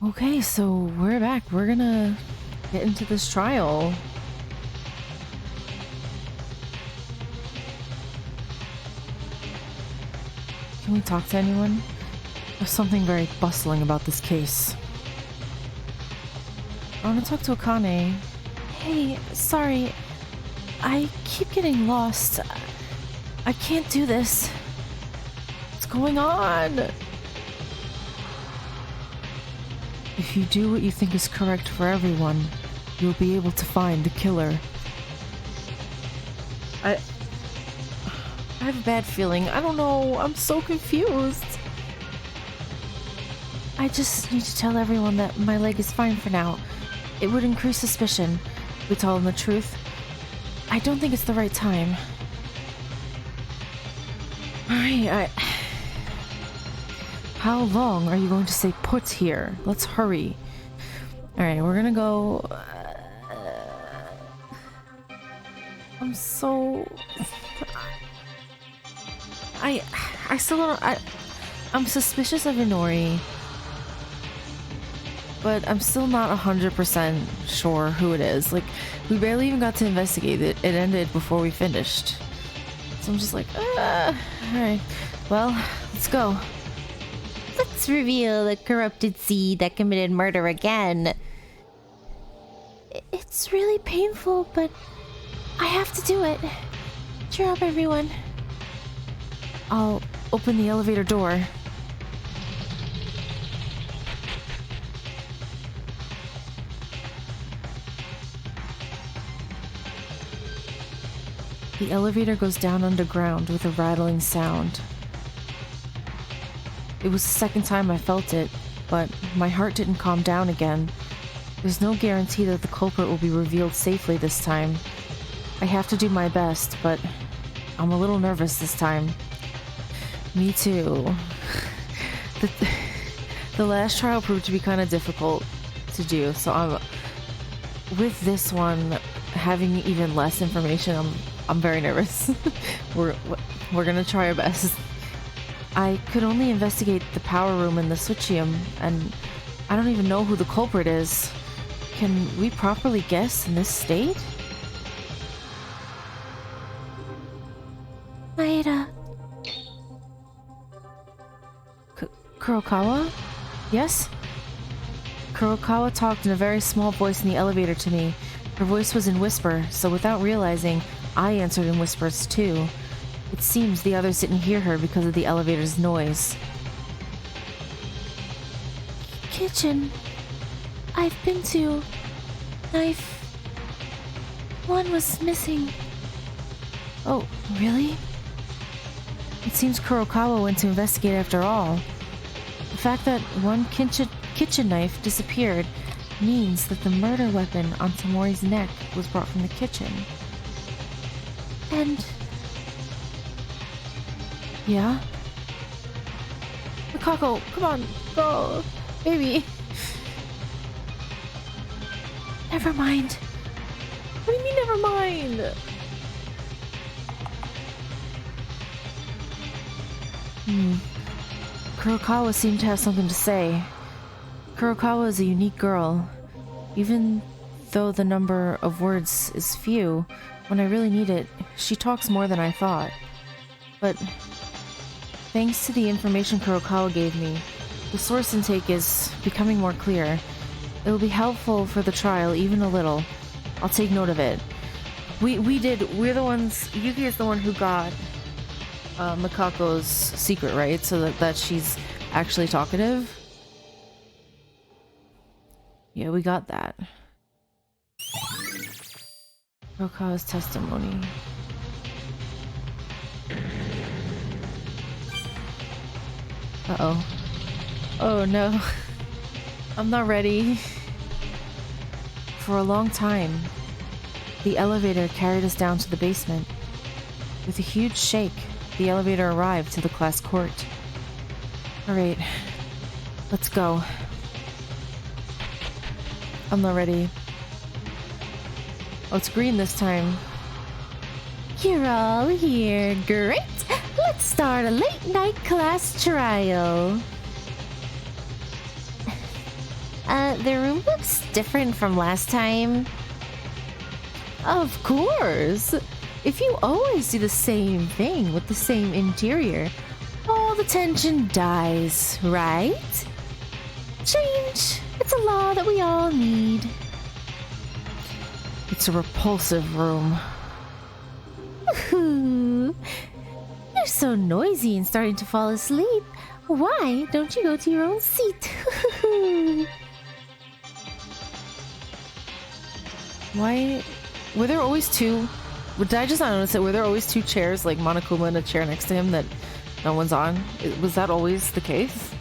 Okay, so we're back. We're gonna get into this trial. Can we talk to anyone? There's something very bustling about this case. I want to talk to Akane. Hey, sorry. I keep getting lost. I can't do this. What's going on? If you do what you think is correct for everyone, you'll be able to find the killer. I have a bad feeling. I don't know. I'm so confused. I just need to tell everyone that my leg is fine for now. It would increase suspicion if we tell them the truth. I don't think it's the right time. Alright, How long are you going to stay put here? Let's hurry. Alright, we're gonna go... I'm so... I still don't... I'm suspicious of Inori. But I'm still not 100% sure who it is. Like, we barely even got to investigate it. It ended before we finished. So I'm just like, alright. Well, let's go. Let's reveal the corrupted seed that committed murder again. It's really painful, but I have to do it. Cheer up, everyone. I'll open the elevator door. The elevator goes down underground with a rattling sound. It was the second time I felt it, but my heart didn't calm down again. There's no guarantee that the culprit will be revealed safely this time. I have to do my best, but I'm a little nervous this time. Me too. The last trial proved to be kind of difficult to do, so with this one having even less information, I'm very nervous. We're gonna try our best. I could only investigate the power room and the switchium, and I don't even know who the culprit is. Can we properly guess in this state? Maeda. Kurokawa? Yes? Kurokawa talked in a very small voice in the elevator to me. Her voice was in whisper, so without realizing, I answered in whispers too. It seems the others didn't hear her because of the elevator's noise. Kitchen. I've been to. Knife. One was missing. Oh, really? It seems Kurokawa went to investigate after all. The fact that one kitchen knife disappeared means that the murder weapon on Tamori's neck was brought from the kitchen. And... Yeah? Mikako, come on, go, baby. Never mind. What do you mean, never mind? Kurokawa seemed to have something to say. Kurokawa is a unique girl. Even though the number of words is few, when I really need it, she talks more than I thought. But thanks to the information Kurokawa gave me, the source intake is becoming more clear. It will be helpful for the trial, even a little. I'll take note of it. We're the ones, Yuki is the one who got Mikako's secret, right? So that she's actually talkative. Yeah, we got that. Kurokawa's testimony. Uh-oh. Oh no. I'm not ready. For a long time, the elevator carried us down to the basement. With a huge shake, the elevator arrived to the class court. Alright, let's go. I'm not ready. Oh, it's green this time. You're all here. Great! Let's start a late night class trial. the room looks different from last time. Of course! If you always do the same thing with the same interior, all the tension dies, right? Change! It's a law that we all need. It's a repulsive room. Ooh, you're so noisy and starting to fall asleep. Why don't you go to your own seat? Why? Were there always two? Did I just not notice it? Were there always two chairs, like Monokuma and a chair next to him that no one's on? Was that always the case?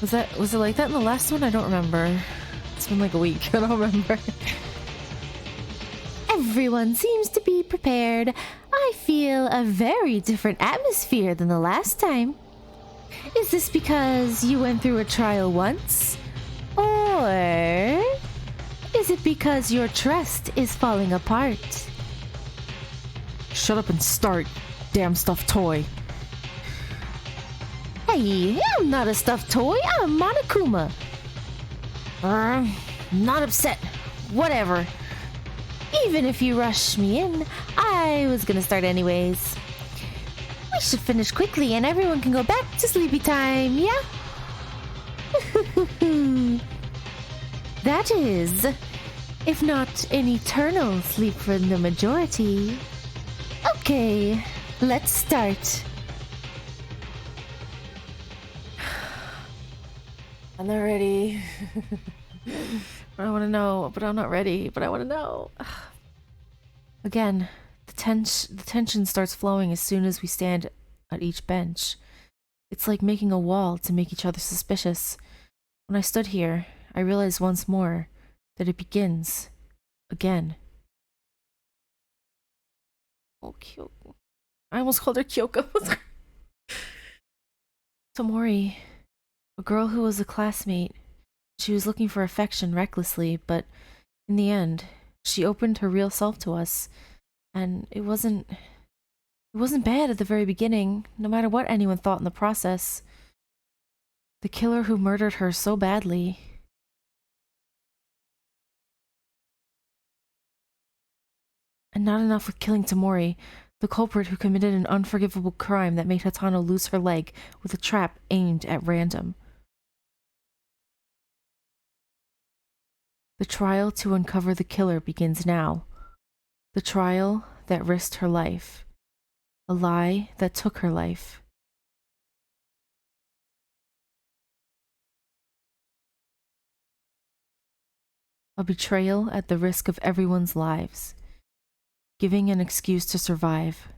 Was it like that in the last one? I don't remember. It's been like a week. I don't remember. Everyone seems to be prepared. I feel a very different atmosphere than the last time. Is this because you went through a trial once? Or is it because your trust is falling apart? Shut up and start, damn stuffed toy. Hey, I'm not a stuffed toy. I'm Monokuma. Not upset. Whatever. Even if you rush me in, I was gonna start anyways. We should finish quickly and everyone can go back to sleepy time, yeah? That is, if not an eternal sleep for the majority. Okay, let's start. I'm not ready. I want to know, but I'm not ready. But I want to know. Again, the tension starts flowing as soon as we stand at each bench. It's like making a wall to make each other suspicious. When I stood here, I realized once more that it begins again. Oh, Kyoko. I almost called her Kyoko. Tomori, a girl who was a classmate. She was looking for affection recklessly, but in the end, she opened her real self to us, and it wasn't bad at the very beginning, no matter what anyone thought in the process. The killer who murdered her so badly. And not enough with killing Tomori, the culprit who committed an unforgivable crime that made Hatano lose her leg with a trap aimed at random. The trial to uncover the killer begins now. The trial that risked her life. A lie that took her life. A betrayal at the risk of everyone's lives. Giving an excuse to survive.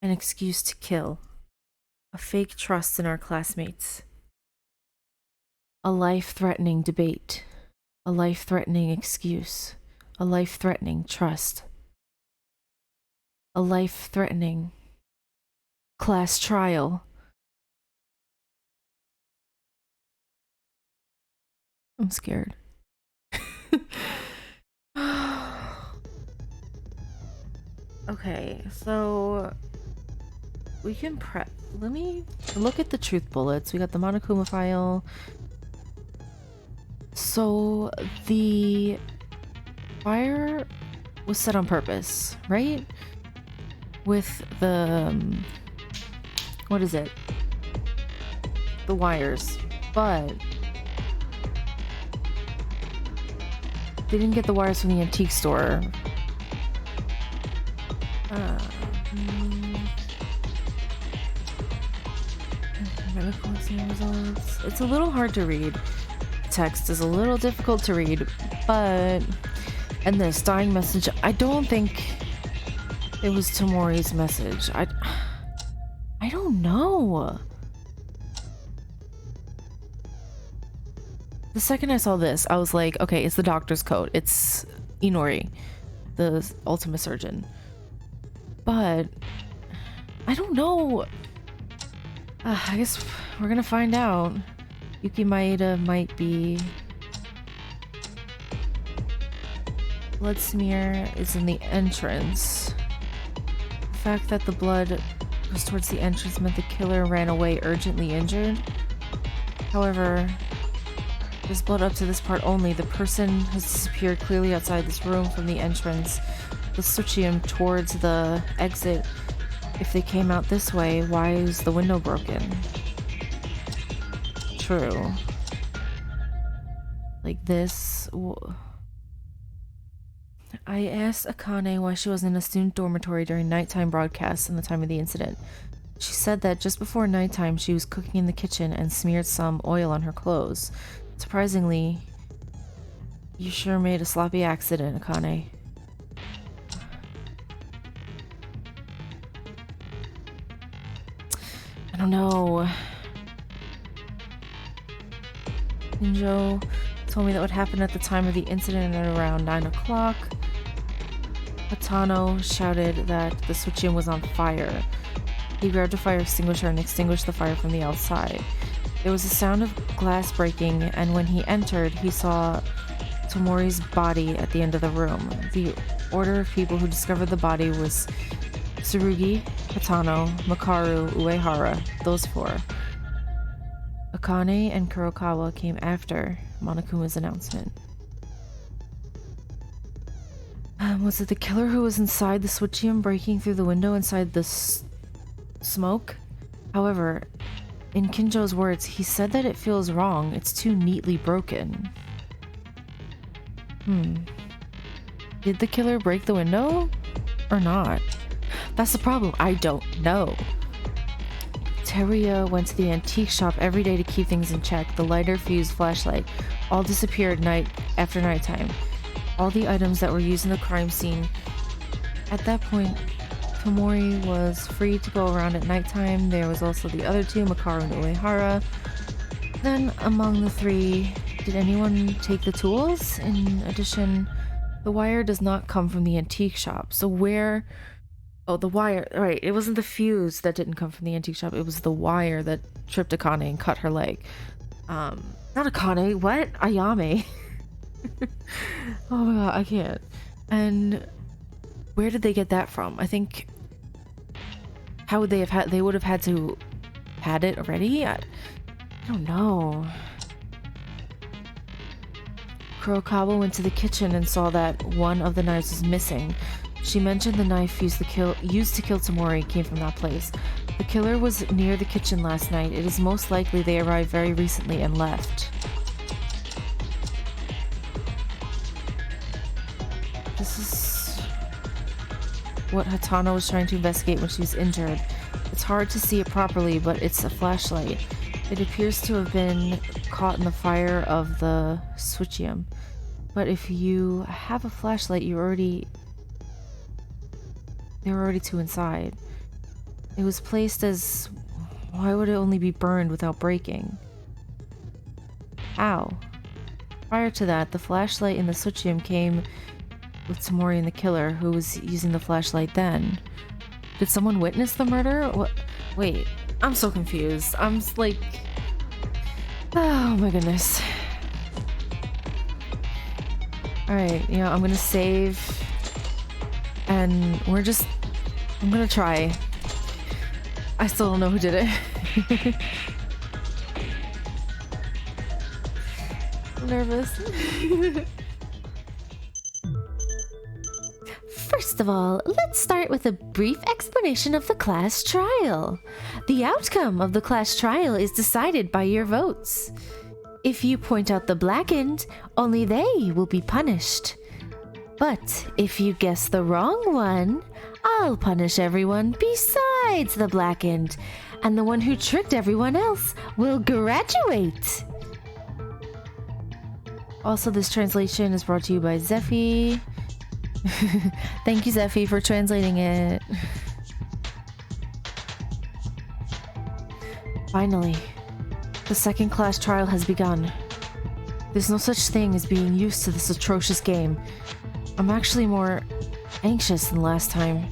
An excuse to kill. A fake trust in our classmates. A life-threatening debate. A life-threatening excuse. A life-threatening trust. A life-threatening class trial. I'm scared. Okay, so we can prep. Let me look at the truth bullets. We got the Monokuma file. So the fire was set on purpose, right? With the what is it? The wires, but they didn't get the wires from the antique store. Medical exam results. It's a little hard to read. Text is a little difficult to read, but and this dying message, I don't think it was Tomori's message. I don't know. The second I saw this, I was like, okay, it's the doctor's coat. It's Inori, the Ultima surgeon. But I don't know. I guess we're gonna find out. Yuki Maeda might be. Blood smear is in the entrance. The fact that the blood was towards the entrance meant the killer ran away urgently injured. However, there's blood up to this part only. The person has disappeared clearly outside this room from the entrance. Let's switch him towards the exit. If they came out this way, why is the window broken? True. Like this. I asked Akane why she wasn't in a student dormitory during nighttime broadcasts and the time of the incident. She said that just before nighttime she was cooking in the kitchen and smeared some oil on her clothes. Surprisingly, you sure made a sloppy accident, Akane. I don't know. Ninjo told me that what happened at the time of the incident at around 9 o'clock. Hatano shouted that the switch-in was on fire. He grabbed a fire extinguisher and extinguished the fire from the outside. There was a sound of glass breaking, and when he entered, he saw Tomori's body at the end of the room. The order of people who discovered the body was Tsurugi, Hatano, Makaru, Uehara, those four. Akane and Kurokawa came after Monokuma's announcement. Was it the killer who was inside the switchium breaking through the window inside the smoke? However, in Kinjo's words, he said that it feels wrong. It's too neatly broken. Did the killer break the window? Or not? That's the problem. I don't know. Teruya went to the antique shop every day to keep things in check. The lighter, fuse, flashlight all disappeared night after nighttime. All the items that were used in the crime scene. At that point, Tomori was free to go around at nighttime. There was also the other two, Makaru and Uehara. Then, among the three, did anyone take the tools? In addition, the wire does not come from the antique shop. So where... Oh, the wire. Right, it wasn't the fuse that didn't come from the antique shop. It was the wire that tripped Akane and cut her leg. Not Akane, what? Ayame. Oh my god, I can't. And where did they get that from? I think... How would they have had... They would have had to... Had it already? I don't know. Kurokawa went to the kitchen and saw that one of the knives was missing. She mentioned the knife used to kill Tomori came from that place. The killer was near the kitchen last night. It is most likely they arrived very recently and left. This is what Hatano was trying to investigate when she was injured. It's hard to see it properly, but it's a flashlight. It appears to have been caught in the fire of the switchium. But if you have a flashlight, there were already two inside. It was placed as... Why would it only be burned without breaking? How? Prior to that, the flashlight in the switchium came with Tomori and the killer, who was using the flashlight then. Did someone witness the murder? What? Wait, I'm so confused. I'm like... Oh my goodness. Alright, you know, I'm gonna save... And I'm gonna try. I still don't know who did it. I'm nervous. First of all, let's start with a brief explanation of the class trial. The outcome of the class trial is decided by your votes. If you point out the blackened, only they will be punished. But if you guess the wrong one, I'll punish everyone besides the blackened, and the one who tricked everyone else will graduate. Also, this translation is brought to you by Zephy. Thank you, Zephy, for translating it. Finally, the second class trial has begun. There's no such thing as being used to this atrocious game. I'm actually more anxious than last time.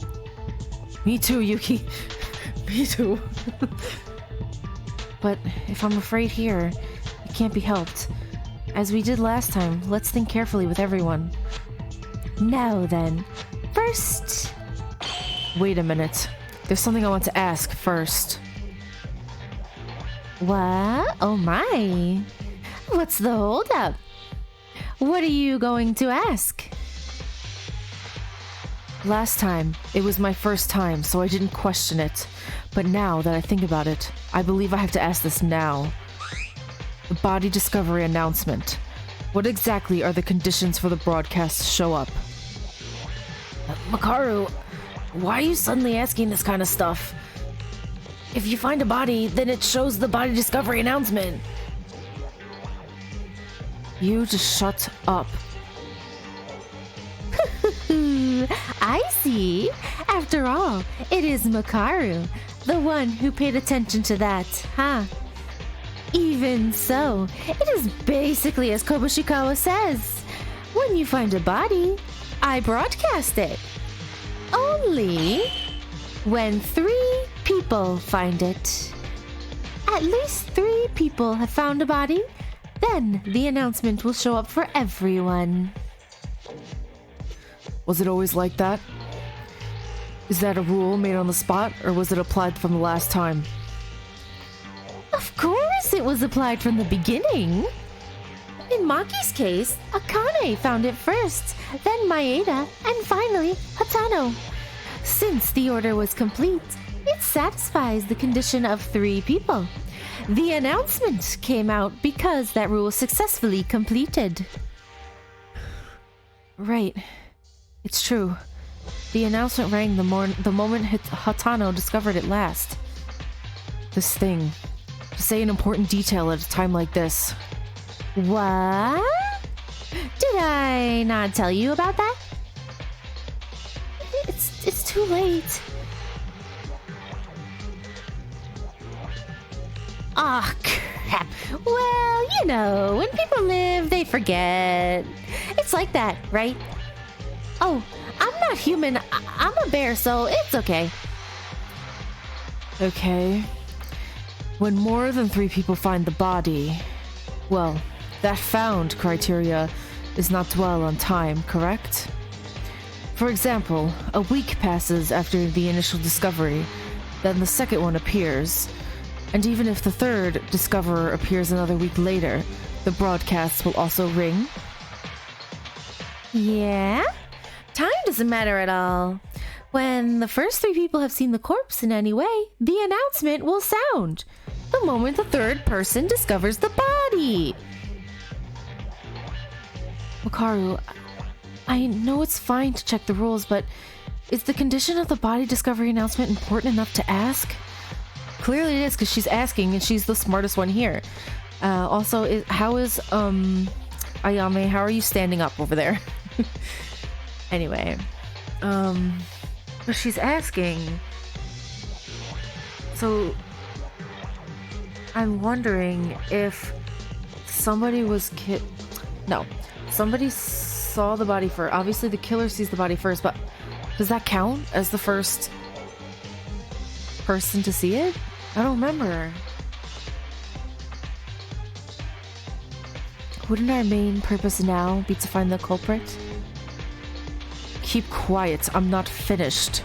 Me too, Yuki. Me too. But if I'm afraid here, it can't be helped. As we did last time, let's think carefully with everyone. Now then, first... Wait a minute. There's something I want to ask first. What? Oh my. What's the holdup? What are you going to ask? Last time, it was my first time, so I didn't question it. But now that I think about it, I believe I have to ask this now. The body discovery announcement. What exactly are the conditions for the broadcast to show up? Makaru, why are you suddenly asking this kind of stuff? If you find a body, then it shows the body discovery announcement. You just shut up. I see. After all, it is Makaru, the one who paid attention to that, huh? Even so, it is basically as Kobushikawa says. When you find a body, I broadcast it. Only when 3 people find it. At least 3 people have found a body, then the announcement will show up for everyone. Was it always like that? Is that a rule made on the spot, or was it applied from the last time? Of course it was applied from the beginning. In Maki's case, Akane found it first, then Maeda, and finally Hatano. Since the order was complete, it satisfies the condition of 3 people. The announcement came out because that rule was successfully completed. Right. It's true. The announcement rang the moment Hatano discovered it last. This thing. To say an important detail at a time like this. What? Did I not tell you about that? It's too late. Ah, crap. Well, you know, when people live, they forget. It's like that, right? Oh, I'm not human. I'm a bear, so it's okay. Okay. When more than 3 people find the body, well, that found criteria is not dwell on time, correct? For example, a week passes after the initial discovery, then the second one appears, and even if the third discoverer appears another week later, the broadcast will also ring. Yeah? Time doesn't matter at all. When the first 3 people have seen the corpse in any way, the announcement will sound the moment the third person discovers the body. Makaru, I know it's fine to check the rules, but is the condition of the body discovery announcement important enough to ask? Clearly it is, because she's asking and she's the smartest one here. Also, how is Ayame, how are you standing up over there? Anyway, but she's asking, so I'm wondering if somebody was somebody saw the body first. Obviously the killer sees the body first, but does that count as the first person to see it? I don't remember. Wouldn't our main purpose now be to find the culprit? Keep quiet, I'm not finished.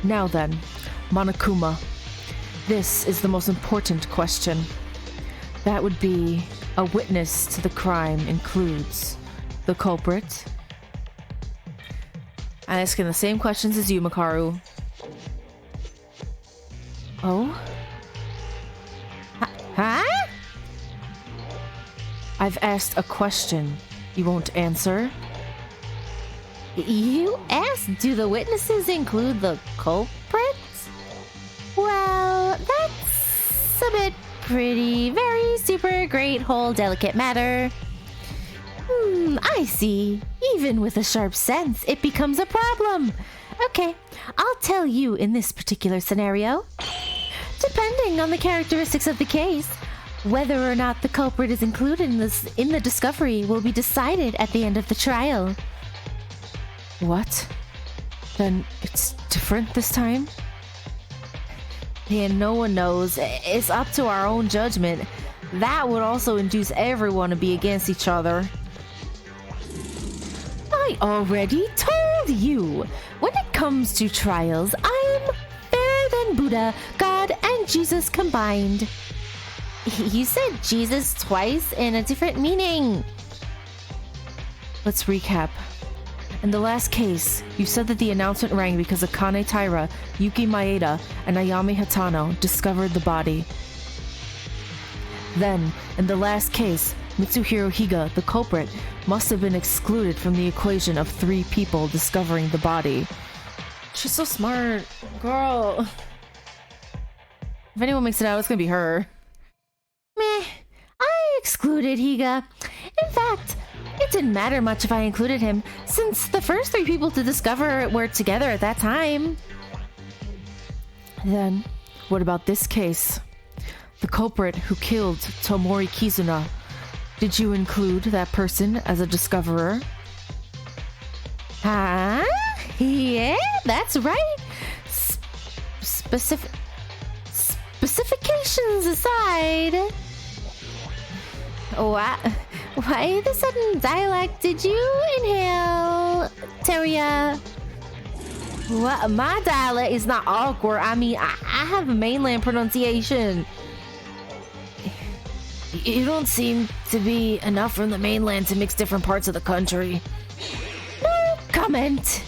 Now then, Monokuma. This is the most important question. That would be, a witness to the crime includes the culprit. I'm asking the same questions as you, Makaru. Oh? Huh? I've asked a question. You won't answer? You asked, do the witnesses include the culprit? Well, that's a bit pretty, very super great whole delicate matter. I see. Even with a sharp sense, it becomes a problem. Okay, I'll tell you in this particular scenario. Depending on the characteristics of the case, whether or not the culprit is included in the discovery will be decided at the end of the trial. What? Then it's different this time? And no one knows. It's up to our own judgment. That would also induce everyone to be against each other. I already told you. When it comes to trials, I am fairer than Buddha, God, and Jesus combined. You said Jesus twice in a different meaning. Let's recap. In the last case, you said that the announcement rang because Akane Taira, Yuki Maeda, and Ayami Hatano discovered the body. Then, in the last case, Mitsuhiro Higa, the culprit, must have been excluded from the equation of 3 people discovering the body. She's so smart. Girl. If anyone makes it out, it's gonna be her. Meh, I excluded Higa. In fact, it didn't matter much if I included him, since the first 3 people to discover it were together at that time. Then, what about this case? The culprit who killed Tomori Kizuna. Did you include that person as a discoverer? Huh? Yeah, that's right. Specifications aside. Why the sudden dialect? Did you inhale, Teria? What? My dialect is not awkward. I mean, I have a mainland pronunciation. You don't seem to be enough from the mainland to mix different parts of the country. No comment.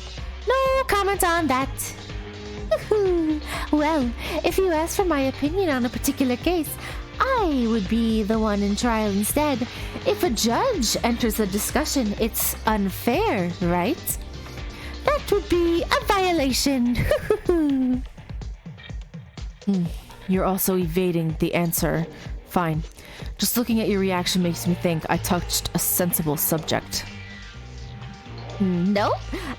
No comment on that. Well, if you ask for my opinion on a particular case, I would be the one in trial instead. If a judge enters the discussion, it's unfair, right? That would be a violation. You're also evading the answer. Fine. Just looking at your reaction makes me think I touched a sensible subject. No,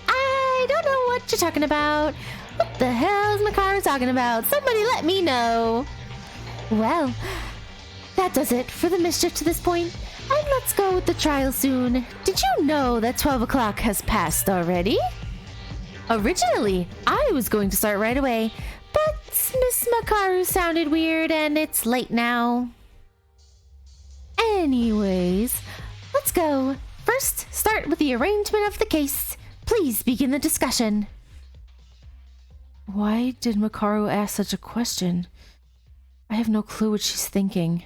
I don't know what you're talking about. What the hell is Makaru talking about? Somebody let me know. Well, that does it for the mischief to this point. And let's go with the trial soon. Did you know that 12 o'clock has passed already? Originally, I was going to start right away, but Miss Makaru sounded weird and it's late now. Anyways, let's go. First, start with the arrangement of the case. Please begin the discussion. Why did Makaru ask such a question? I have no clue what she's thinking.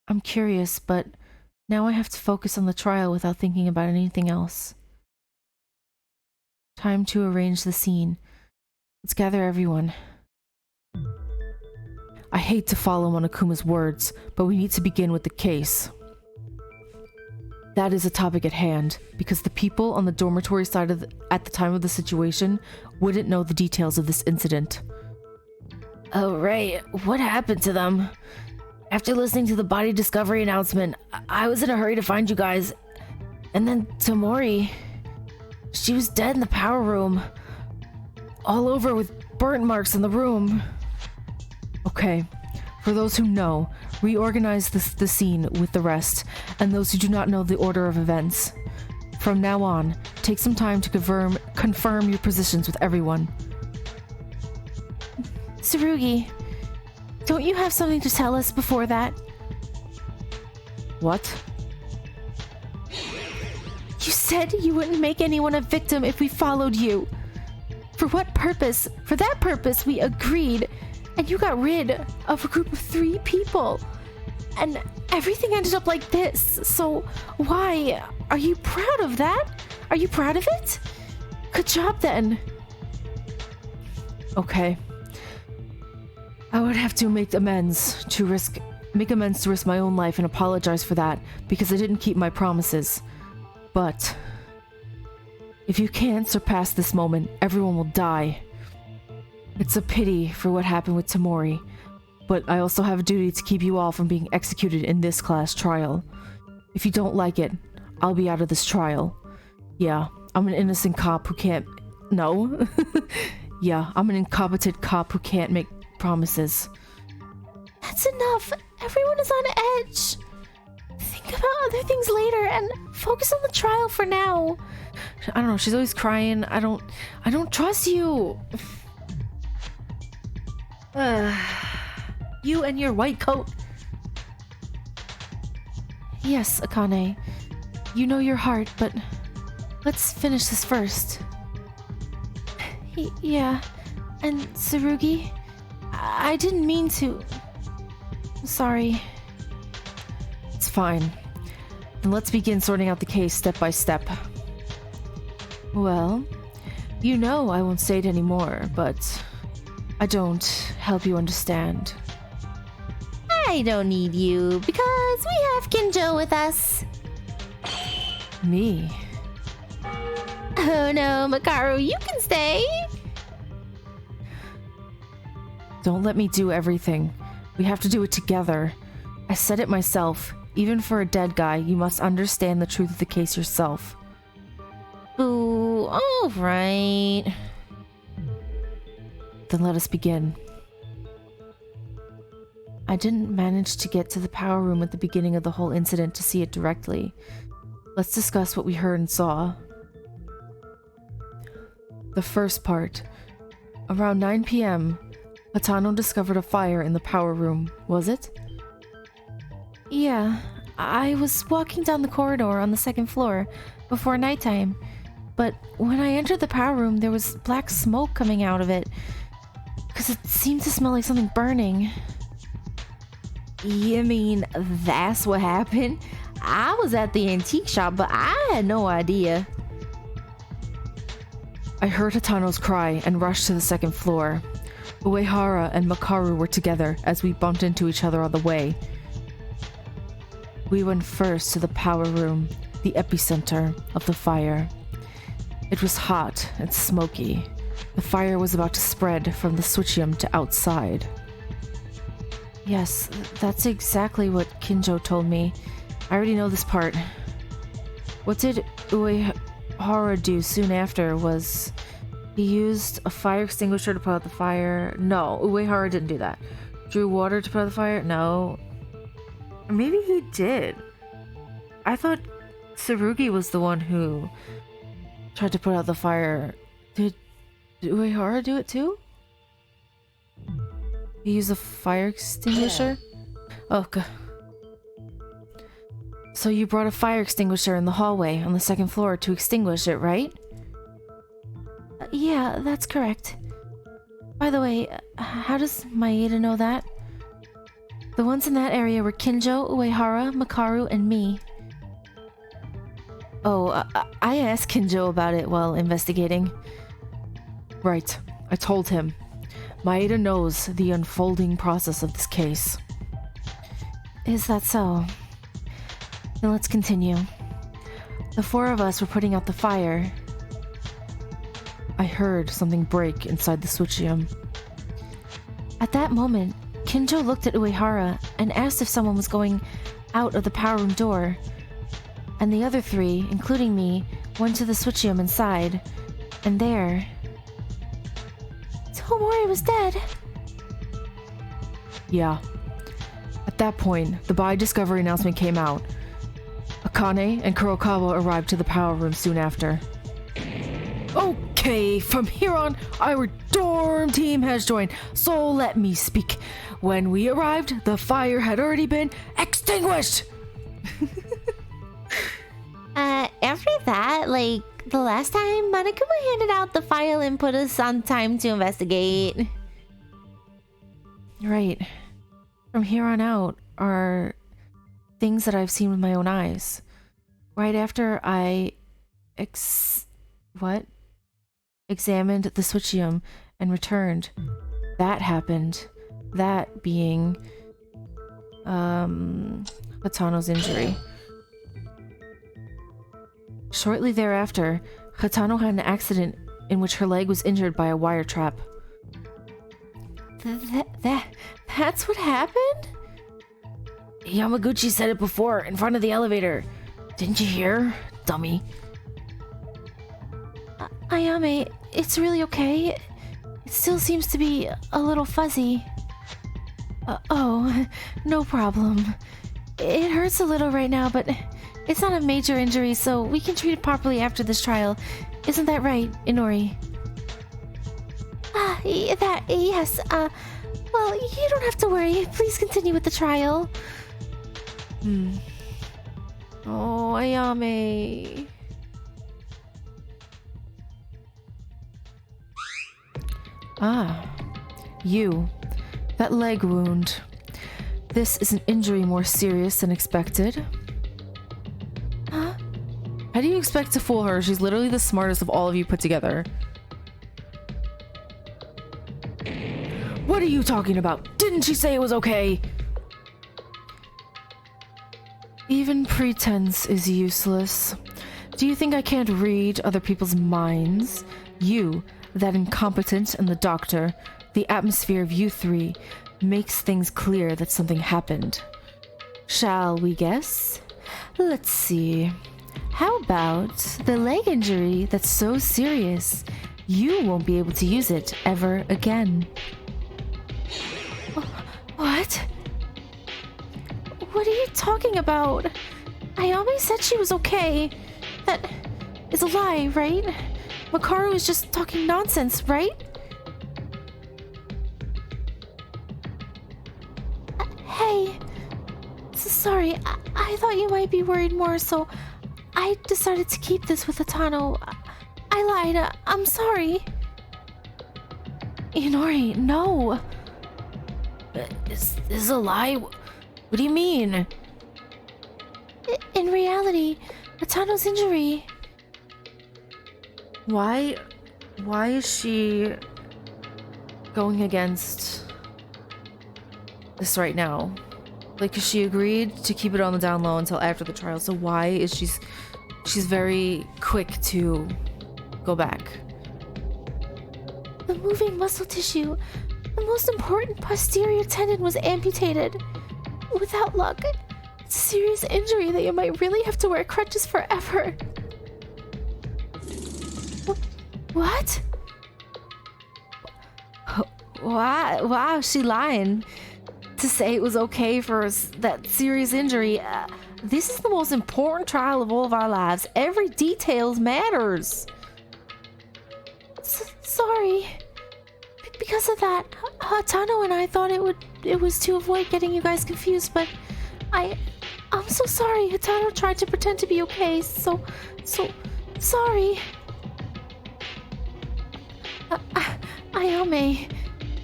I'm curious, but now I have to focus on the trial without thinking about anything else. Time to arrange the scene. Let's gather everyone. I hate to follow Monokuma's words, but we need to begin with the case. That is a topic at hand, because the people on the dormitory side at the time of the situation wouldn't know the details of this incident. Oh, right. What happened to them? After listening to the body discovery announcement, I was in a hurry to find you guys. And then Tomori... She was dead in the power room. All over with burnt marks in the room. Okay, for those who know, reorganize the scene with the rest, and those who do not know the order of events. From now on, take some time to confirm your positions with everyone. Tsurugi, don't you have something to tell us before that? What? You said you wouldn't make anyone a victim if we followed you. For what purpose? For that purpose, we agreed. And you got rid of a group of 3 people. And everything ended up like this. So why? Are you proud of that? Are you proud of it? Good job then. Okay. I would have to make amends to risk my own life and apologize for that because I didn't keep my promises. But if you can't surpass this moment, everyone will die. It's a pity for what happened with Tomori, but I also have a duty to keep you all from being executed in this class trial. If you don't like it, I'll be out of this trial. Yeah, I'm an innocent cop who can't... No. Yeah, I'm an incompetent cop who can't make promises. That's enough. Everyone is on edge. Think about other things later and focus on the trial for now. I don't know, she's always crying. I don't trust you. You and your white coat. Yes, Akane. You know your heart, but let's finish this first. Yeah. And Tsurugi? I didn't mean to... Sorry. It's fine. Then let's begin sorting out the case step by step. Well, you know I won't say it anymore, but I don't help you understand. I don't need you because we have Kinjo with us. Me? Oh no, Makaru, you can stay. Don't let me do everything. We have to do it together. I said it myself. Even for a dead guy, you must understand the truth of the case yourself. Ooh, alright. Then let us begin. I didn't manage to get to the power room at the beginning of the whole incident to see it directly. Let's discuss what we heard and saw. The first part. Around 9 p.m., Hatano discovered a fire in the power room, was it? Yeah, I was walking down the corridor on the second floor before nighttime, but when I entered the power room, there was black smoke coming out of it, because it seemed to smell like something burning. You mean that's what happened? I was at the antique shop, but I had no idea. I heard Hatano's cry and rushed to the second floor. Uehara and Makaru were together as we bumped into each other on the way. We went first to the power room, the epicenter of the fire. It was hot and smoky. The fire was about to spread from the switchium to outside. Yes, that's exactly what Kinjo told me. I already know this part. What did Uehara do soon after was... He used a fire extinguisher to put out the fire. No, Uehara didn't do that. Drew water to put out the fire? No. Maybe he did. I thought Tsurugi was the one who tried to put out the fire. Did Uehara do it too? He used a fire extinguisher? Okay. So you brought a fire extinguisher in the hallway on the second floor to extinguish it, right? Yeah, that's correct. By the way, how does Maeda know that? The ones in that area were Kinjo, Uehara, Makaru, and me. Oh, I asked Kinjo about it while investigating. Right, I told him. Maeda knows the unfolding process of this case. Is that so? Then let's continue. The four of us were putting out the fire. I heard something break inside the switchium. At that moment, Kinjo looked at Uehara and asked if someone was going out of the power room door. And the other three, including me, went to the switchium inside. And there... Tomori was dead! Yeah. At that point, the bi-discovery announcement came out. Akane and Kurokawa arrived to the power room soon after. Okay, from here on, our dorm team has joined, so let me speak. When we arrived, the fire had already been extinguished! After that, like, the last time, Monokuma handed out the file and put us on time to investigate. Right. From here on out are things that I've seen with my own eyes. Right after I examined the switchium and returned, that happened. That being Hatano's injury. Shortly thereafter, Hatano had an accident in which her leg was injured by a wire trap. That's what happened? Yamaguchi said it before, in front of the elevator. Didn't you hear? Dummy. Ayame, it's really okay. It still seems to be a little fuzzy. Oh, no problem. It hurts a little right now, but it's not a major injury, so we can treat it properly after this trial. Isn't that right, Inori? Yes. Well, you don't have to worry. Please continue with the trial. Oh, Ayame. Ah, you. That leg wound. This is an injury more serious than expected. Huh? How do you expect to fool her? She's literally the smartest of all of you put together. What are you talking about? Didn't she say it was okay? Even pretense is useless. Do you think I can't read other people's minds? You, that incompetent, and the doctor, the atmosphere of you three, makes things clear that something happened. Shall we guess? Let's see. How about the leg injury that's so serious you won't be able to use it ever again? What? What are you talking about? Ayame said she was okay. That is a lie, right? Makaru is just talking nonsense, right? Hey. Sorry, I thought you might be worried more, so I decided to keep this with Hatano. I lied. I'm sorry. Inori, no. Is this a lie? What do you mean? In reality, Hatano's injury... Why is she going against this right now? Like, 'cause she agreed to keep it on the down low until after the trial, so why is she's very quick to go back? The moving muscle tissue, the most important posterior tendon, was amputated. Without luck, it's a serious injury that you might really have to wear crutches forever. What? Wow, she lying to say it was okay for that serious injury. This is the most important trial of all of our lives. Every detail matters. Sorry. Because of that, Hatano and I thought it was to avoid getting you guys confused, but I'm so sorry. Hatano tried to pretend to be okay, so sorry. Ayame,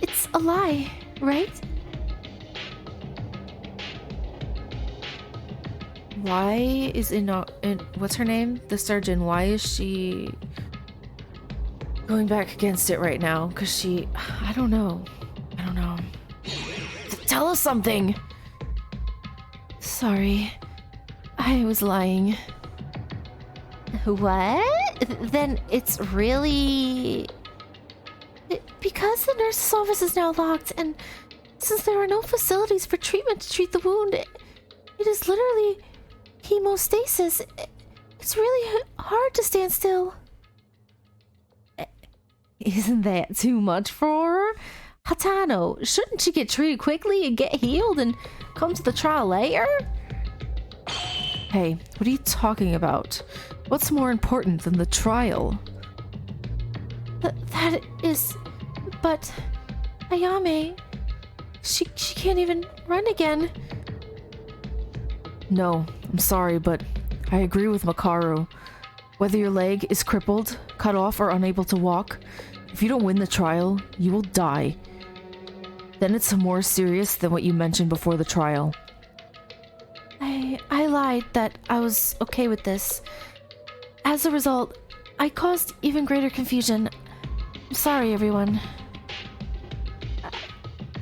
it's a lie, right? Why is what's her name? The surgeon. Why is she going back against it right now? 'Cause I don't know. Tell us something. Sorry. I was lying. What? Then it's really... Because the nurse's office is now locked, and since there are no facilities for treatment to treat the wound, it is literally hemostasis. It's really hard to stand still. Isn't that too much for her? Hatano, shouldn't she get treated quickly and get healed and come to the trial later? Hey, what are you talking about? What's more important than the trial? That is... But... Ayame... She can't even run again. No, I'm sorry, but I agree with Makaru. Whether your leg is crippled, cut off, or unable to walk, if you don't win the trial, you will die. Then it's more serious than what you mentioned before the trial. I lied that I was okay with this. As a result, I caused even greater confusion. I'm sorry, everyone.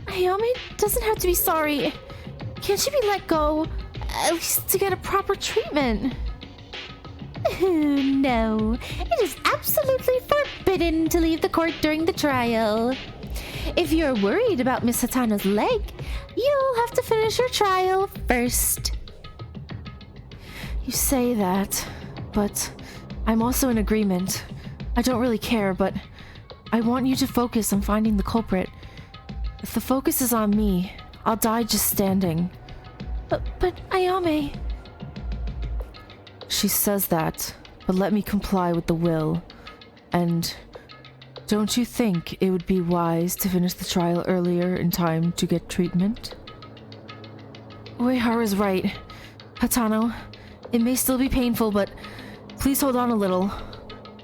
Ayame doesn't have to be sorry. Can't she be let go? At least to get a proper treatment. No, it is absolutely forbidden to leave the court during the trial. If you're worried about Miss Hatano's leg, you'll have to finish your trial first. You say that, but I'm also in agreement. I don't really care, but I want you to focus on finding the culprit. If the focus is on me, I'll die just standing. But Ayame... She says that, but let me comply with the will. And don't you think it would be wise to finish the trial earlier in time to get treatment? Uehara is right. Hatano, it may still be painful, but please hold on a little.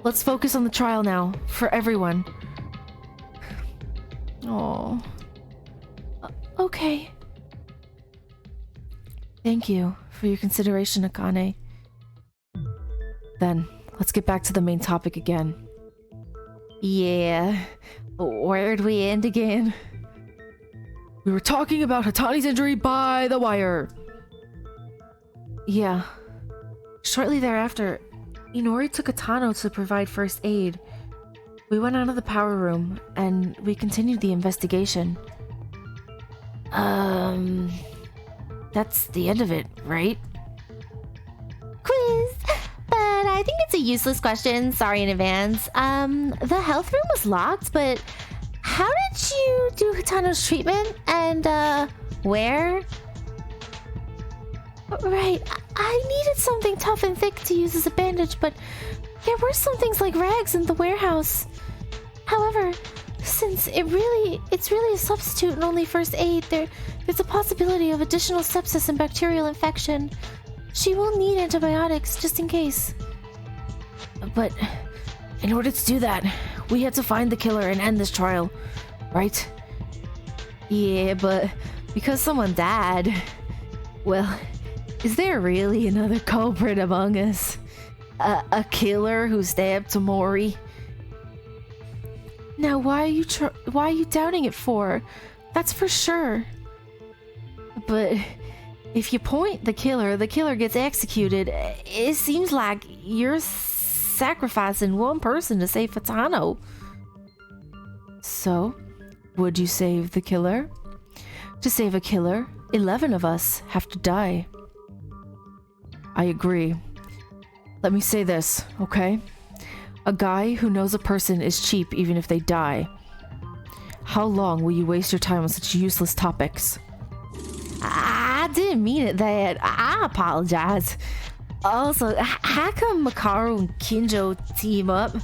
Let's focus on the trial now, for everyone. Oh. Okay. Thank you for your consideration, Akane. Then, let's get back to the main topic again. Yeah. Where'd we end again? We were talking about Hatani's injury by the wire. Yeah. Shortly thereafter, Inori took Hatano to provide first aid. We went out of the power room, and we continued the investigation. That's the end of it, right? Quiz! But I think it's a useless question, sorry in advance. The health room was locked, but how did you do Hatano's treatment? And, where? Right, I needed something tough and thick to use as a bandage, but there were some things like rags in the warehouse. However, since it's really a substitute and only first aid, there's a possibility of additional sepsis and bacterial infection. She will need antibiotics just in case. But in order to do that, we had to find the killer and end this trial, right? Yeah, but because someone died, well, is there really another culprit among us? A killer who stabbed Tamori? Now, why are you doubting it for? That's for sure. But if you point the killer gets executed. It seems like you're sacrificing one person to save Hatano. So, would you save the killer? To save a killer, 11 of us have to die. I agree. Let me say this, okay? A guy who knows a person is cheap even if they die. How long will you waste your time on such useless topics? I didn't mean it that. I apologize. Also, how come Makaru and Kinjo team up?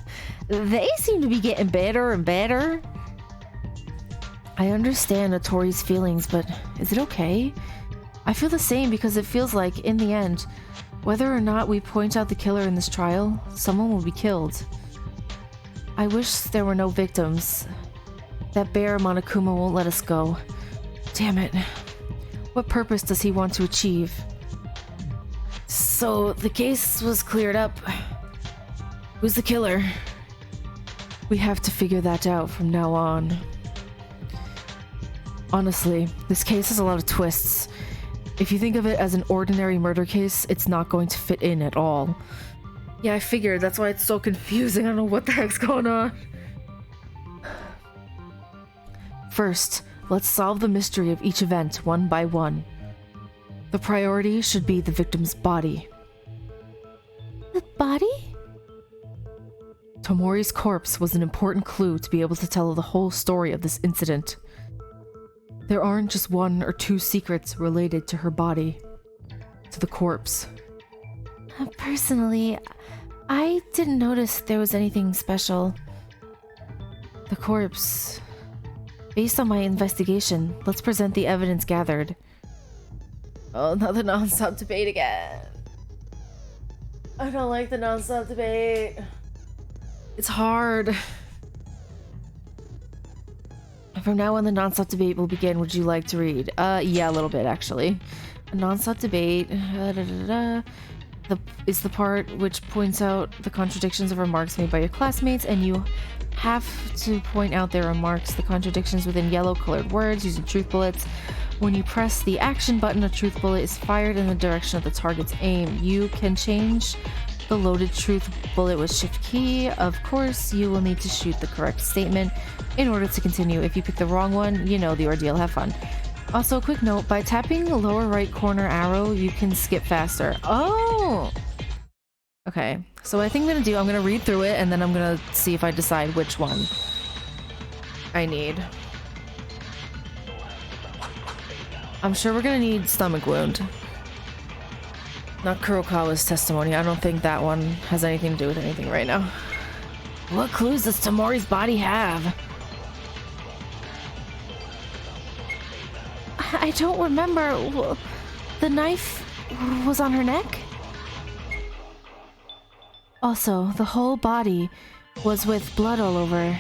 They seem to be getting better and better. I understand Notori's feelings, but is it okay? I feel the same because it feels like, in the end, whether or not we point out the killer in this trial, someone will be killed. I wish there were no victims. That bear Monokuma won't let us go. Damn it. What purpose does he want to achieve? So, the case was cleared up. Who's the killer? We have to figure that out from now on. Honestly, this case has a lot of twists. If you think of it as an ordinary murder case, it's not going to fit in at all. Yeah, I figured. That's why it's so confusing. I don't know what the heck's going on. First, let's solve the mystery of each event one by one. The priority should be the victim's body. The body? Tomori's corpse was an important clue to be able to tell the whole story of this incident. There aren't just one or two secrets related to her body, to the corpse. Personally, I didn't notice there was anything special. The corpse. Based on my investigation, let's present the evidence gathered. Oh, not the non-stop debate again. I don't like the non-stop debate. It's hard. From now on, the non-stop debate will begin. Would you like to read? Yeah, a little bit, actually. A non-stop debate is the part which points out the contradictions of remarks made by your classmates, and you have to point out their remarks, the contradictions within yellow-colored words using truth bullets. When you press the action button, a truth bullet is fired in the direction of the target's aim. You can change the loaded truth bullet with shift key. Of course, you will need to shoot the correct statement in order to continue. If you pick the wrong one, you know the ordeal. Have fun. Also, quick note, by tapping the lower right corner arrow, you can skip faster. Oh! Okay, so what I think I'm gonna read through it, and then I'm gonna see if I decide which one I need. I'm sure we're gonna need stomach wound. Not Kurokawa's testimony. I don't think that one has anything to do with anything right now. What clues does Tamori's body have? I don't remember. The knife was on her neck? Also, the whole body was with blood all over.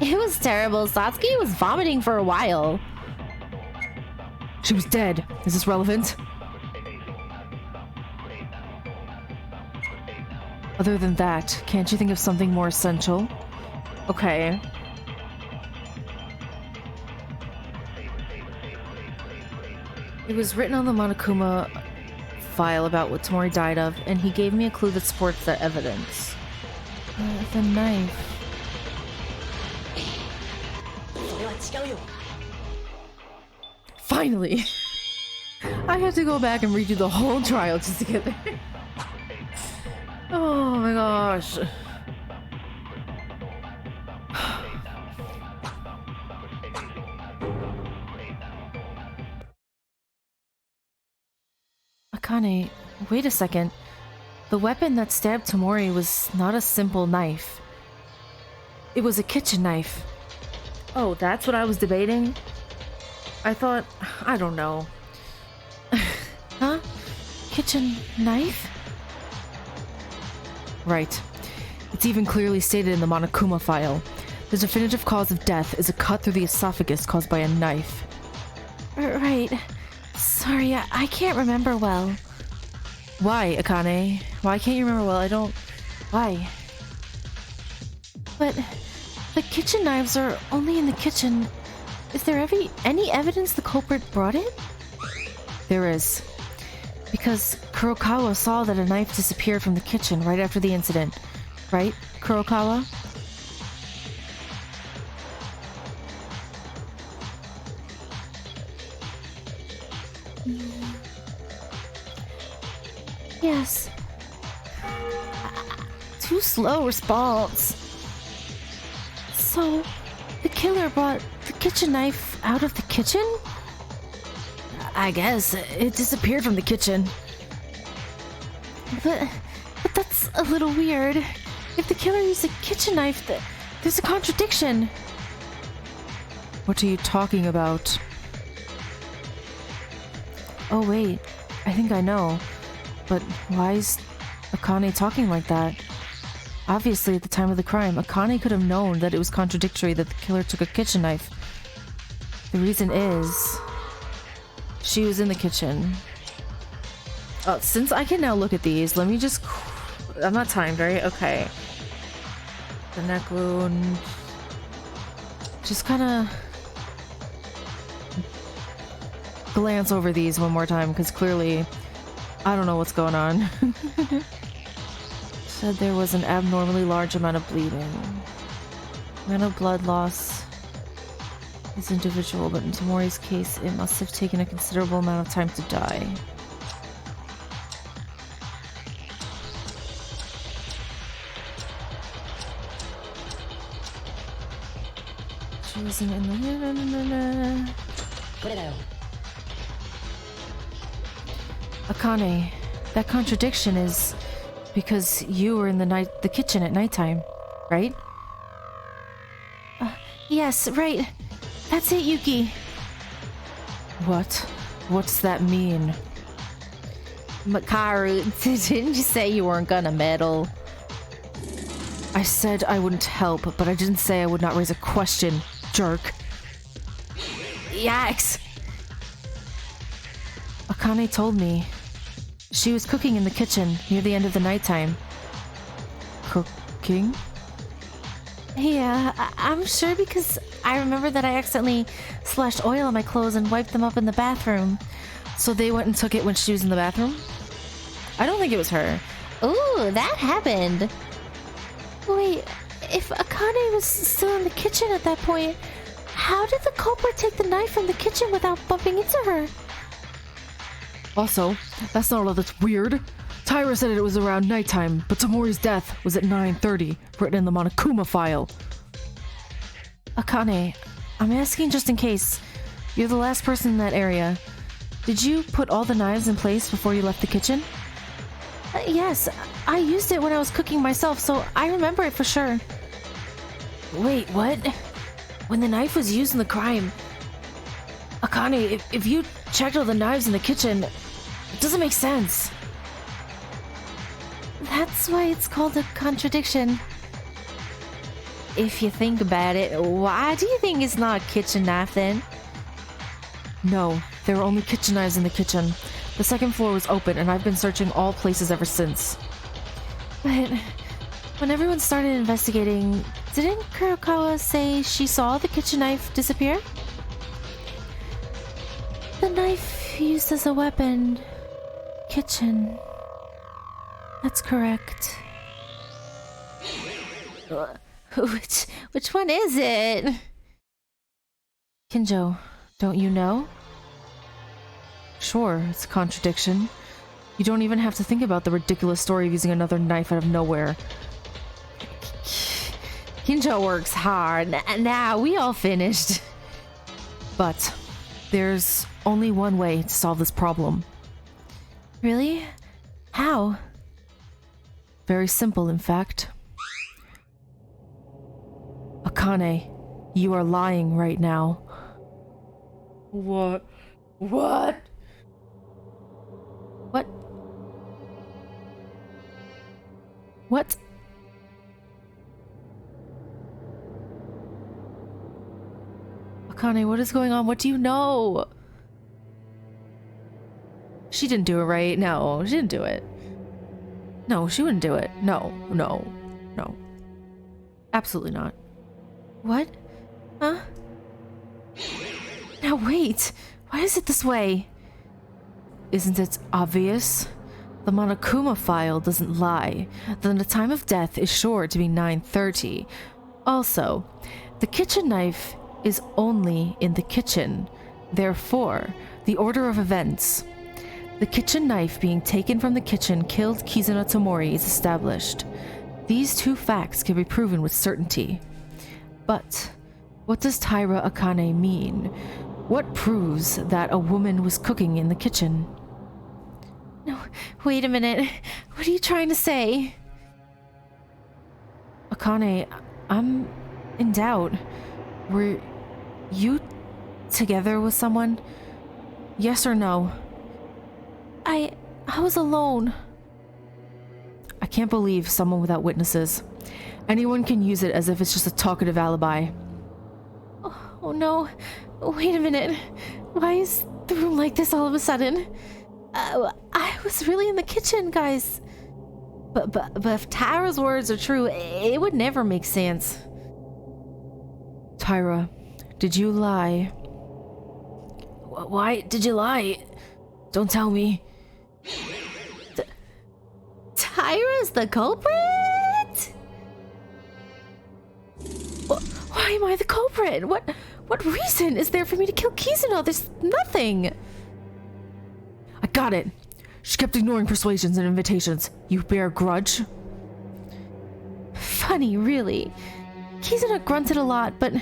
It was terrible. Satsuki was vomiting for a while. She was dead. Is this relevant? Other than that, can't you think of something more essential? Okay. It was written on the Monokuma file about what Tamori died of, and he gave me a clue that supports that evidence. The knife. Finally! I had to go back and redo the whole trial just to get there. Oh my gosh. Akane, wait a second. The weapon that stabbed Tamori was not a simple knife. It was a kitchen knife. Oh, that's what I was debating? I thought... I don't know. Huh? Kitchen knife? Right. It's even clearly stated in the Monokuma file. The definitive cause of death is a cut through the esophagus caused by a knife. Right. Sorry, I can't remember well. Why, Akane? Why can't you remember well? I don't... Why? But the kitchen knives are only in the kitchen. Is there any evidence the culprit brought it? There is. Because Kurokawa saw that a knife disappeared from the kitchen right after the incident. Right, Kurokawa? Yes. Too slow response. So, the killer brought the kitchen knife out of the kitchen? I guess. It disappeared from the kitchen. But that's a little weird. If the killer used a kitchen knife, there's a contradiction. What are you talking about? Oh wait, I think I know. But why is Akane talking like that? Obviously, at the time of the crime, Akane could have known that it was contradictory that the killer took a kitchen knife. The reason is... she was in the kitchen. Since I can now look at these, let me just... I'm not timed, right? Okay. The neck wound... just kinda... glance over these one more time, because clearly... I don't know what's going on. Said there was an abnormally large amount of bleeding. Amount of blood loss is individual, but in Tamori's case, it must have taken a considerable amount of time to die. She wasn't in the... Akane, that contradiction is because you were in the kitchen at nighttime, right? Yes, right. That's it, Yuki. What? What's that mean? Makaru, didn't you say you weren't gonna meddle? I said I wouldn't help, but I didn't say I would not raise a question, jerk. Yikes! Akane told me. She was cooking in the kitchen near the end of the nighttime. Cooking? Yeah, I'm sure because I remember that I accidentally splashed oil on my clothes and wiped them up in the bathroom. So they went and took it when she was in the bathroom? I don't think it was her. Ooh, that happened. Wait, if Akane was still in the kitchen at that point, how did the culprit take the knife from the kitchen without bumping into her? Also, that's not all that's weird. Tyra said it was around nighttime, but Tamori's death was at 9:30, written in the Monokuma file. Akane, I'm asking just in case. You're the last person in that area. Did you put all the knives in place before you left the kitchen? Yes, I used it when I was cooking myself, so I remember it for sure. Wait, what? When the knife was used in the crime... Akane, if you checked all the knives in the kitchen, it doesn't make sense. That's why it's called a contradiction. If you think about it, why do you think it's not a kitchen knife then? No, there were only kitchen knives in the kitchen. The second floor was open, and I've been searching all places ever since. But when everyone started investigating, didn't Kurokawa say she saw the kitchen knife disappear? The knife used as a weapon. Kitchen. That's correct. Which one is it? Kinjo, don't you know? Sure, it's a contradiction. You don't even have to think about the ridiculous story of using another knife out of nowhere. Kinjo works hard. Now we all finished. But there's only one way to solve this problem. Really? How? Very simple, in fact. Akane, you are lying right now. What? What? Akane, what is going on? What do you know? She didn't do it, right? No, she didn't do it. No, she wouldn't do it. No. Absolutely not. What? Huh? Now wait, why is it this way? Isn't it obvious? The Monokuma file doesn't lie. Then the time of death is sure to be 9:30. Also, the kitchen knife is only in the kitchen. Therefore, the order of events. The kitchen knife being taken from the kitchen killed Kizuna Tomori is established. These two facts can be proven with certainty. But what does Taira Akane mean? What proves that a woman was cooking in the kitchen? No, wait a minute. What are you trying to say? Akane, I'm in doubt. Were you together with someone? Yes or no? I was alone. I can't believe someone without witnesses. Anyone can use it as if it's just a talkative alibi. Oh no. Wait a minute. Why is the room like this all of a sudden? I was really in the kitchen, guys. But if Tyra's words are true, it would never make sense. Tyra, did you lie? Why did you lie? Don't tell me. Tyra's the culprit? Why am I the culprit? What reason is there for me to kill Kizuna? There's nothing. I got it. She kept ignoring persuasions and invitations. You bear a grudge? Funny, really. Kizuna grunted a lot, but in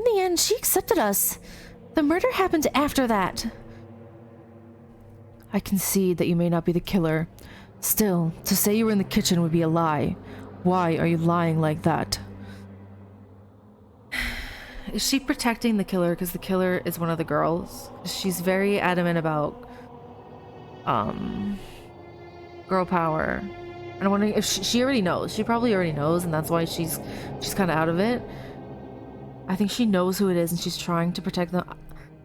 the end, she accepted us. The murder happened after that. I concede that you may not be the killer. Still, to say you were in the kitchen would be a lie. Why are you lying like that? Is she protecting the killer because the killer is one of the girls? She's very adamant about girl power. And I'm wondering if she already knows. She probably already knows, and that's why she's kind of out of it. I think she knows who it is and she's trying to protect them.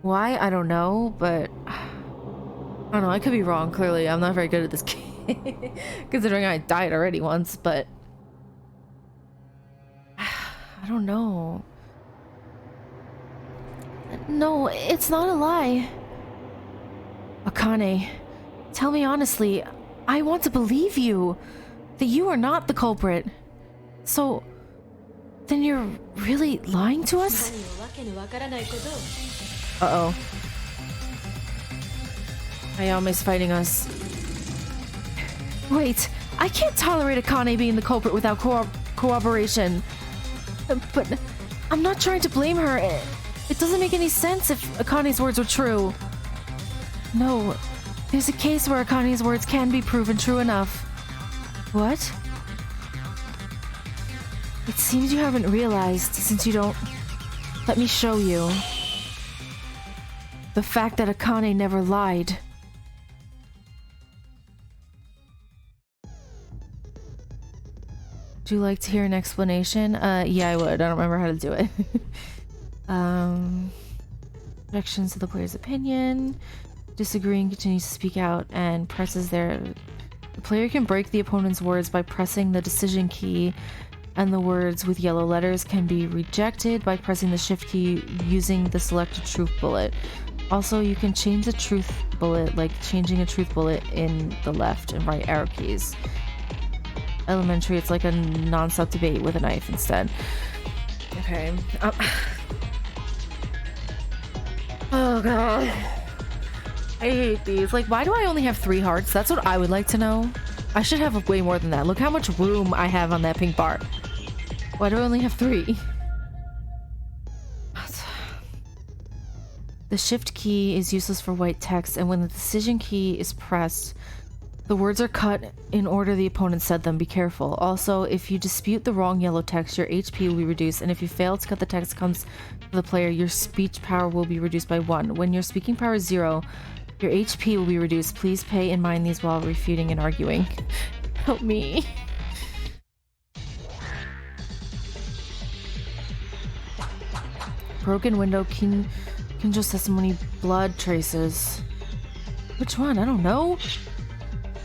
Why? I don't know, but I don't know. I could be wrong. Clearly, I'm not very good at this game. Considering I died already once, but I don't know. No, it's not a lie. Akane, tell me honestly. I want to believe you. That you are not the culprit. So, then you're really lying to us? Uh-oh. Ayame's fighting us. Wait, I can't tolerate Akane being the culprit without cooperation. But I'm not trying to blame her. It doesn't make any sense if Akane's words were true. No, there's a case where Akane's words can be proven true enough. What? It seems you haven't realized since you don't... Let me show you. The fact that Akane never lied. Would you like to hear an explanation? Yeah, I would. I don't remember how to do it. Objections to the player's opinion. Disagreeing continues to speak out and presses their... The player can break the opponent's words by pressing the decision key, and the words with yellow letters can be rejected by pressing the shift key using the selected truth bullet. Also, you can change the truth bullet, like changing a truth bullet in the left and right arrow keys. Elementary, it's like a non-stop debate with a knife instead. Okay. Oh god. I hate these. Like, why do I only have 3 hearts? That's what I would like to know. I should have way more than that. Look how much room I have on that pink bar. Why do I only have 3? The shift key is useless for white text, and when the decision key is pressed, the words are cut in order the opponent said them. Be careful. Also, if you dispute the wrong yellow text, your HP will be reduced, and if you fail to cut the text comes to the player, your speech power will be reduced by 1. When your speaking power is 0, your HP will be reduced. Please pay in mind these while refuting and arguing. Help me. Broken window, Kinjo's testimony, blood traces. Which one? I don't know.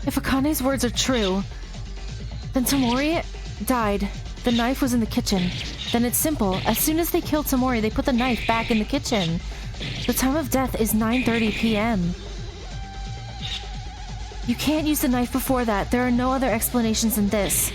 If Akane's words are true, then Tamori died. The knife was in the kitchen. Then it's simple. As soon as they killed Tamori, they put the knife back in the kitchen. The time of death is 9:30 p.m. You can't use the knife before that. There are no other explanations than this.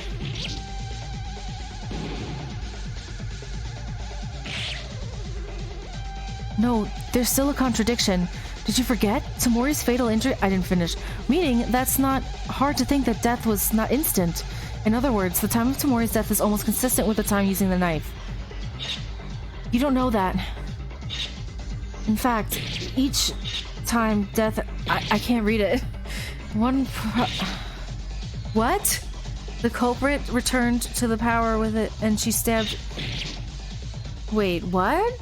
No, there's still a contradiction. Did you forget? Tamori's fatal injury— I didn't finish. Meaning, that's not hard to think that death was not instant. In other words, the time of Tamori's death is almost consistent with the time using the knife. You don't know that. In fact, each time death— I can't read it. What? The culprit returned to the power with it and she stabbed— Wait, what?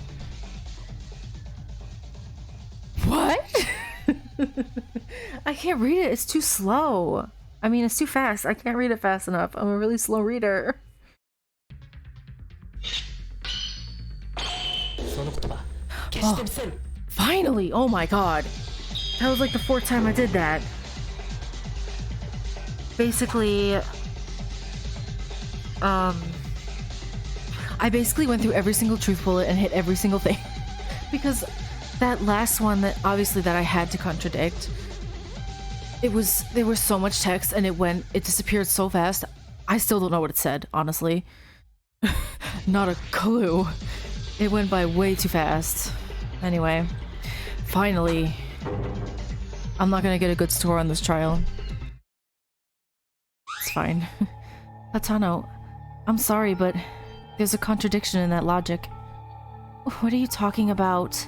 What? I can't read it. It's too slow. I mean, it's too fast. I can't read it fast enough. I'm a really slow reader. Oh, finally! Oh my god. That was like the 4th time I did that. Basically, I basically went through every single truth bullet and hit every single thing. Because that last one that obviously that I had to contradict, there was so much text and it disappeared so fast. I still don't know what it said, honestly. Not a clue. It went by way too fast. Anyway, finally, I'm not gonna get a good score on this trial. It's fine. Hatano, I'm sorry, but there's a contradiction in that logic. What are you talking about?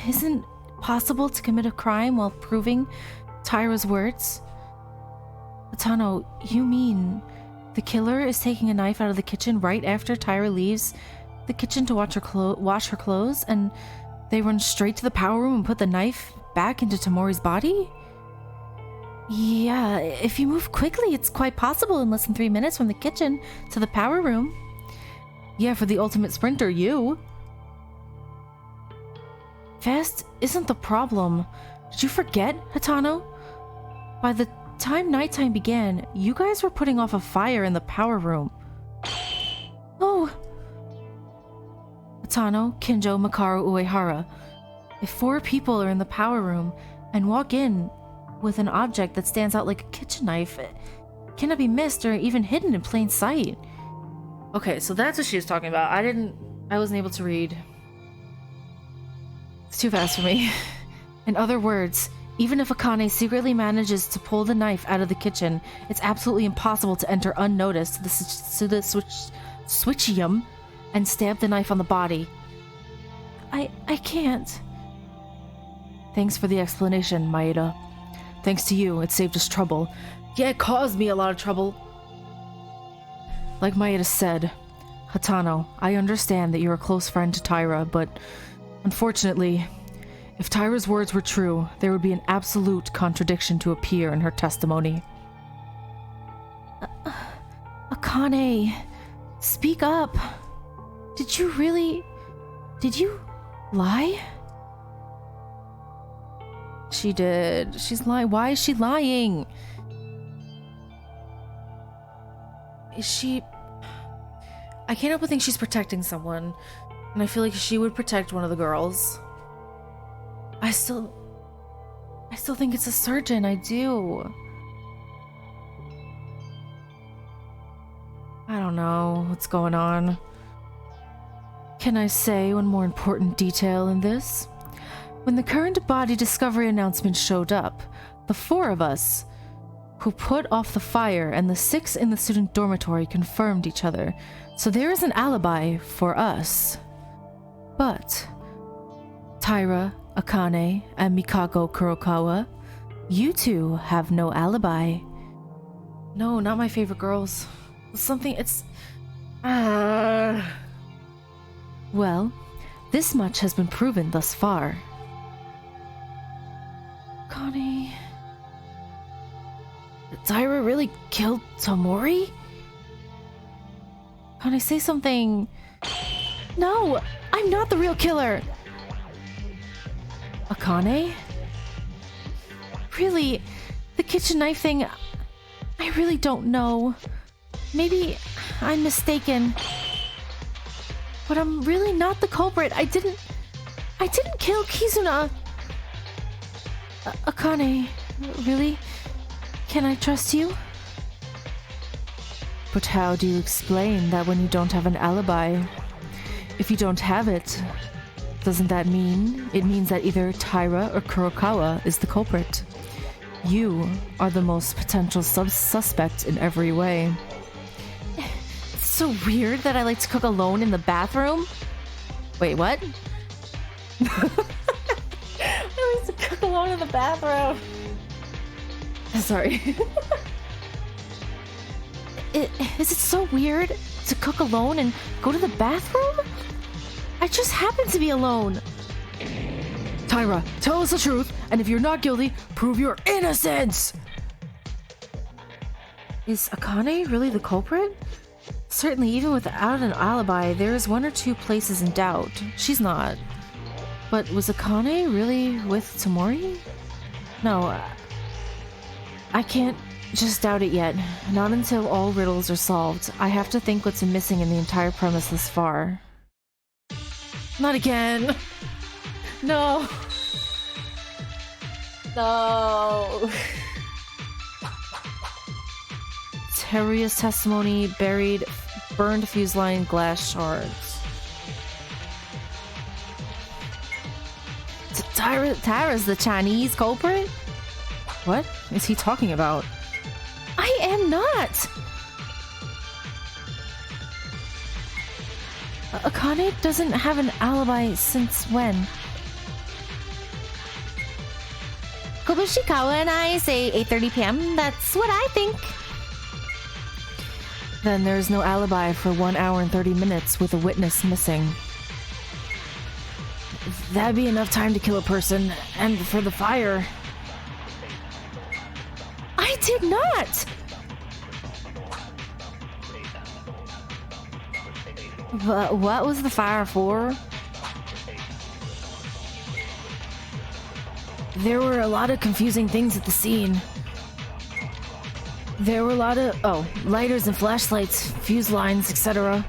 Isn't possible to commit a crime while proving Tyra's words? Atano, you mean the killer is taking a knife out of the kitchen right after Tyra leaves the kitchen to wash her clothes, and they run straight to the power room and put the knife back into Tamori's body? Yeah, if you move quickly, it's quite possible in less than 3 minutes from the kitchen to the power room. Yeah, for the ultimate sprinter, you. Fast isn't the problem. Did you forget, Hatano? By the time nighttime began, you guys were putting off a fire in the power room. Oh! Hatano, Kinjo, Makaru, Uehara. If 4 people are in the power room and walk in with an object that stands out like a kitchen knife, it cannot be missed or even hidden in plain sight. Okay, so that's what she was talking about. I wasn't able to read. It's too fast for me. In other words, even if Akane secretly manages to pull the knife out of the kitchen, it's absolutely impossible to enter unnoticed to the switchium and stab the knife on the body. I can't. Thanks for the explanation, Maeda. Thanks to you, it saved us trouble. Yeah, it caused me a lot of trouble. Like Maeda said, Hatano, I understand that you're a close friend to Tyra, but unfortunately, if Tyra's words were true, there would be an absolute contradiction to appear in her testimony. Akane, speak up. Did you lie? She did. She's lying. Why is she lying? Is she... I can't help but think she's protecting someone. And I feel like she would protect one of the girls. I still think it's a surgeon. I do. I don't know what's going on. Can I say one more important detail in this? When the current body discovery announcement showed up, the 4 of us who put off the fire and the 6 in the student dormitory confirmed each other, so there is an alibi for us. But Taira, Akane, and Mikako Kurokawa, you 2 have no alibi. No, not my favorite girls. Something, it's... Well, this much has been proven thus far. Connie... Did Taira really kill Tomori? Connie, say something... No! I'm not the real killer! Akane? Really, the kitchen knife thing... I really don't know. Maybe I'm mistaken. But I'm really not the culprit. I didn't kill Kizuna. Akane, really? Can I trust you? But how do you explain that when you don't have an alibi? If you don't have it, doesn't that mean it means that either Taira or Kurokawa is the culprit? You are the most potential suspect in every way. It's so weird that I like to cook alone in the bathroom. Wait, what? I like to cook alone in the bathroom. Sorry. Is it so weird to cook alone and go to the bathroom? I just happen to be alone. Taira, tell us the truth, and if you're not guilty, prove your innocence! Is Akane really the culprit? Certainly, even without an alibi, there is 1 or 2 places in doubt. She's not. But was Akane really with Tomori? No, I can't just doubt it yet. Not until all riddles are solved. I have to think what's missing in the entire premise this far. Not again! No! No! Terria's testimony buried burned fuse line glass shards. Taira's the Chinese culprit? What is he talking about? I am not! Akane doesn't have an alibi since when? Kobushikawa and I say 8:30 p.m. That's what I think. Then there's no alibi for 1 hour and 30 minutes with a witness missing. That'd be enough time to kill a person, and for the fire. I did not! But what was the fire for? There were a lot of confusing things at the scene. There were a lot of, lighters and flashlights, fuse lines, etc.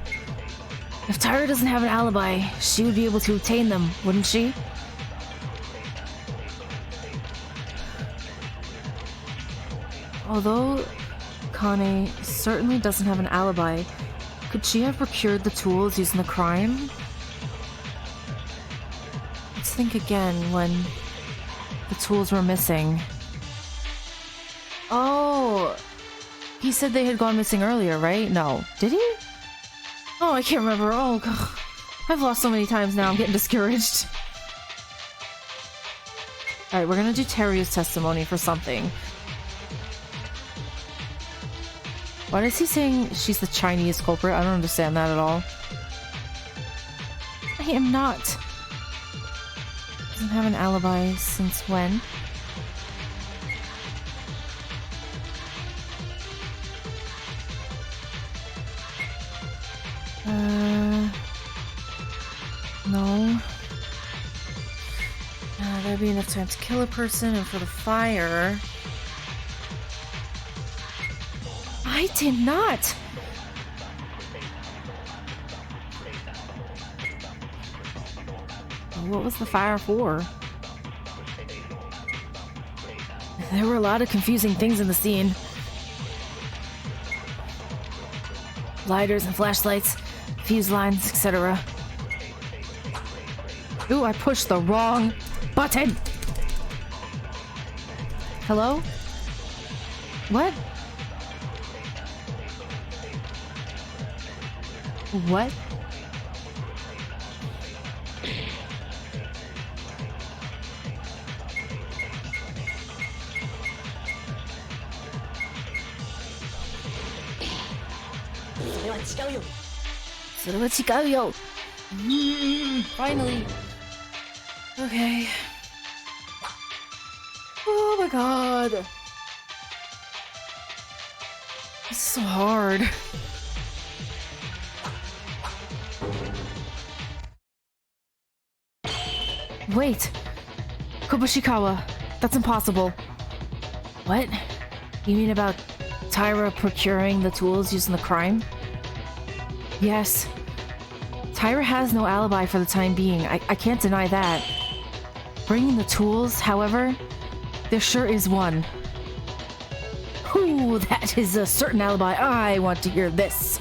If Taira doesn't have an alibi, she would be able to obtain them, wouldn't she? Although Kane certainly doesn't have an alibi, could she have procured the tools used in the crime? Let's think again when the tools were missing. Oh, he said they had gone missing earlier, right? No. Did he? Oh, I can't remember. Oh, God. I've lost so many times now, I'm getting discouraged. Alright, we're gonna do Terrier's testimony for something. Why is he saying she's the Chinese culprit? I don't understand that at all. I am not. Doesn't have an alibi since when? No. That'd be be enough time to kill a person, and for the fire... I did not! What was the fire for? There were a lot of confusing things in the scene. Lighters and flashlights, fuse lines, etc. Ooh, I pushed the wrong button! Hello? What? What? Finally. Okay. Oh my god. This is so hard. Wait. Kobushikawa. That's impossible. What? You mean about Tyra procuring the tools used in the crime? Yes. Tyra has no alibi for the time being. I can't deny that. Bringing the tools, however, there sure is one. Ooh, that is a certain alibi. I want to hear this.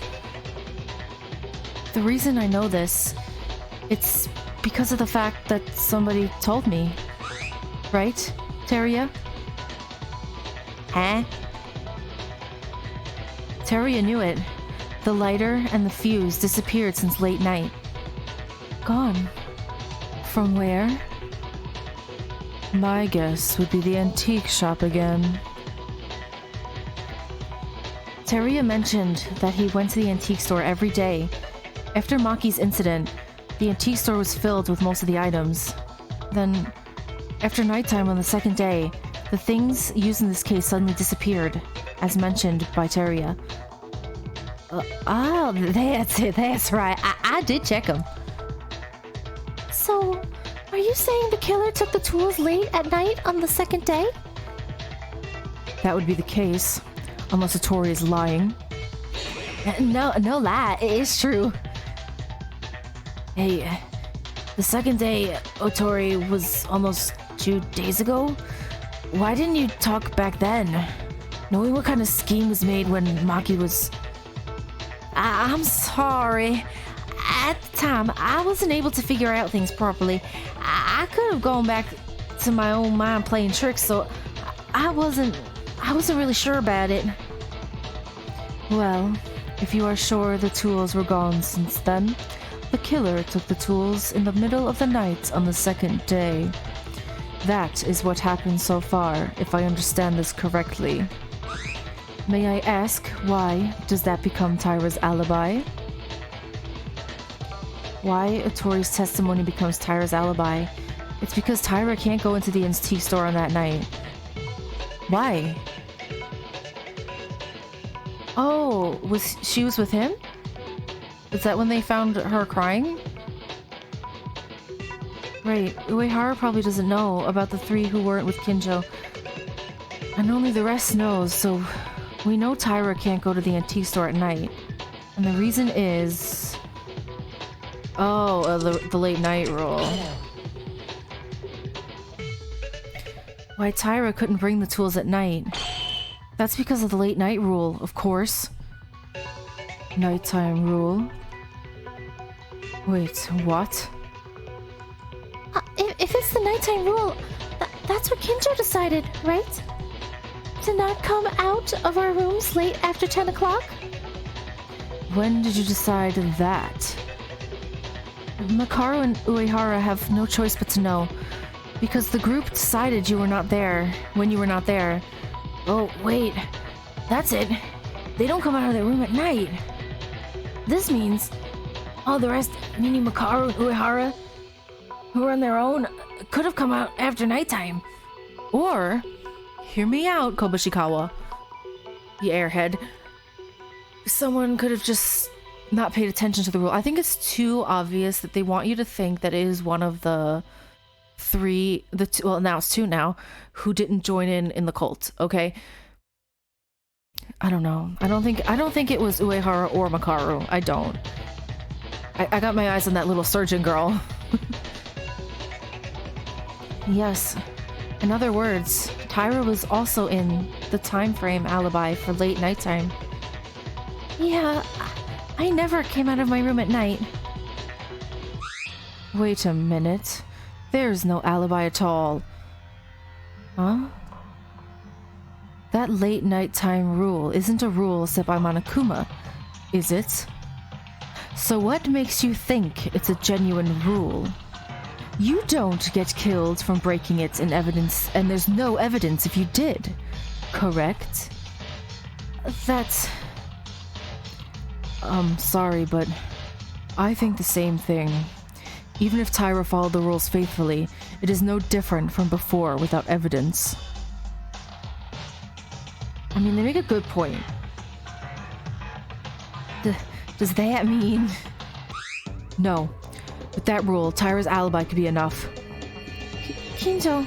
The reason I know this, it's because of the fact that somebody told me. Right, Teria? Huh? Teria knew it. The lighter and the fuse disappeared since late night. Gone. From where? My guess would be the antique shop again. Teria mentioned that he went to the antique store every day. After Maki's incident, the antique store was filled with most of the items. Then, after nighttime on the second day, the things used in this case suddenly disappeared, as mentioned by Teria. Oh, that's right. I did check them. So, are you saying the killer took the tools late at night on the second day? That would be the case, unless Otori is lying. No lie. It is true. Hey, the second day Otori was almost 2 days ago? Why didn't you talk back then? Knowing what kind of scheme was made when Maki was... I'm sorry. At the time, I wasn't able to figure out things properly. I could have gone back to my own mind playing tricks, so I wasn't really sure about it. Well, if you are sure the tools were gone since then, the killer took the tools in the middle of the night on the second day. That is what happened so far, if I understand this correctly. May I ask, why does that become Tyra's alibi? Why Otori's testimony becomes Tyra's alibi? It's because Tyra can't go into the antique store on that night. Why? Oh, she was with him? Is that when they found her crying? Right, Uehara probably doesn't know about the 3 who weren't with Kinjo. And only the rest knows, so we know Tyra can't go to the antique store at night. And the reason is... Oh, the late night rule. Why Tyra couldn't bring the tools at night. That's because of the late night rule, of course. Nighttime rule? Wait, what? If it's the nighttime rule, that's what Kinjo decided, right? To not come out of our rooms late after 10 o'clock? When did you decide that? Makaru and Uehara have no choice but to know, because the group decided you were not there when you were not there. Oh, wait. That's it. They don't come out of their room at night. This means all the rest, meaning Makaru and Uehara, who are on their own, could have come out after nighttime. Or, hear me out, Kobushikawa, the airhead. Someone could have just not paid attention to the rule. I think it's too obvious that they want you to think that it is one of the well, now it's two now, who didn't join in the cult, okay? I don't know. I don't think it was Uehara or Makaru. I don't. I got my eyes on that little surgeon girl. Yes. In other words, Tyra was also in the time frame alibi for late nighttime. Yeah, I never came out of my room at night. Wait a minute. There's no alibi at all. Huh? That late nighttime rule isn't a rule set by Monokuma, is it? So what makes you think it's a genuine rule? You don't get killed from breaking it in evidence, and there's no evidence if you did, correct? That's... sorry, but I think the same thing. Even if Tyra followed the rules faithfully, it is no different from before without evidence. I mean, they make a good point. Does that mean... No. With that rule, Tyra's alibi could be enough. Kinjo.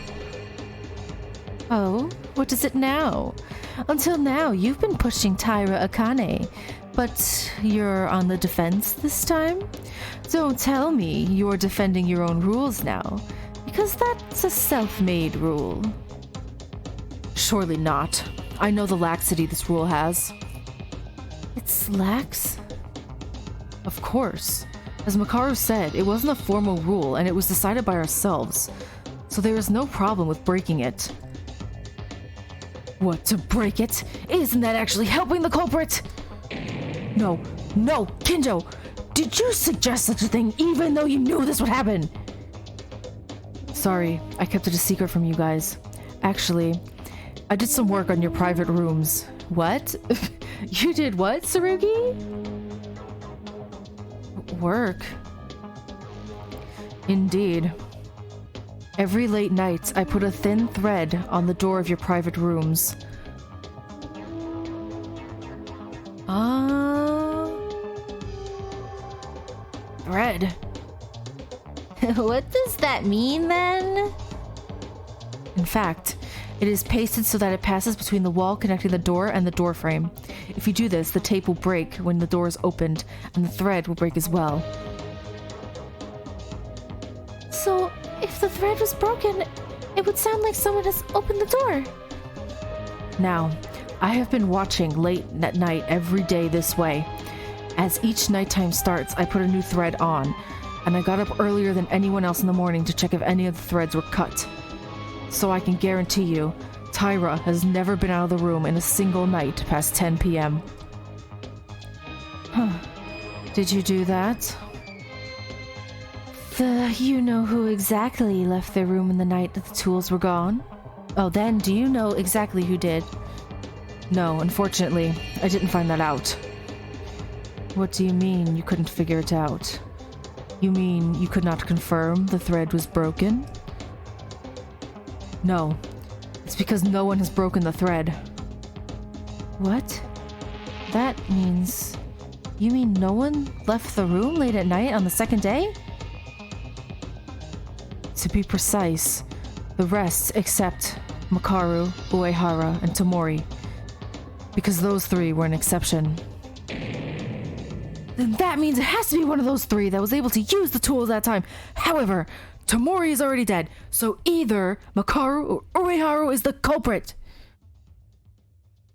Oh, what is it now? Until now, you've been pushing Tyra Akane, but you're on the defense this time? Don't tell me you're defending your own rules now, because that's a self-made rule. Surely not. I know the laxity this rule has. It's lax? Of course. As Makaru said, it wasn't a formal rule and it was decided by ourselves, so there is no problem with breaking it. What, to break it? Isn't that actually helping the culprit? No, Kinjo! Did you suggest such a thing even though you knew this would happen? Sorry, I kept it a secret from you guys. Actually, I did some work on your private rooms. What? You did what, Tsurugi? Work? Indeed. Every late night, I put a thin thread on the door of your private rooms. Thread? What does that mean then? In fact, it is pasted so that it passes between the wall connecting the door and the door frame. If you do this, the tape will break when the door is opened, and the thread will break as well. So, if the thread was broken, it would sound like someone has opened the door. Now, I have been watching late at night every day this way. As each nighttime starts, I put a new thread on, and I got up earlier than anyone else in the morning to check if any of the threads were cut. So I can guarantee you, Tyra has never been out of the room in a single night past 10 p.m. Huh. Did you do that? The you-know-who exactly left their room in the night that the tools were gone? Oh, then do you know exactly who did? No, unfortunately, I didn't find that out. What do you mean you couldn't figure it out? You mean you could not confirm the thread was broken? No, it's because no one has broken the thread. What? That means... You mean no one left the room late at night on the second day? To be precise, the rest except Makaru, Uehara, and Tomori. Because those three were an exception. Then that means it has to be one of those three that was able to use the tool at that time. However, Tomori is already dead, so either Makaru or Uehara is the culprit.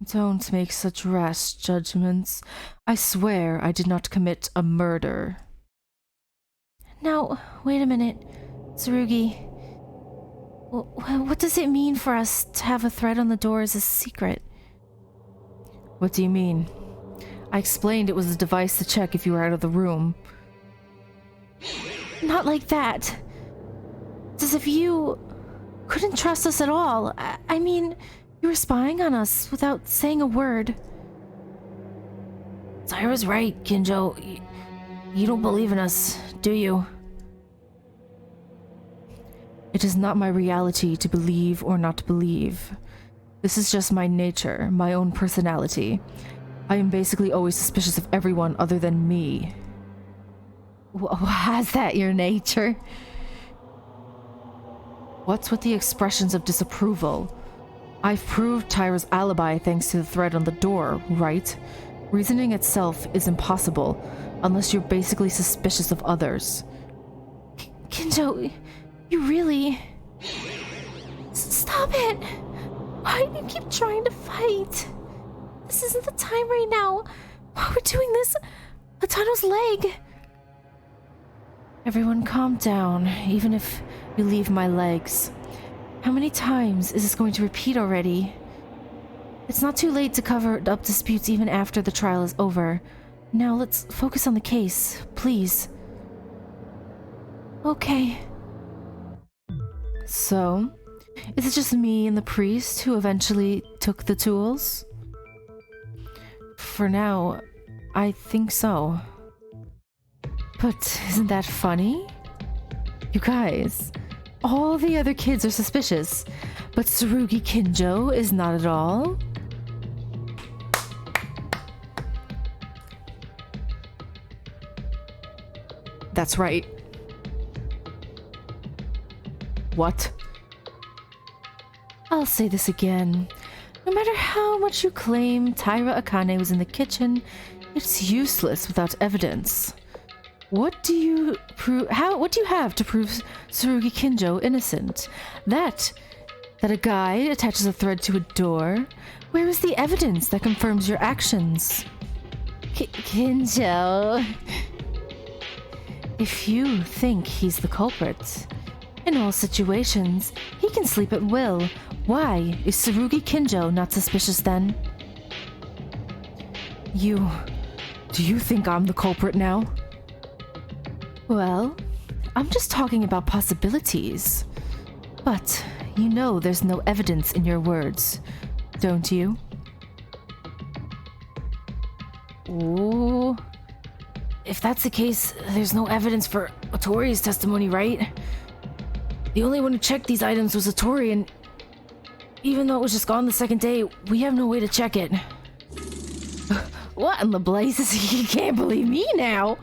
Don't make such rash judgments. I swear I did not commit a murder. Now, wait a minute, Tsurugi. What does it mean for us to have a thread on the door as a secret? What do you mean? I explained it was a device to check if you were out of the room. Not like that. It's as if you couldn't trust us at all. I mean, you were spying on us without saying a word. Tyra's right, Kinjo. You don't believe in us, do you? It is not my reality to believe or not believe. This is just my nature, my own personality. I am basically always suspicious of everyone other than me. How's that your nature? What's with the expressions of disapproval? I've proved Tyra's alibi thanks to the thread on the door, right? Reasoning itself is impossible, unless you're basically suspicious of others. Kinjo, you really... Stop it! Why do you keep trying to fight? This isn't the time right now. While we're doing this, Atano's leg. Everyone calm down, even if you leave my legs. How many times is this going to repeat already? It's not too late to cover up disputes even after the trial is over. Now let's focus on the case, please. Okay. So, is it just me and the priest who eventually took the tools? For now, I think so. But isn't that funny? You guys, all the other kids are suspicious, but Tsurugi Kinjo is not at all. That's right. What? I'll say this again. No matter how much you claim Taira Akane was in the kitchen, it's useless without evidence. What do you have to prove Tsurugi Kinjo innocent? That a guy attaches a thread to a door? Where is the evidence that confirms your actions? Kinjo... If you think he's the culprit, in all situations, he can sleep at will. Why is Tsurugi Kinjo not suspicious then? Do you think I'm the culprit now? Well, I'm just talking about possibilities. But you know there's no evidence in your words, don't you? Oh... If that's the case, there's no evidence for Otori's testimony, right? The only one who checked these items was Otori, and even though it was just gone the second day, we have no way to check it. What in the blazes? You can't believe me now!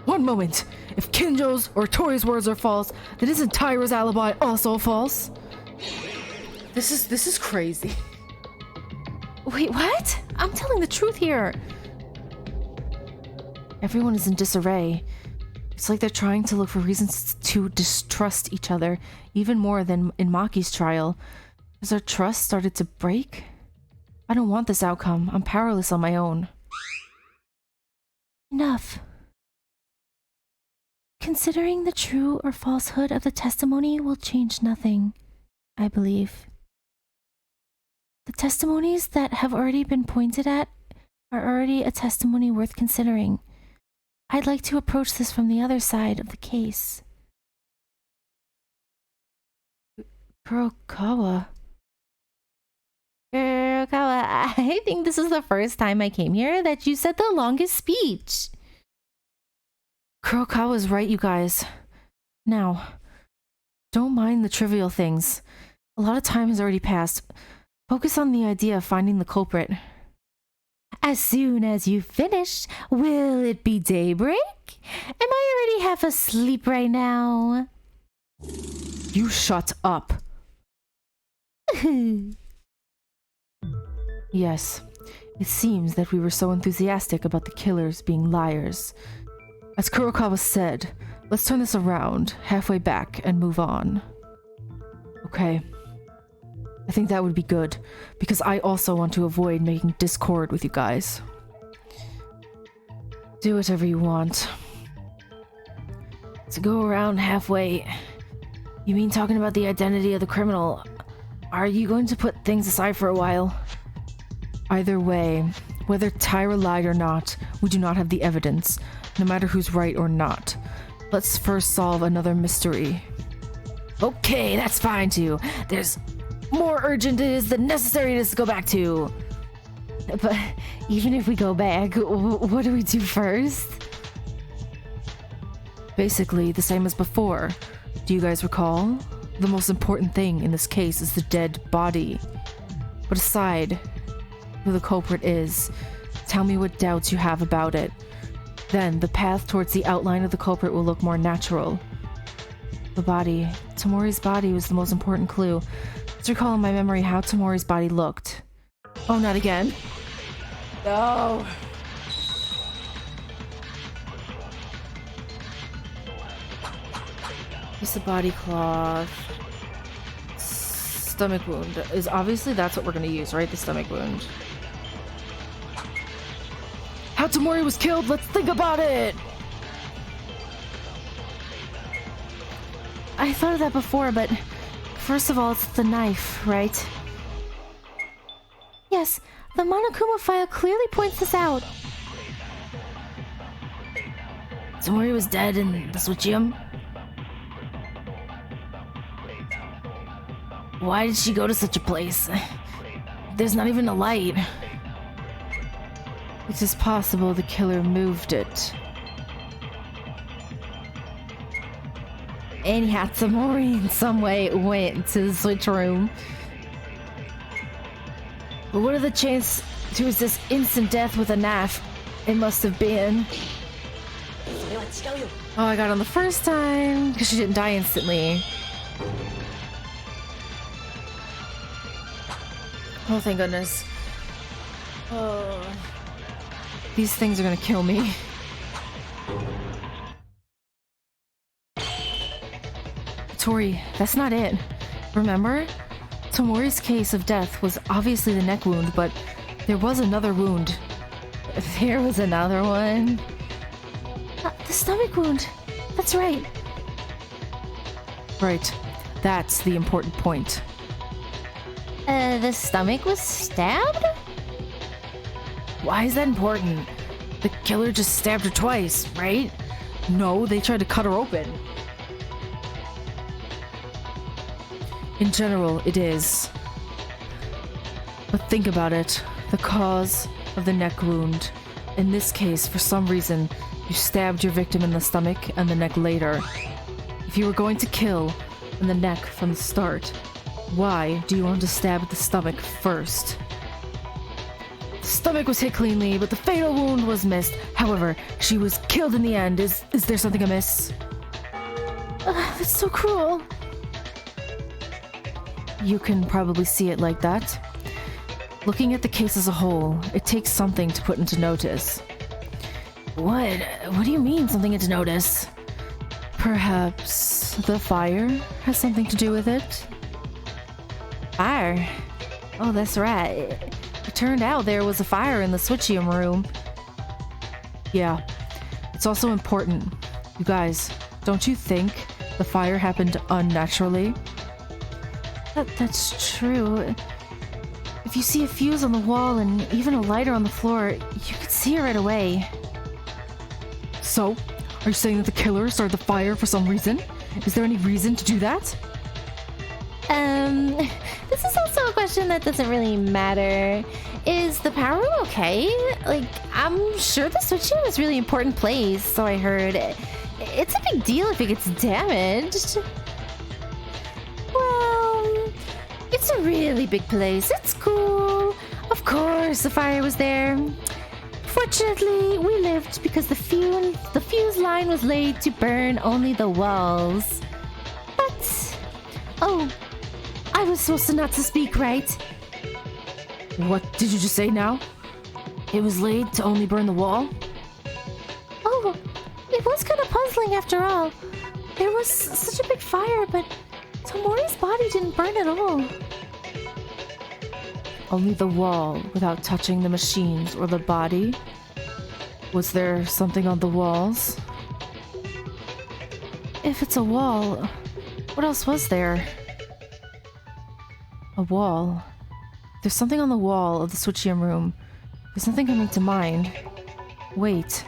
One moment! If Kinjo's or Otori's words are false, then isn't Taira's alibi also false? This is crazy. Wait, what? I'm telling the truth here. Everyone is in disarray. It's like they're trying to look for reasons to distrust each other, even more than in Maki's trial. Has our trust started to break? I don't want this outcome. I'm powerless on my own. Enough. Considering the true or falsehood of the testimony will change nothing, I believe. The testimonies that have already been pointed at are already a testimony worth considering. I'd like to approach this from the other side of the case. Kurokawa, I think this is the first time I came here that you said the longest speech. Kurokawa's right, you guys. Now, don't mind the trivial things. A lot of time has already passed. Focus on the idea of finding the culprit. As soon as you finish, will it be daybreak? Am I already half asleep right now? You shut up. Yes, it seems that we were so enthusiastic about the killers being liars. As Kurokawa said, let's turn this around, halfway back, and move on. Okay. I think that would be good, because I also want to avoid making discord with you guys. Do whatever you want. To go around halfway, you mean talking about the identity of the criminal? Are you going to put things aside for a while? Either way, whether Taira lied or not, we do not have the evidence, no matter who's right or not. Let's first solve another mystery. Okay, that's fine too. There's more urgent it is than necessary it is to go back to. But even if we go back, what do we do first? Basically, the same as before. Do you guys recall? The most important thing in this case is the dead body. But aside who the culprit is, tell me what doubts you have about it. Then the path towards the outline of the culprit will look more natural. The body. Tamori's body was the most important clue. Let's recall in my memory how Tamori's body looked. Oh, not again. No. Piece of body cloth. Stomach wound. Is obviously that's what we're gonna use, right? The stomach wound. How Tamori was killed, let's think about it! I thought of that before, but first of all, it's the knife, right? Yes, the Monokuma file clearly points this out. Tamori was dead in the Switchium? Why did she go to such a place? There's not even a light. It is possible the killer moved it. Anyhow, Tamori in some way went to the switch room. But what are the chances to resist instant death with a knife? It must have been. Oh, I got on the first time because she didn't die instantly. Oh, thank goodness. Oh. These things are gonna kill me. Tori, that's not it. Remember? Tamori's case of death was obviously the neck wound, but there was another wound. There was another one. The stomach wound. That's right. Right. That's the important point. The stomach was stabbed? Why is that important? The killer just stabbed her twice, right? No, they tried to cut her open. In general, it is. But think about it. The cause of the neck wound. In this case, for some reason, you stabbed your victim in the stomach and the neck later. If you were going to kill in the neck from the start, why do you want to stab at the stomach first? The stomach was hit cleanly, but the fatal wound was missed. However, she was killed in the end. Is there something amiss? That's so cruel. You can probably see it like that. Looking at the case as a whole, it takes something to put into notice. What? What do you mean, something into notice? Perhaps the fire has something to do with it? Fire? Oh, that's right. It turned out there was a fire in the Switchium room. Yeah. It's also important. You guys, don't you think the fire happened unnaturally? That's true. If you see a fuse on the wall and even a lighter on the floor, you could see it right away. So, are you saying that the killer started the fire for some reason? Is there any reason to do that? This is also a question that doesn't really matter. Is the power room okay? Like, I'm sure the switch room is a really important place, so I heard. It's a big deal if it gets damaged. Well, it's a really big place. It's cool. Of course, the fire was there. Fortunately, we lived because the fuse line was laid to burn only the walls. But, oh, I was supposed to not to speak, right? What did you just say now? It was laid to only burn the wall? Oh, it was kind of puzzling after all. There was such a big fire, but Tamori's body didn't burn at all. Only the wall, without touching the machines or the body? Was there something on the walls? If it's a wall, what else was there? A wall. There's something on the wall of the Switchium room. There's nothing coming to mind. Wait.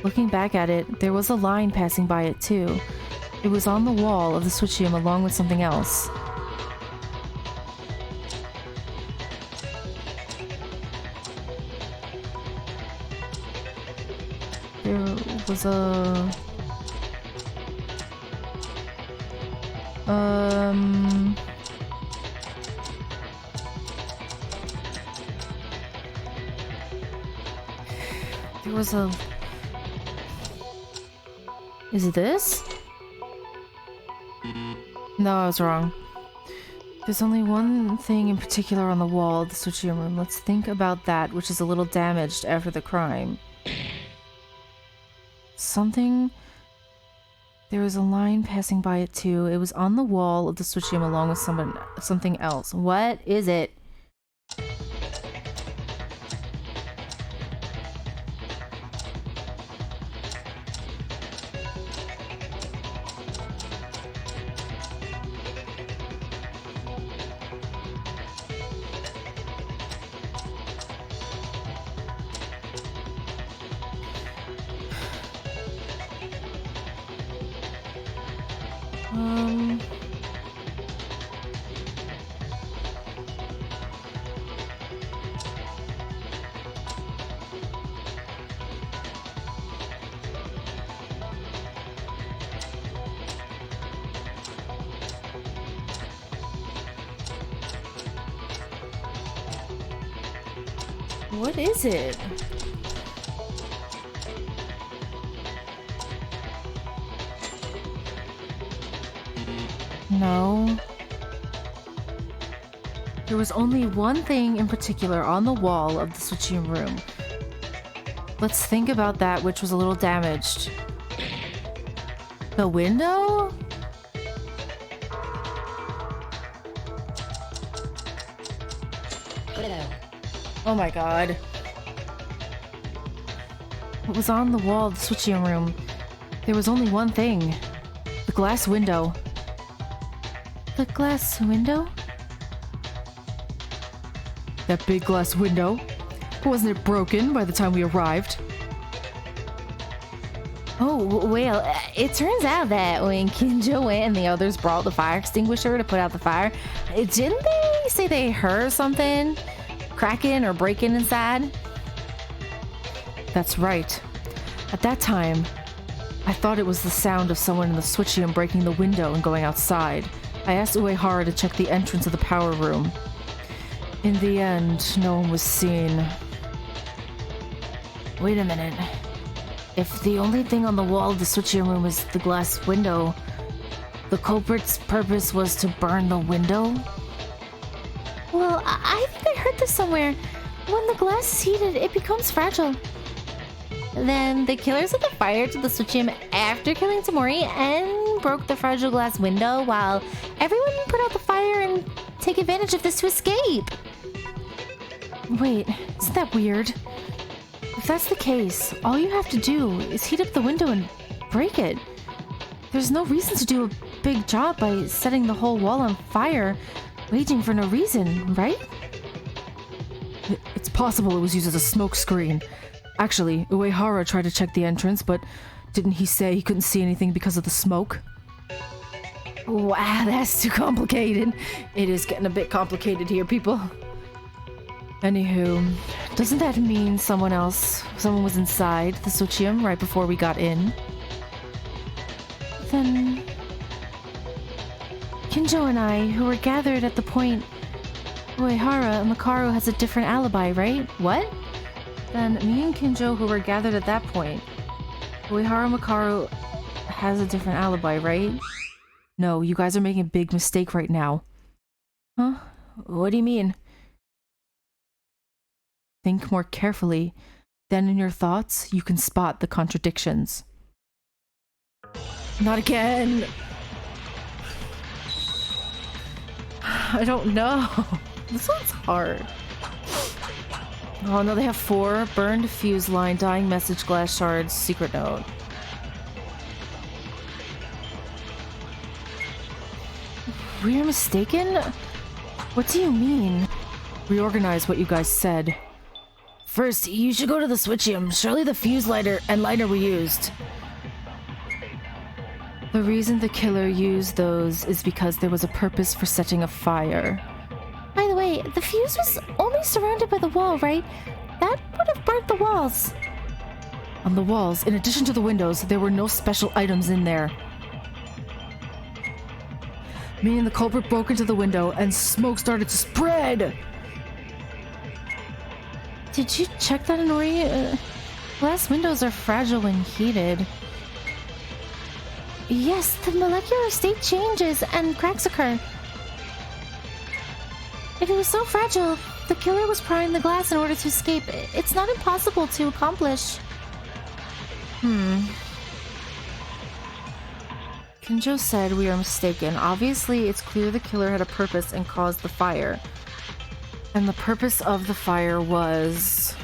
Looking back at it, there was a line passing by it too. It was on the wall of the Switchium along with something else. There was a... There was a... Is it this? No, I was wrong. There's only one thing in particular on the wall of the switching room. Let's think about that, which is a little damaged after the crime. Something... There was a line passing by it too. It was on the wall of the switching room along with something else. What is it? What is it? No. There was only one thing in particular on the wall of the switching room. Let's think about that, which was a little damaged. The window? Oh my god. What was on the wall of the switching room? There was only one thing. The glass window. The glass window? That big glass window? Wasn't it broken by the time we arrived? Oh, well, it turns out that when Kinjo went and the others brought the fire extinguisher to put out the fire, didn't they say they heard something cracking or breaking inside? That's right. At that time, I thought it was the sound of someone in the switching room breaking the window and going outside. I asked Uehara to check the entrance of the power room. In the end, no one was seen. Wait a minute. If the only thing on the wall of the switching room is the glass window, the culprit's purpose was to burn the window? Well, I think I heard this somewhere. When the glass is heated, it becomes fragile. Then the killer set the fire to the switching room after killing Tamori and broke the fragile glass window while everyone put out the fire and take advantage of this to escape. Wait, isn't that weird? If that's the case, all you have to do is heat up the window and break it. There's no reason to do a big job by setting the whole wall on fire, waging for no reason, right? It's possible it was used as a smoke screen. Actually, Uehara tried to check the entrance, but didn't he say he couldn't see anything because of the smoke? Wow, that's too complicated. It is getting a bit complicated here, people. Anywho, doesn't that mean someone was inside the switching room right before we got in? Then... Kinjo and I, who were gathered at the point... Uehara and Makaru has a different alibi, right? What? Then me and Kinjo, who were gathered at that point... Uehara Makaru has a different alibi, right? No, you guys are making a big mistake right now. Huh? What do you mean? Think more carefully. Then in your thoughts, you can spot the contradictions. Not again! I don't know. This one's hard. Oh no, they have 4. Burned fuse line, dying message, glass shards, secret note. We're mistaken? What do you mean? Reorganize what you guys said. First, you should go to the switching room. Surely the fuse lighter were used. The reason the killer used those is because there was a purpose for setting a fire. By the way, the fuse was only surrounded by the wall, right? That would have burnt the walls. On the walls, in addition to the windows, there were no special items in there. Meaning the culprit broke into the window and smoke started to spread! Did you check that, Inori? Glass windows are fragile when heated. Yes, the molecular state changes and cracks occur. If it was so fragile, the killer was prying the glass in order to escape. It's not impossible to accomplish. Kinjo said we are mistaken. Obviously, it's clear the killer had a purpose and caused the fire. And the purpose of the fire was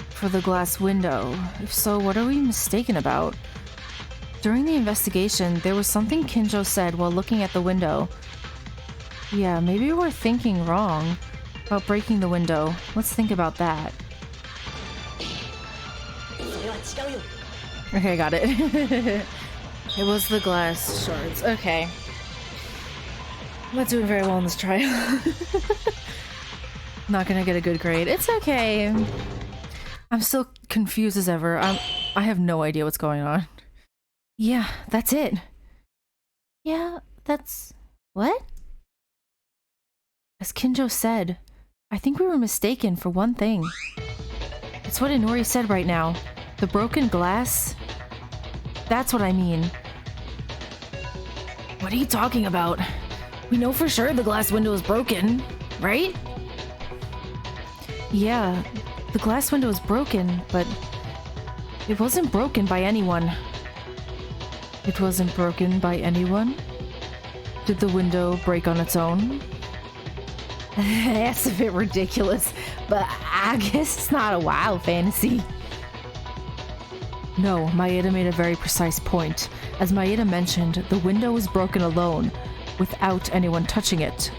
for the glass window. If so, what are we mistaken about? During the investigation, there was something Kinjo said while looking at the window. Yeah, maybe we're thinking wrong about breaking the window. Let's think about that. Okay, got it. It was the glass shards. Okay. I'm not doing very well in this trial. Not gonna get a good grade. It's okay. I'm still confused as ever. I have no idea what's going on. Yeah, that's it. Yeah, that's... What? As Kinjo said, I think we were mistaken for one thing. It's what Inori said right now. The broken glass? That's what I mean. What are you talking about? We know for sure the glass window is broken, right? Yeah, the glass window is broken, but it wasn't broken by anyone. It wasn't broken by anyone? Did the window break on its own? That's a bit ridiculous, but I guess it's not a wild fantasy. No, Maeda made a very precise point. As Maeda mentioned, the window was broken alone, without anyone touching it.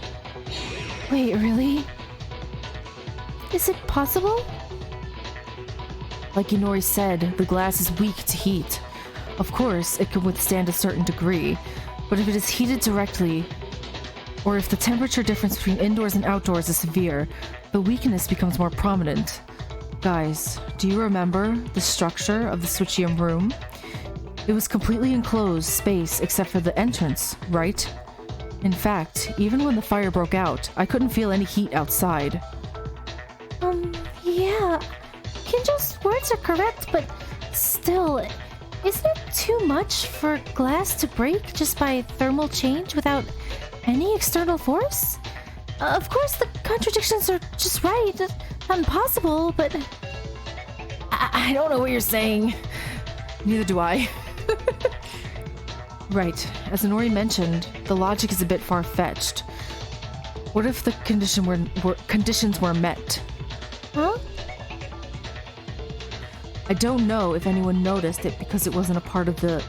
Wait, really? Is it possible? Like Inori said, the glass is weak to heat. Of course, it can withstand a certain degree, but if it is heated directly, or if the temperature difference between indoors and outdoors is severe, the weakness becomes more prominent. Guys, do you remember the structure of the Switchium room? It was completely enclosed space except for the entrance, right? In fact, even when the fire broke out, I couldn't feel any heat outside. Yeah. Kinjo's words are correct, but still, isn't it too much for glass to break just by thermal change without any external force? Of course, the contradictions are just right. Not impossible, but... I don't know what you're saying. Neither do I. Right, as Inori mentioned, the logic is a bit far-fetched. What if the conditions were met? Huh? I don't know if anyone noticed it because it wasn't a part that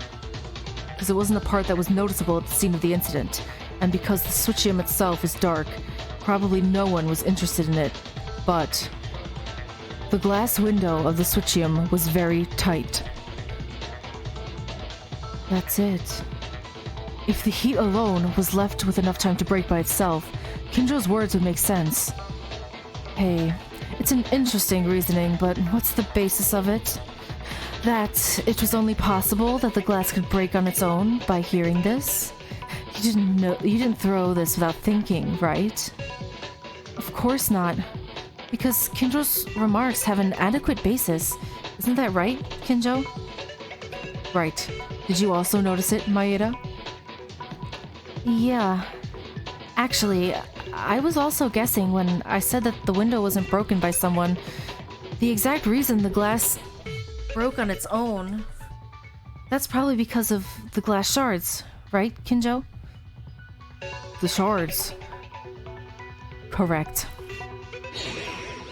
was noticeable at the scene of the incident, and because the Switchium itself is dark, probably no one was interested in it. But the glass window of the Switchium was very tight. That's it. If the heat alone was left with enough time to break by itself, Kinjo's words would make sense. Hey, it's an interesting reasoning, but what's the basis of it? That it was only possible that the glass could break on its own by hearing this? You didn't throw this without thinking, right? Of course not. Because Kinjo's remarks have an adequate basis. Isn't that right, Kinjo? Right. Did you also notice it, Maeda? Yeah. Actually, I was also guessing when I said that the window wasn't broken by someone. The exact reason the glass broke on its own. That's probably because of the glass shards, right, Kinjo? The shards. Correct.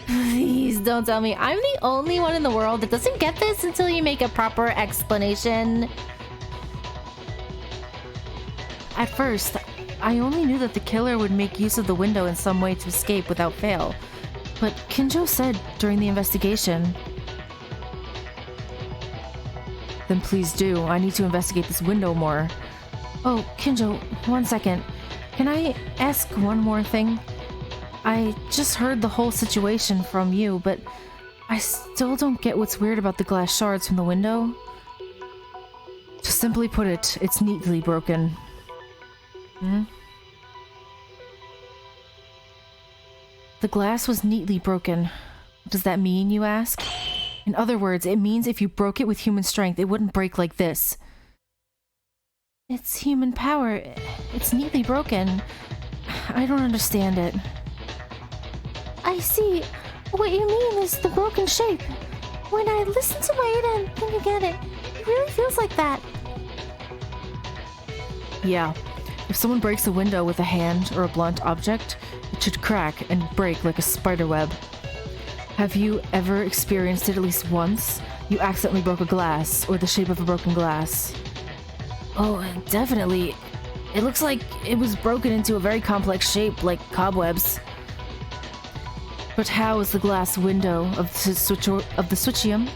Please don't tell me I'm the only one in the world that doesn't get this until you make a proper explanation. At first, I only knew that the killer would make use of the window in some way to escape without fail. But Kinjo said during the investigation... Then please do. I need to investigate this window more. Oh, Kinjo, 1 second. Can I ask one more thing? I just heard the whole situation from you, but I still don't get what's weird about the glass shards from the window. To simply put it, it's neatly broken. The glass was neatly broken. What does that mean, you ask? In other words, it means if you broke it with human strength, it wouldn't break like this. It's human power. It's neatly broken. I don't understand it. I see. What you mean is the broken shape. When I listen to Maeda and think again, it really feels like that. Yeah. If someone breaks a window with a hand or a blunt object, it should crack and break like a spider web. Have you ever experienced it at least once? You accidentally broke a glass, or the shape of a broken glass? Oh, definitely. It looks like it was broken into a very complex shape, like cobwebs. But how is the glass window of the switchium?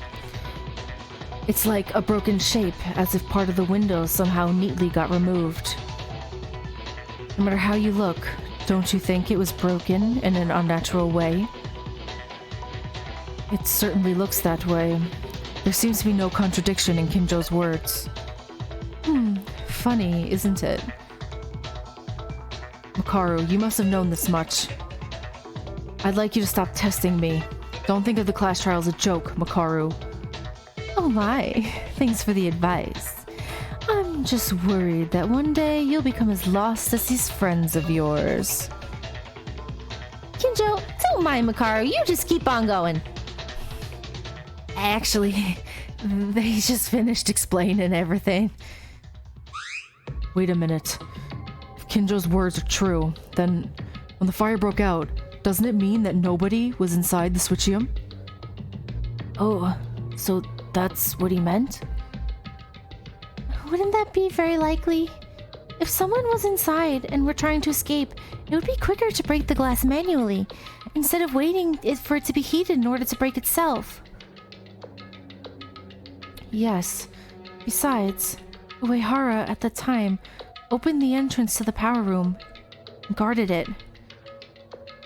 It's like a broken shape, as if part of the window somehow neatly got removed. No matter how you look, don't you think it was broken in an unnatural way? It certainly looks that way. There seems to be no contradiction in Kinjo's words. Funny, isn't it? Makaru, you must have known this much. I'd like you to stop testing me. Don't think of the class trial as a joke, Makaru. Oh my, thanks for the advice. I'm just worried that one day you'll become as lost as these friends of yours. Kinjo, don't mind Makaru, you just keep on going. Actually, they just finished explaining everything. Wait a minute. If Kinjo's words are true, then when the fire broke out, doesn't it mean that nobody was inside the switchium? Oh, so that's what he meant? Wouldn't that be very likely? If someone was inside and were trying to escape, it would be quicker to break the glass manually, instead of waiting for it to be heated in order to break itself. Yes. Besides, Uehara at the time opened the entrance to the power room and guarded it.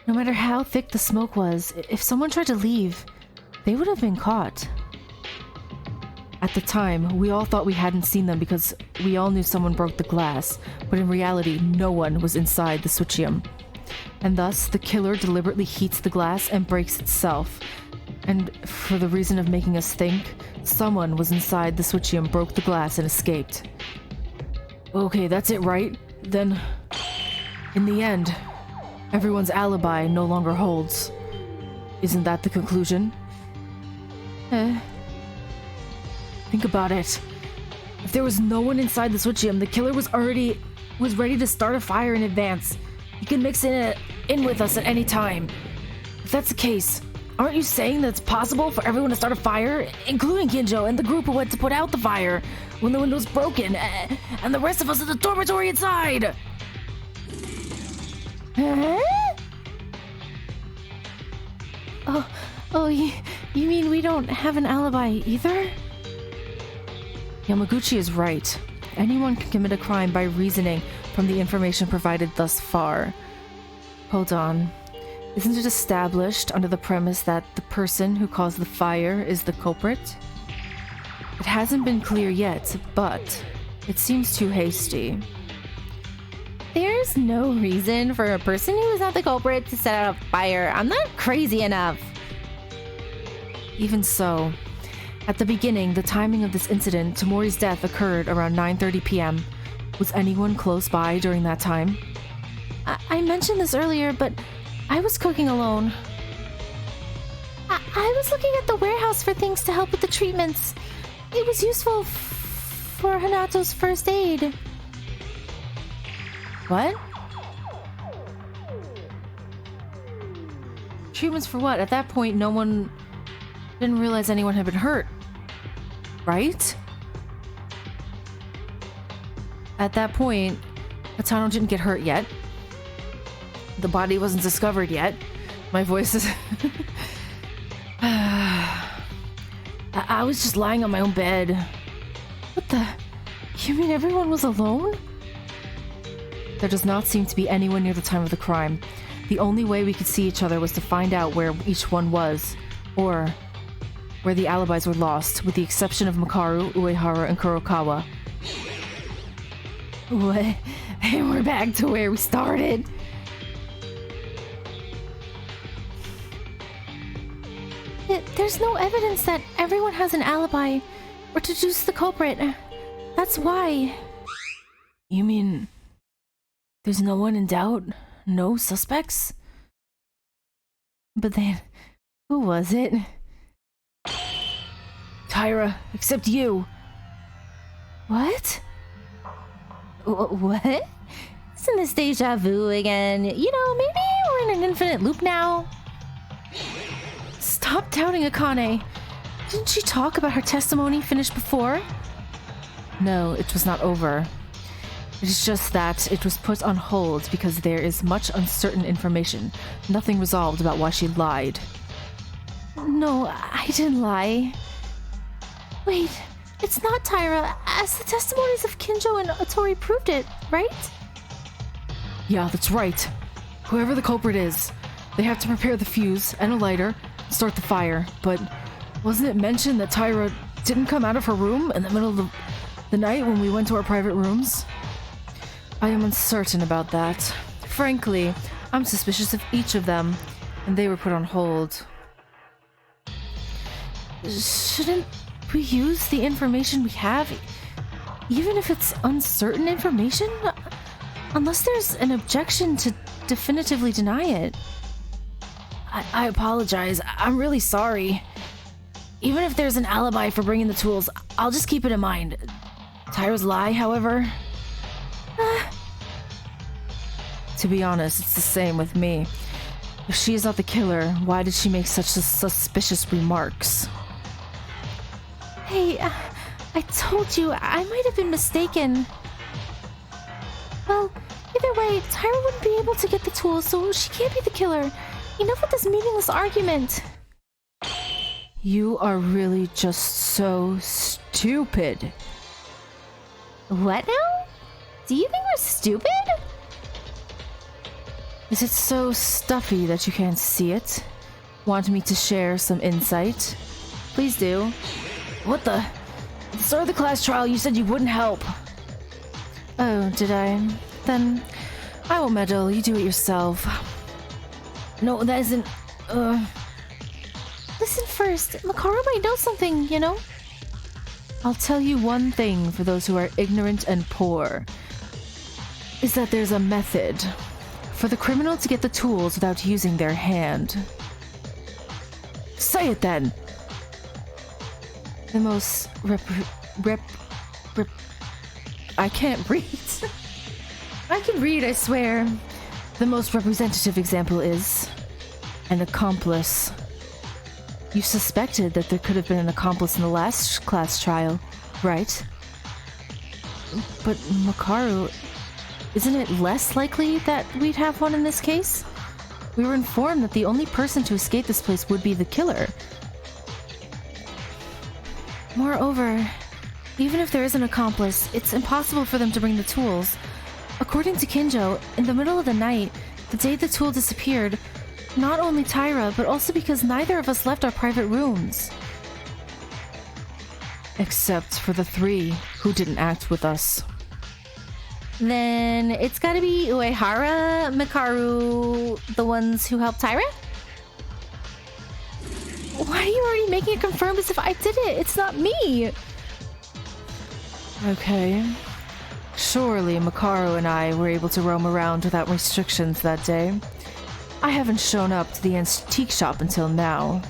No matter how thick the smoke was, if someone tried to leave, they would have been caught. At the time, we all thought we hadn't seen them because we all knew someone broke the glass, but in reality, no one was inside the switchium. And thus, the killer deliberately heats the glass and breaks itself. And for the reason of making us think, someone was inside the switchium, broke the glass, and escaped. Okay, that's it, right? Then, in the end, everyone's alibi no longer holds. Isn't that the conclusion? Think about it. If there was no one inside the switchium, the killer was ready to start a fire in advance. He could mix in with us at any time. If that's the case, aren't you saying that it's possible for everyone to start a fire, including Kinjo and the group who went to put out the fire when the window was broken, and the rest of us in the dormitory inside? Oh, you mean we don't have an alibi either? Yamaguchi is right. Anyone can commit a crime by reasoning from the information provided thus far. Hold on. Isn't it established under the premise that the person who caused the fire is the culprit? It hasn't been clear yet, but it seems too hasty. There's no reason for a person who is not the culprit to set out a fire. I'm not crazy enough. Even so, at the beginning, the timing of this incident to Mori's death occurred around 9:30 p.m. Was anyone close by during that time? I mentioned this earlier, but I was cooking alone. I was looking at the warehouse for things to help with the treatments. It was useful for Hinato's first aid. What? Treatments for what? At that point, no one didn't realize anyone had been hurt. Right? At that point, Hatano didn't get hurt yet. The body wasn't discovered yet. My voice is... I was just lying on my own bed. What the... You mean everyone was alone? There does not seem to be anyone near the time of the crime. The only way we could see each other was to find out where each one was, or where the alibis were lost, with the exception of Makaru, Uehara, and Kurokawa. What? And we're back to where we started. There's no evidence that everyone has an alibi or to deduce the culprit. That's why. You mean there's no one in doubt? No suspects? But then, who was it? Tyra, except you. What? What? Isn't this deja vu again? You know, maybe we're in an infinite loop now. Stop doubting Akane. Didn't she talk about her testimony finished before? No, it was not over. It is just that it was put on hold because there is much uncertain information. Nothing resolved about why she lied. No, I didn't lie. Wait, it's not Tyra, as the testimonies of Kinjo and Otori proved it, right? Yeah, that's right. Whoever the culprit is, they have to prepare the fuse and a lighter and start the fire. But wasn't it mentioned that Tyra didn't come out of her room in the middle of the night when we went to our private rooms? I am uncertain about that. Frankly, I'm suspicious of each of them, and they were put on hold. Shouldn't we use the information we have, even if it's uncertain information? Unless there's an objection to definitively deny it. I apologize. I'm really sorry. Even if there's an alibi for bringing the tools, I'll just keep it in mind. Tyra's lie, however... To be honest, it's the same with me. If she is not the killer, why did she make such suspicious remarks? Hey, I told you, I might have been mistaken. Well, either way, Tyra wouldn't be able to get the tools, so she can't be the killer. Enough with this meaningless argument. You are really just so stupid. What now? Do you think we're stupid? Is it so stuffy that you can't see it? Want me to share some insight? Please do. What the? At the start of the class trial, you said you wouldn't help. Oh, did I? Then I won't meddle. You do it yourself. No, that isn't... Listen first. Makaru might know something, you know? I'll tell you one thing for those who are ignorant and poor. Is that there's a method for the criminal to get the tools without using their hand. Say it then! The most I can't read. I can read, I swear. The most representative example is an accomplice. You suspected that there could have been an accomplice in the last class trial, right? But Makaru, isn't it less likely that we'd have one in this case? We were informed that the only person to escape this place would be the killer. Moreover, even if there is an accomplice, it's impossible for them to bring the tools. According to Kinjo, in the middle of the night, the day the tool disappeared, not only Tyra, but also because neither of us left our private rooms. Except for the three who didn't act with us. Then it's gotta be Uehara, Makaru, the ones who helped Tyra? Why are you already making it confirmed as if I did it? It's not me! Okay. Surely Makaru and I were able to roam around without restrictions that day. I haven't shown up to the antique shop until now.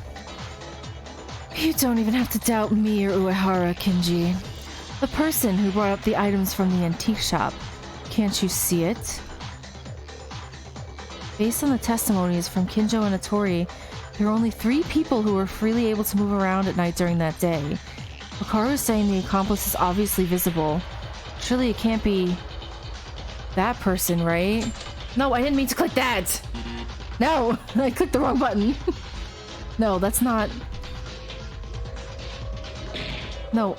You don't even have to doubt me or Uehara, Kinji. The person who brought up the items from the antique shop. Can't you see it? Based on the testimonies from Kinjo and Otori, there are only 3 people who were freely able to move around at night during that day. Makaru is saying the accomplice is obviously visible. Surely it can't be that person, right? No, I didn't mean to click that! No! I clicked the wrong button. No, that's not... No,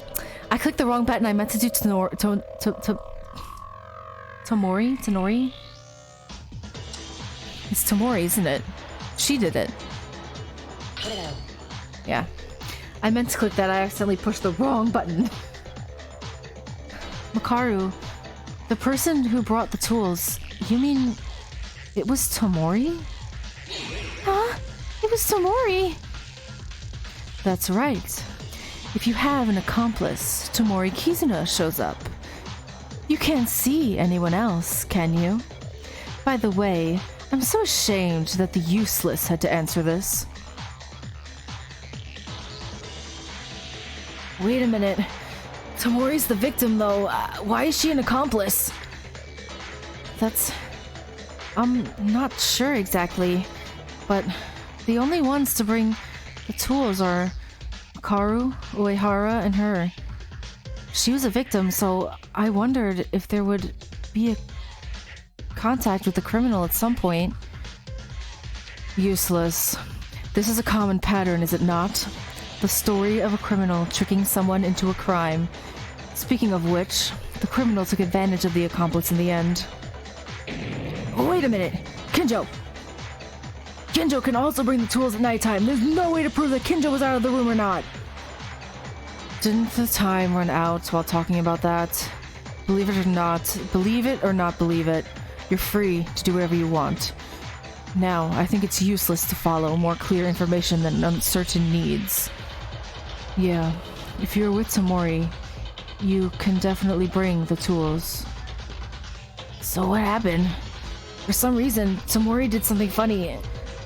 I clicked the wrong button. I meant to do Tonori? It's Tomori, isn't it? She did it. Yeah. I meant to click that. I accidentally pushed the wrong button. Makaru, the person who brought the tools, you mean it was Tomori? Huh? It was Tomori! That's right. If you have an accomplice, Tomori Kizuna shows up. You can't see anyone else, can you? By the way, I'm so ashamed that the useless had to answer this. Wait a minute. Tamori's the victim, though. Why is she an accomplice? I'm not sure exactly, but the only ones to bring the tools are Karu, Uehara, and her. She was a victim, so I wondered if there would be a contact with the criminal at some point. Useless. This is a common pattern, is it not? The story of a criminal tricking someone into a crime. Speaking of which, the criminal took advantage of the accomplice in the end. Wait a minute! Kinjo! Kinjo can also bring the tools at nighttime. There's no way to prove that Kinjo was out of the room or not. Didn't the time run out while talking about that? Believe it or not believe it, you're free to do whatever you want. Now, I think it's useless to follow more clear information than uncertain needs. Yeah, if you're with Tamori, you can definitely bring the tools. So what happened? For some reason, Tamori did something funny.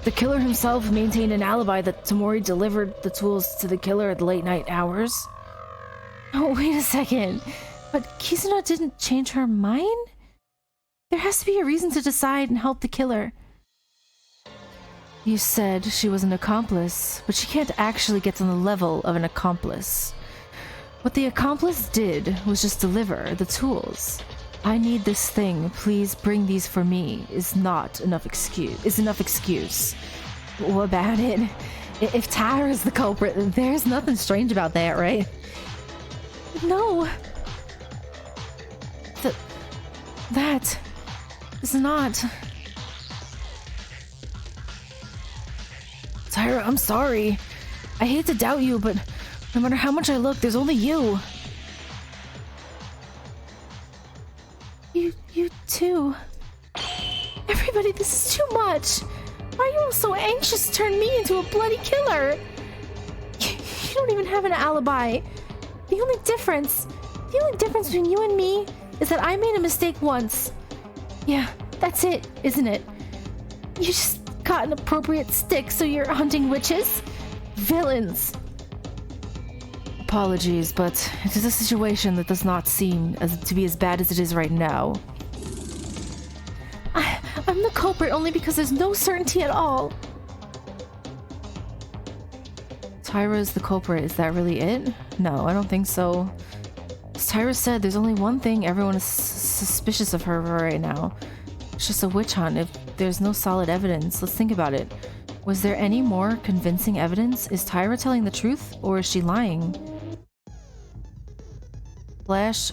The killer himself maintained an alibi that Tamori delivered the tools to the killer at late night hours. Oh, wait a second. But Kizuna didn't change her mind? There has to be a reason to decide and help the killer. You said she was an accomplice, but she can't actually get to the level of an accomplice. What the accomplice did was just deliver the tools. I need this thing, please bring these for me, is enough excuse. What about it? If Tyra is the culprit, there's nothing strange about that, right? No. That is not... Tyra, I'm sorry. I hate to doubt you, but no matter how much I look, there's only you. You too. Everybody, this is too much. Why are you all so anxious to turn me into a bloody killer? You don't even have an alibi. The only difference between you and me is that I made a mistake once. Yeah, that's it, isn't it? You just got an appropriate stick, so you're hunting witches? Villains. Apologies, but it is a situation that does not seem to be as bad as it is right now. I'm the culprit only because there's no certainty at all. Tyra is the culprit, is that really it? No, I don't think so. As Tyra said, there's only one thing everyone is suspicious of her right now. It's just a witch hunt. If there's no solid evidence, let's think about it. Was there any more convincing evidence? Is Tyra telling the truth, or is she lying? Flash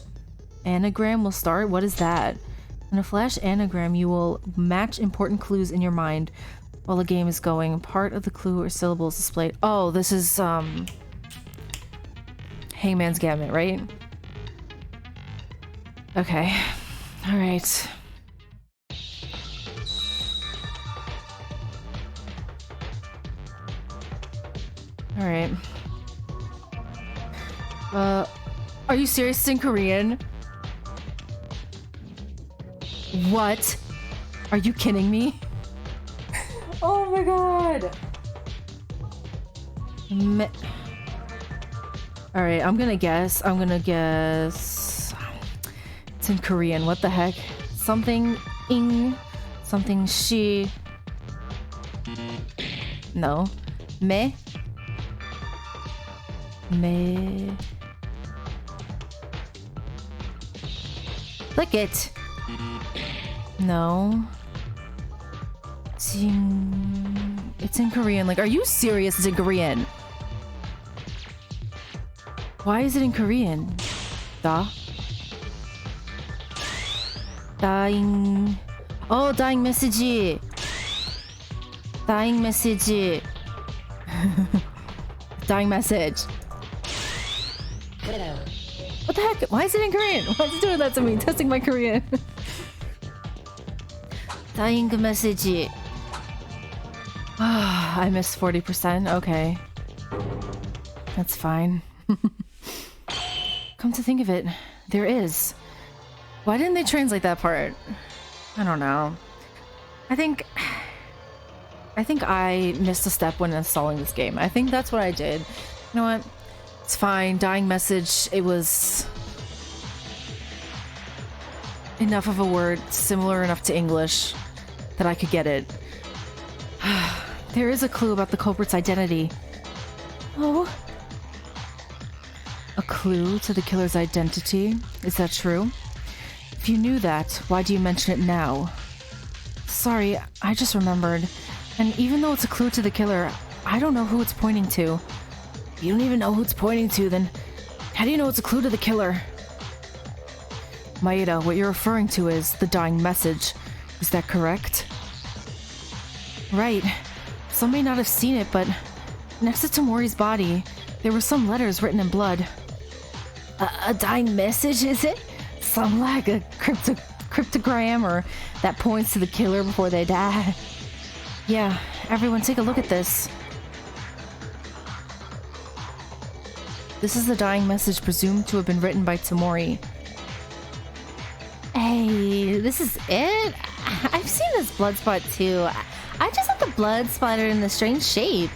anagram will start? What is that? In a flash anagram, you will match important clues in your mind while the game is going. Part of the clue or syllable is displayed. Oh, this is, Hangman's Gambit, right? Okay. Alright. Alright. Are you serious? It's in Korean? What? Are you kidding me? Oh my god! Alright, I'm gonna guess. It's in Korean. What the heck? Something ing. Something she. No. Me. Click it. No. It's in Korean. Like, are you serious? It's in Korean. Why is it in Korean? Dying. Oh, dying message. Dying message. Dying message. What the heck? Why is it in Korean? Why is it doing that to me? Testing my Korean. Dying message. Ah, I missed 40%. Okay. That's fine. Come to think of it, there is. Why didn't they translate that part? I don't know. I think I missed a step when installing this game. I think that's what I did. You know what? It's fine. Dying message, it was enough of a word, similar enough to English, that I could get it. There is a clue about the culprit's identity. Oh? A clue to the killer's identity? Is that true? If you knew that, why do you mention it now? Sorry, I just remembered. And even though it's a clue to the killer, I don't know who it's pointing to. You don't even know who it's pointing to, then how do you know it's a clue to the killer? Maeda, what you're referring to is the dying message. Is that correct? Right. Some may not have seen it, but next to Tamori's body, there were some letters written in blood. A dying message, is it? Some like a cryptogram or that points to the killer before they die. Yeah, everyone take a look at this. This is the dying message presumed to have been written by Tamori. Hey, this is it? I've seen this blood spot too. I just have the blood splattered in a strange shape.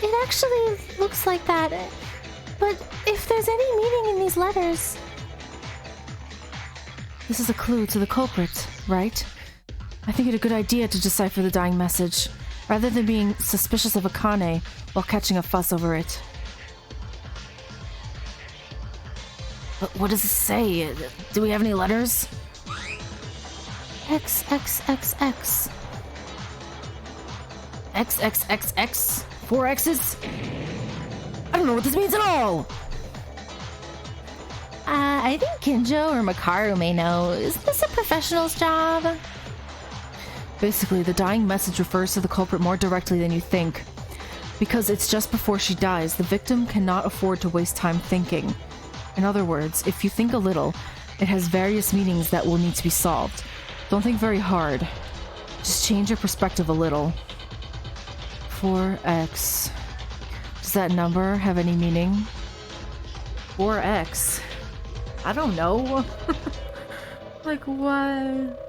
It actually looks like that. But if there's any meaning in these letters... This is a clue to the culprit, right? I think it's a good idea to decipher the dying message, rather than being suspicious of Akane while catching a fuss over it. But what does it say? Do we have any letters? XXXX. XXXX? 4 X's? I don't know what this means at all! I think Kinjo or Makaru may know. Is this a professional's job? Basically, the dying message refers to the culprit more directly than you think. Because it's just before she dies, the victim cannot afford to waste time thinking. In other words, if you think a little, it has various meanings that will need to be solved. Don't think very hard. Just change your perspective a little. 4x. Does that number have any meaning? 4x. I don't know. Like what?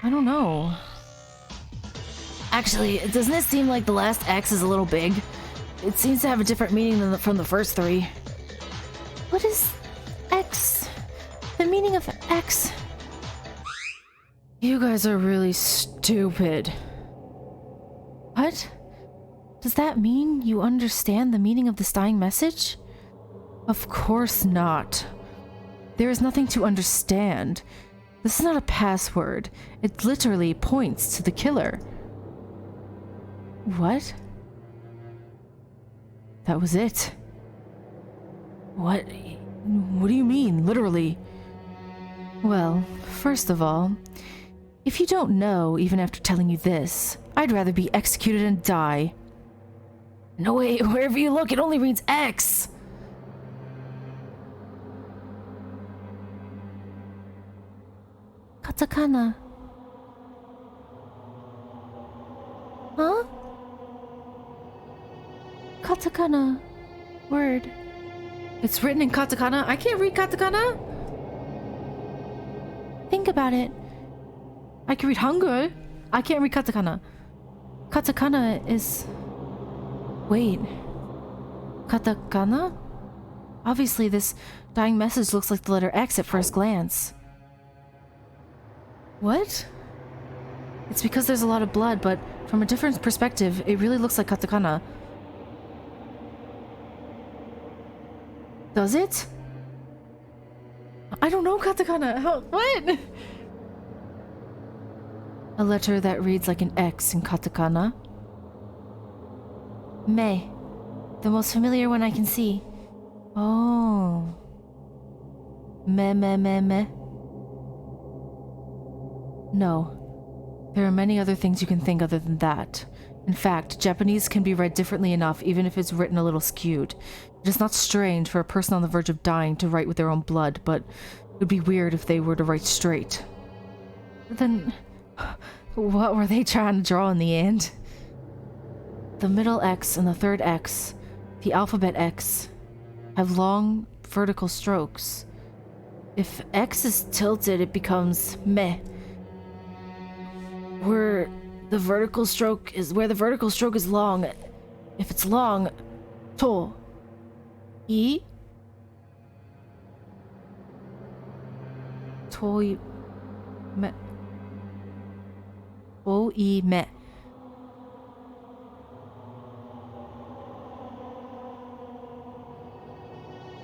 I don't know. Actually, doesn't it seem like the last X is a little big? It seems to have a different meaning than from the first 3. What is X? The meaning of X? You guys are really stupid. What? Does that mean you understand the meaning of this dying message? Of course not. There is nothing to understand. This is not a password. It literally points to the killer. What? That was it. What do you mean, literally? Well, first of all, if you don't know, even after telling you this, I'd rather be executed and die. No, wait, wherever you look, it only reads X! Katakana. Huh? Katakana. Word. It's written in katakana? I can't read katakana? Think about it. I can read Hangul. I can't read katakana. Katakana is... Wait. Katakana? Obviously, this dying message looks like the letter X at first glance. What? It's because there's a lot of blood, but from a different perspective, it really looks like katakana. Does it? I don't know katakana. What? A letter that reads like an X in katakana. Me. The most familiar one I can see. Oh. Me. No. There are many other things you can think other than that. In fact, Japanese can be read differently enough even if it's written a little skewed. It is not strange for a person on the verge of dying to write with their own blood, but it would be weird if they were to write straight. Then, what were they trying to draw in the end? The middle X and the third X, the alphabet X, have long vertical strokes. If X is tilted, it becomes me. Where the vertical stroke is long. If it's long, to. I. Toi me. To I me.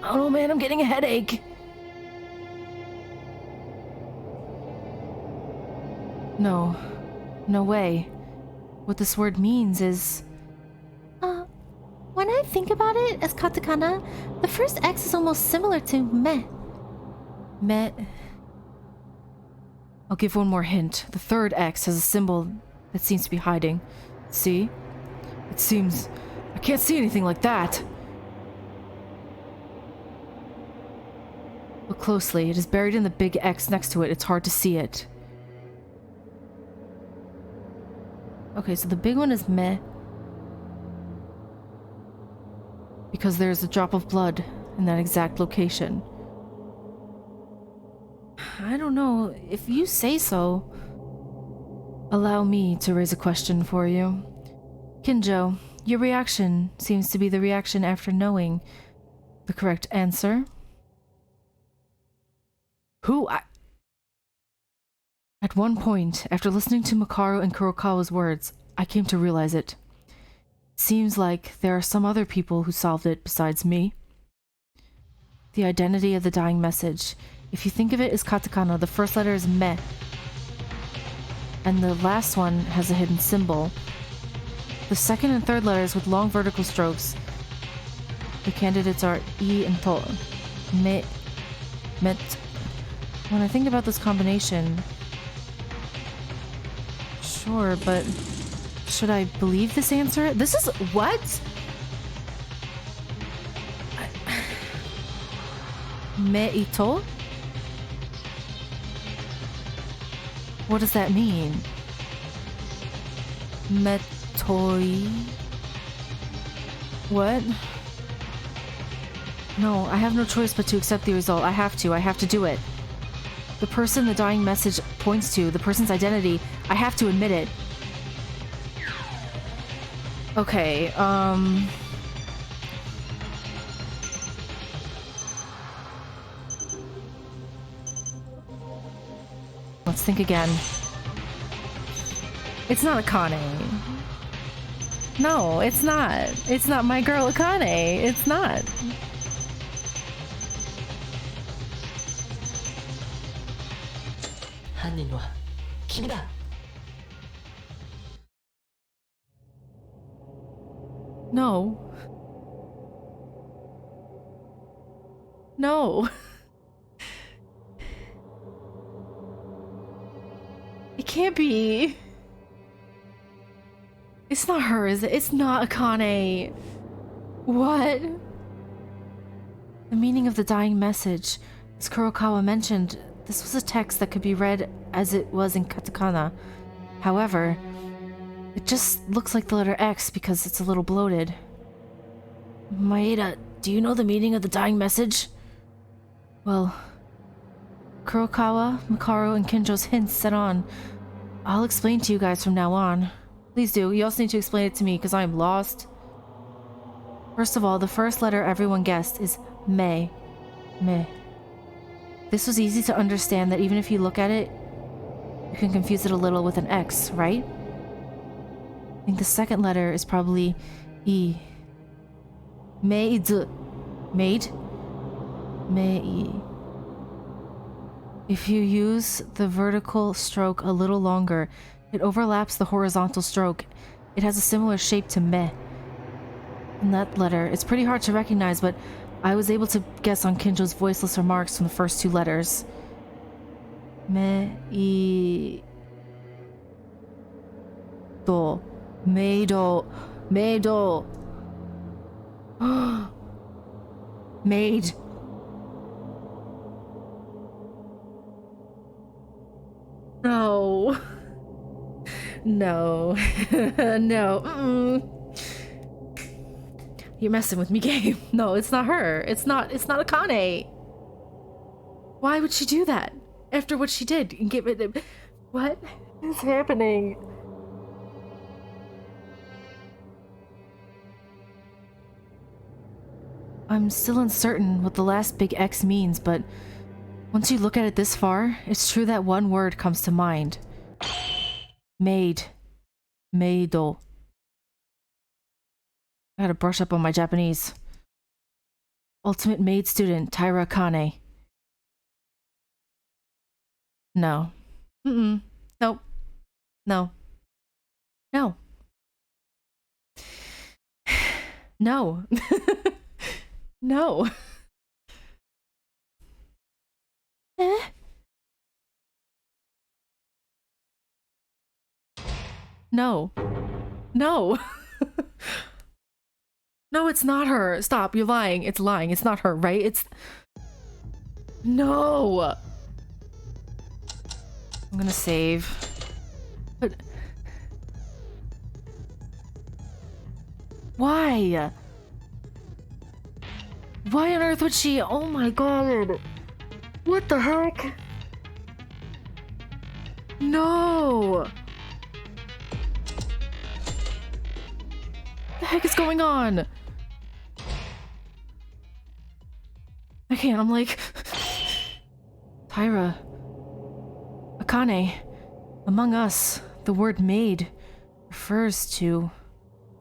Oh man, I'm getting a headache. No. No way. What this word means is... When I think about it as katakana, the first X is almost similar to me. Me. I'll give one more hint. The third X has a symbol that seems to be hiding. See? It seems... I can't see anything like that. Look closely. It is buried in the big X next to it. It's hard to see it. Okay, so the big one is meh. Because there's a drop of blood in that exact location. I don't know. If you say so, allow me to raise a question for you. Kinjo, your reaction seems to be the reaction after knowing the correct answer. At one point, after listening to Makaru and Kurokawa's words, I came to realize it. Seems like there are some other people who solved it besides me. The identity of the dying message. If you think of it as katakana, the first letter is me, and the last one has a hidden symbol. The second and third letters with long vertical strokes. The candidates are I and to. Me. Met. When I think about this combination... Sure, but... Should I believe this answer? This is... What? Me ito? What does that mean? Metoi? What? No, I have no choice but to accept the result. I have to do it. The person the dying message points to, the person's identity, I have to admit it. Okay, let's think again. It's not Akane. No, it's not. It's not my girl Akane. It's not. No. No. It can't be. It's not her, is it? It's not Akane. What? The meaning of the dying message. As Kurokawa mentioned, this was a text that could be read as it was in katakana. However, it just looks like the letter X because it's a little bloated. Maeda, do you know the meaning of the dying message? Well, Kurokawa, Makaru, and Kinjo's hints set on. I'll explain to you guys from now on. Please do. You also need to explain it to me because I am lost. First of all, the first letter everyone guessed is me. Me. This was easy to understand that even if you look at it, you can confuse it a little with an X, right? I think the second letter is probably E. Maid. Maid? Mei. If you use the vertical stroke a little longer, it overlaps the horizontal stroke. It has a similar shape to me. And that letter, it's pretty hard to recognize, but I was able to guess on Kinjo's voiceless remarks from the first two letters. Me. Do. Meido. Meido. Maid. No. No. No. You're messing with me, game. No, it's not her. It's not Akane. Why would she do that? After what she did and get rid of... What is happening? I'm still uncertain what the last big X means, but once you look at it this far, it's true that one word comes to mind. Maid. Meido. I gotta brush up on my Japanese. Ultimate maid student, Taira Akane. No. Nope. No. No. No. No. No. No. No, it's not her. Stop, you're lying. It's lying. It's not her, right? It's... No! I'm gonna save. But... Why? Why on earth would she? Oh my god. What the heck? No. What the heck is going on? I can't, I'm like... Taira. Akane. Among us, the word maid refers to...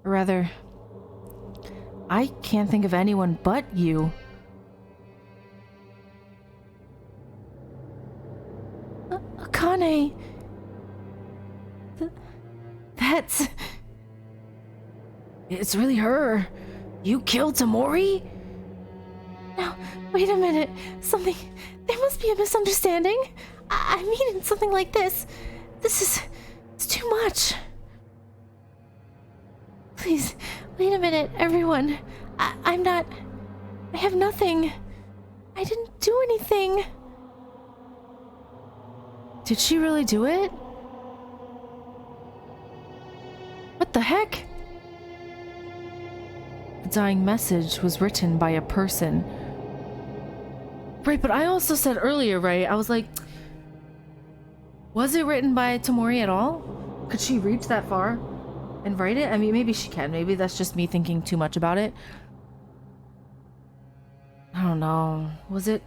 Or rather... I can't think of anyone but you. Akane... That's... It's really her. You killed Tamori? No, wait a minute. Something... There must be a misunderstanding. I mean something like this. This is... It's too much. Please, wait a minute, everyone. I'm not... I have nothing. I didn't do anything. Did she really do it? What the heck? The dying message was written by a person. Right, but I also said earlier, right? I was like... Was it written by Tamori at all? Could she reach that far and write it? I mean, maybe she can. Maybe that's just me thinking too much about it. I don't know. Was it?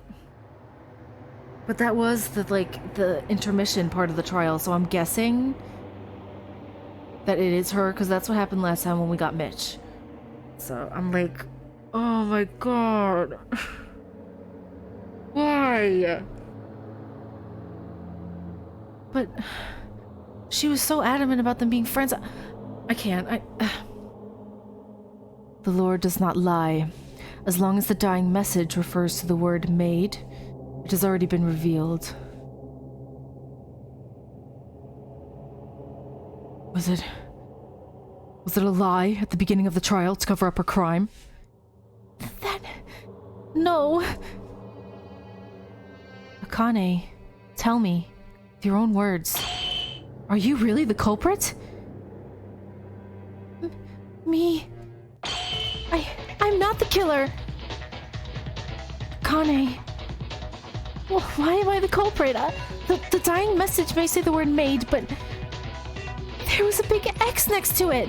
But that was the intermission part of the trial, so I'm guessing that it is her, because that's what happened last time when we got Mitch. So I'm like, oh my god. Why? But she was so adamant about them being friends. I can't. The Lord does not lie. As long as the dying message refers to the word maid, it has already been revealed. Was it a lie at the beginning of the trial to cover up her crime? No. Akane, tell me, with your own words, are you really the culprit? Me? I'm not the killer. Akane. Well, why am I the culprit? The dying message may say the word maid, but there was a big X next to it.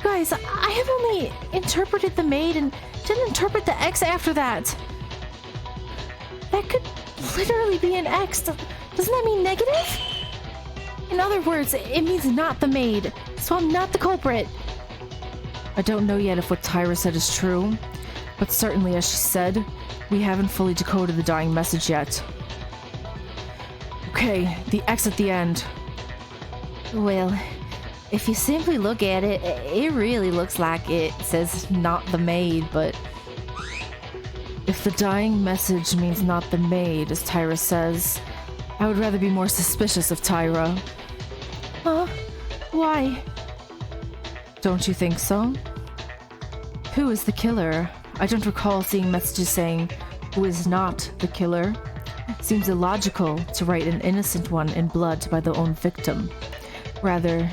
Guys, I have only interpreted the maid and didn't interpret the X after that. That could literally be an X. Doesn't that mean negative? In other words, it means not the maid, so I'm not the culprit. I don't know yet if what Taira said is true, but certainly, as she said, we haven't fully decoded the dying message yet. Okay, the X at the end. Well, if you simply look at it, it really looks like it says not the maid, but... If the dying message means not the maid, as Taira says, I would rather be more suspicious of Taira. Huh? Why? Don't you think so? Who is the killer? I don't recall seeing messages saying, who is not the killer. Seems illogical to write an innocent one in blood by the own victim. Rather,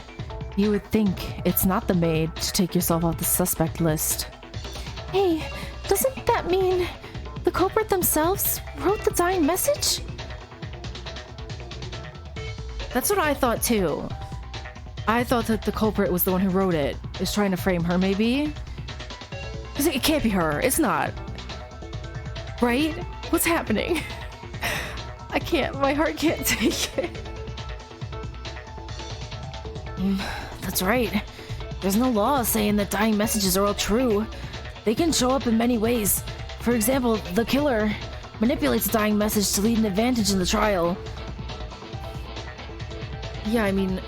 you would think it's not the maid to take yourself off the suspect list. Hey, doesn't that mean the culprit themselves wrote the dying message? That's what I thought too. I thought that the culprit was the one who wrote it, is trying to frame her maybe? Because it can't be her, it's not. Right? What's happening? I can't, my heart can't take it. That's right. There's no law saying that dying messages are all true. They can show up in many ways. For example, the killer manipulates a dying message to lead an advantage in the trial. Yeah, I mean,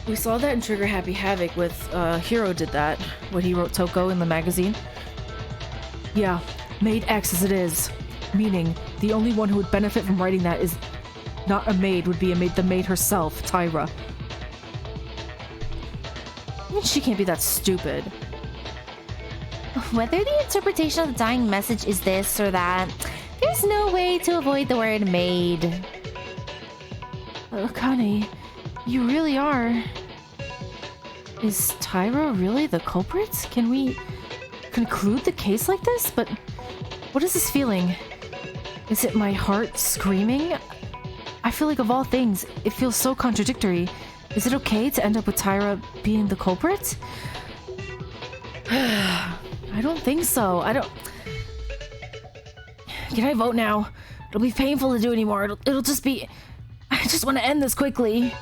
we saw that in Trigger Happy Havoc with, Hero did that, when he wrote Toko in the magazine. Yeah, maid X as it is. Meaning, the only one who would benefit from writing that is not a maid, would be the maid herself, Tyra. I mean, she can't be that stupid. Whether the interpretation of the dying message is this or that, there's no way to avoid the word maid. Akane, you really are... Is Tyra really the culprit? Can we conclude the case like this? But what is this feeling? Is it my heart screaming? I feel like of all things, it feels so contradictory. Is it okay to end up with Tyra being the culprit? I don't think so. Can I vote now? It'll be painful to do anymore. It'll just be... I just want to end this quickly.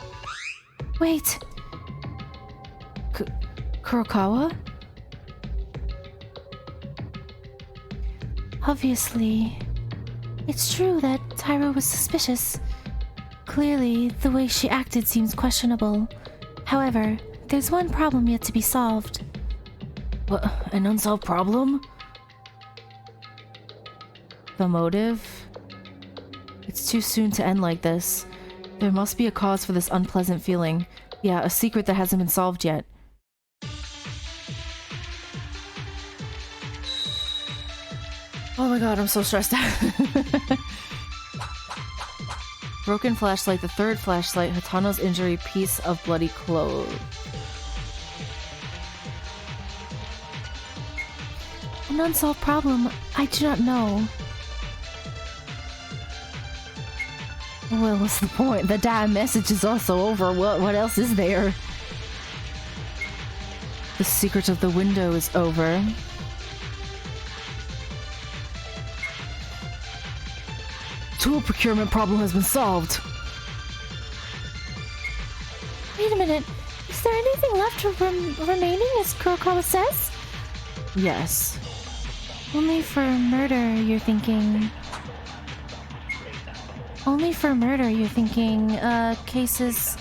Wait. Kurokawa? Obviously, it's true that Tyra was suspicious. Clearly, the way she acted seems questionable. However, there's one problem yet to be solved. What? An unsolved problem? The motive? It's too soon to end like this. There must be a cause for this unpleasant feeling. Yeah, a secret that hasn't been solved yet. Oh my god, I'm so stressed out. Broken flashlight, the third flashlight, Hatano's injury, piece of bloody clothes. An unsolved problem, I do not know. Well, what's the point? The damn message is also over. What else is there? The secret of the window is over. Tool procurement problem has been solved. Wait a minute. Is there anything left remaining, as Kurokawa says? Yes. Only for murder, you're thinking... Only for murder, you're thinking, cases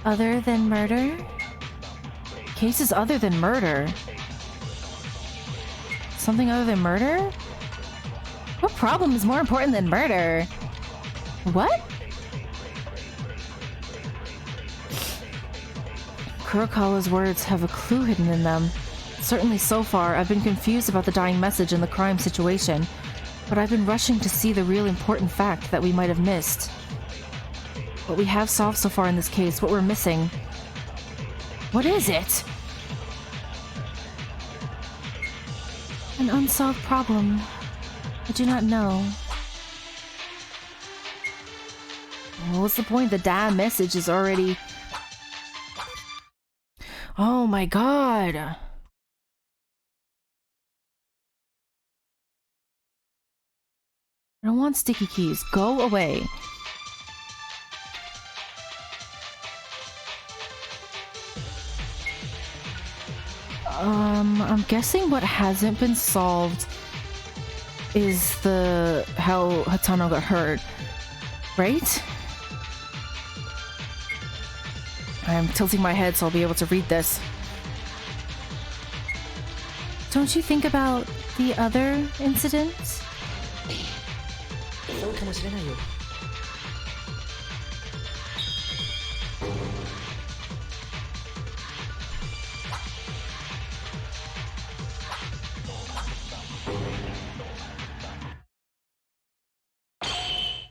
other than murder? Cases other than murder? Something other than murder? What problem is more important than murder? What? Kurokawa's words have a clue hidden in them. Certainly so far, I've been confused about the dying message and the crime situation, but I've been rushing to see the real important fact that we might have missed. What we have solved so far in this case, what we're missing. What is it? An unsolved problem. I do not know. Well, what's the point? The damn message is already... Oh my god! I don't want sticky keys. Go away. I'm guessing what hasn't been solved is how Hatano got hurt, right? I'm tilting my head so I'll be able to read this. Don't you think about the other incident?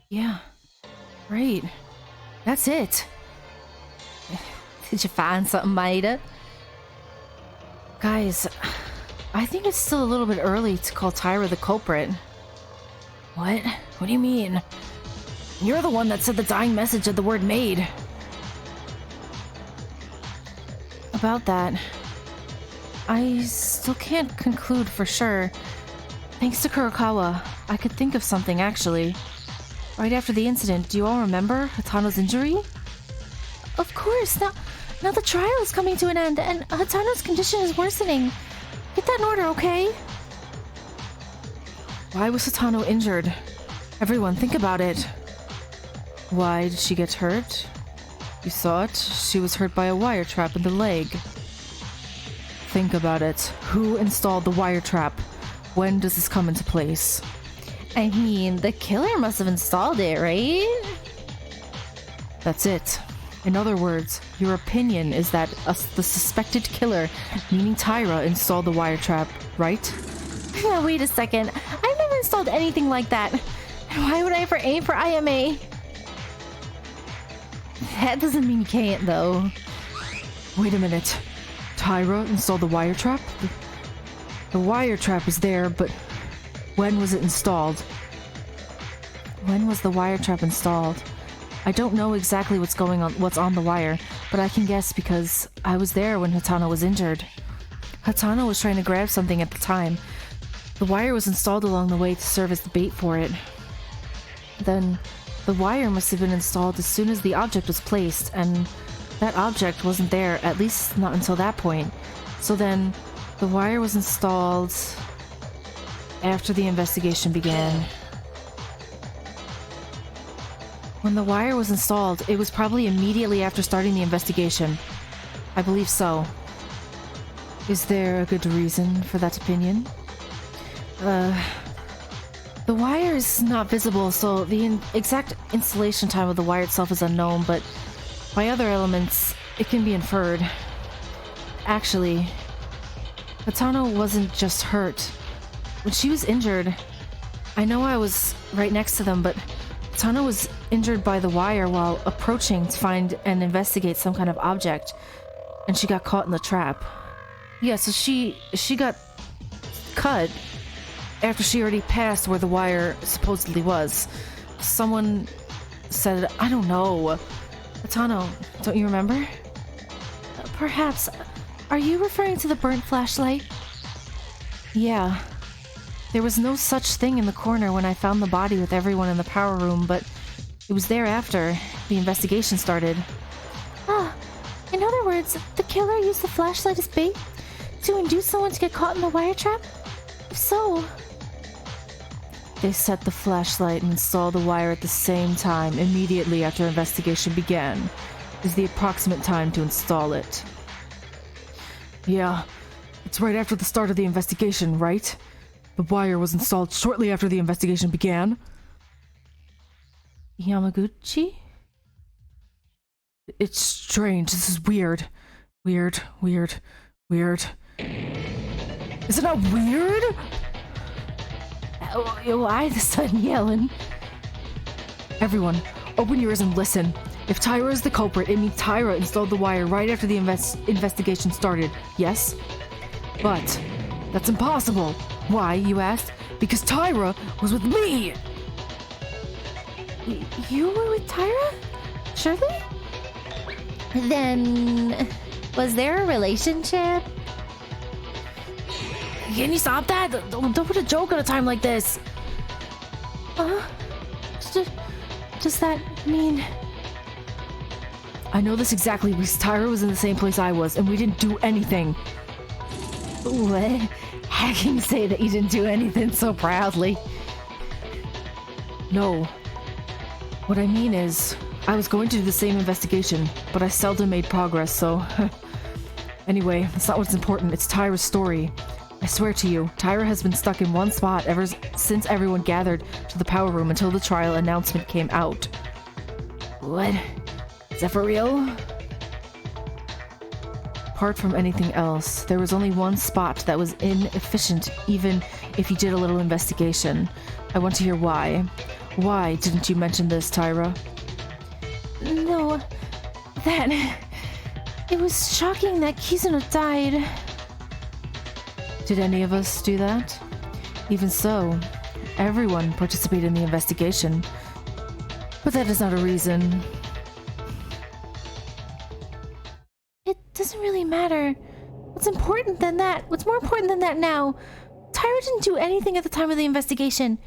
Yeah, right. That's it. Did you find something, Maida? Guys, I think it's still a little bit early to call Tyra the culprit. What? What do you mean? You're the one that said the dying message had the word maid. About that, I still can't conclude for sure. Thanks to Kurokawa, I could think of something actually. Right after the incident, do you all remember Hatano's injury? Of course, now the trial is coming to an end and Hatano's condition is worsening. Get that in order, okay? Why was Hatano injured? Everyone, think about it. Why did she get hurt? You saw it? She was hurt by a wire trap in the leg. Think about it. Who installed the wire trap? When does this come into place? I mean, the killer must have installed it, right? That's it. In other words, your opinion is that the suspected killer, meaning Tyra, installed the wire trap, right? Now, wait a second. I've never installed anything like that. Why would I ever aim for IMA? That doesn't mean you can't, though. Wait a minute. Tyra installed the wire trap? The wire trap is there, but when was it installed? When was the wire trap installed? I don't know exactly what's on the wire, but I can guess because I was there when Hatano was injured. Hatano was trying to grab something at the time. The wire was installed along the way to serve as the bait for it. Then, the wire must have been installed as soon as the object was placed, and that object wasn't there, at least not until that point. So then, the wire was installed after the investigation began. When the wire was installed, it was probably immediately after starting the investigation. I believe so. Is there a good reason for that opinion? The wire is not visible, so the exact installation time of the wire itself is unknown, but by other elements, it can be inferred. Actually, Hatano wasn't just hurt. When she was injured, I know I was right next to them, but Hatano was injured by the wire while approaching to find and investigate some kind of object, and she got caught in the trap. Yeah, so she got cut after she already passed where the wire supposedly was. Someone said, I don't know. Hatano, don't you remember? Perhaps. Are you referring to the burnt flashlight? Yeah. There was no such thing in the corner when I found the body with everyone in the power room, but it was there after the investigation started. Ah, in other words, the killer used the flashlight as bait to induce someone to get caught in the wire trap? If so... They set the flashlight and installed the wire at the same time, immediately after investigation began, is the approximate time to install it. Yeah, it's right after the start of the investigation, right? The wire was installed shortly after the investigation began. Yamaguchi? It's strange. This is weird. Weird. Is it not weird? Why the sudden yelling? Everyone, open your ears and listen. If Tyra is the culprit, it means Tyra installed the wire right after the investigation started, yes? But that's impossible. Why, you asked? Because Tyra was with me! You were with Tyra? Surely? Then... was there a relationship? Can you stop that? Don't put a joke at a time like this! Does that mean... I know this exactly because Tyra was in the same place I was, and we didn't do anything. What? How can you say that you didn't do anything so proudly? No. What I mean is, I was going to do the same investigation, but I seldom made progress, so... Anyway, that's not what's important, it's Tyra's story. I swear to you, Tyra has been stuck in one spot ever since everyone gathered to the power room until the trial announcement came out. What? Is that for real? Apart from anything else, there was only one spot that was inefficient, even if you did a little investigation. I want to hear why. Why didn't you mention this, Tyra? No, that... It was shocking that Kizuno died. Did any of us do that? Even so, everyone participated in the investigation. But that is not a reason. It doesn't really matter. What's more important than that now? Tyra didn't do anything at the time of the investigation.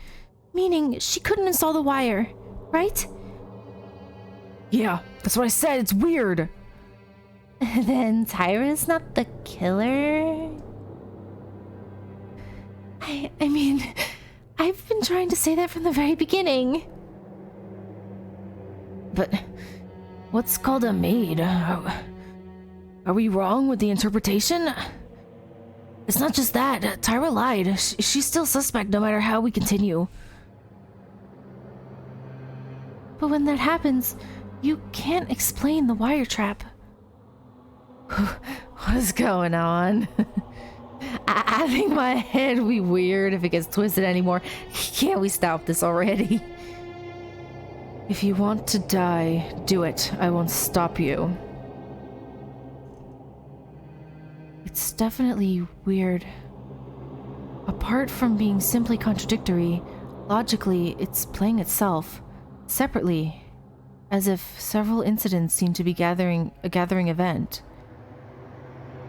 Meaning, she couldn't install the wire, right? Yeah, that's what I said. It's weird. Then Tyra's not the killer? I mean, I've been trying to say that from the very beginning. But what's called a maid? Are we wrong with the interpretation? It's not just that. Tyra lied. She's still suspect no matter how we continue. But when that happens, you can't explain the wire trap. What's going on? I think my head will be weird if it gets twisted anymore. Can't we stop this already? If you want to die, do it. I won't stop you. It's definitely weird. Apart from being simply contradictory, logically, it's playing itself, separately, as if several incidents seem to be a gathering event.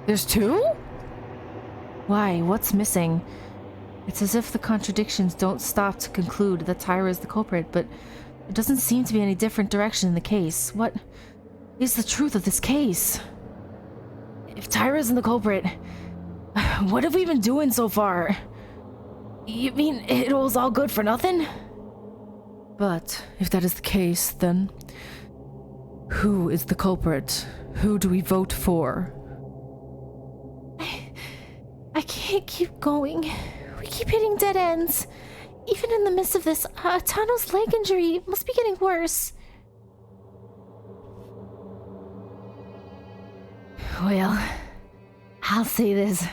There's two? Why? What's missing? It's as if the contradictions don't stop to conclude that Tyra is the culprit, but there doesn't seem to be any different direction in the case. What is the truth of this case? If Tyra isn't the culprit, what have we been doing so far? You mean it was all good for nothing? But if that is the case, then who is the culprit? Who do we vote for? I can't keep going. We keep hitting dead ends. Even in the midst of this, Tano's leg injury must be getting worse. Well, I'll say this.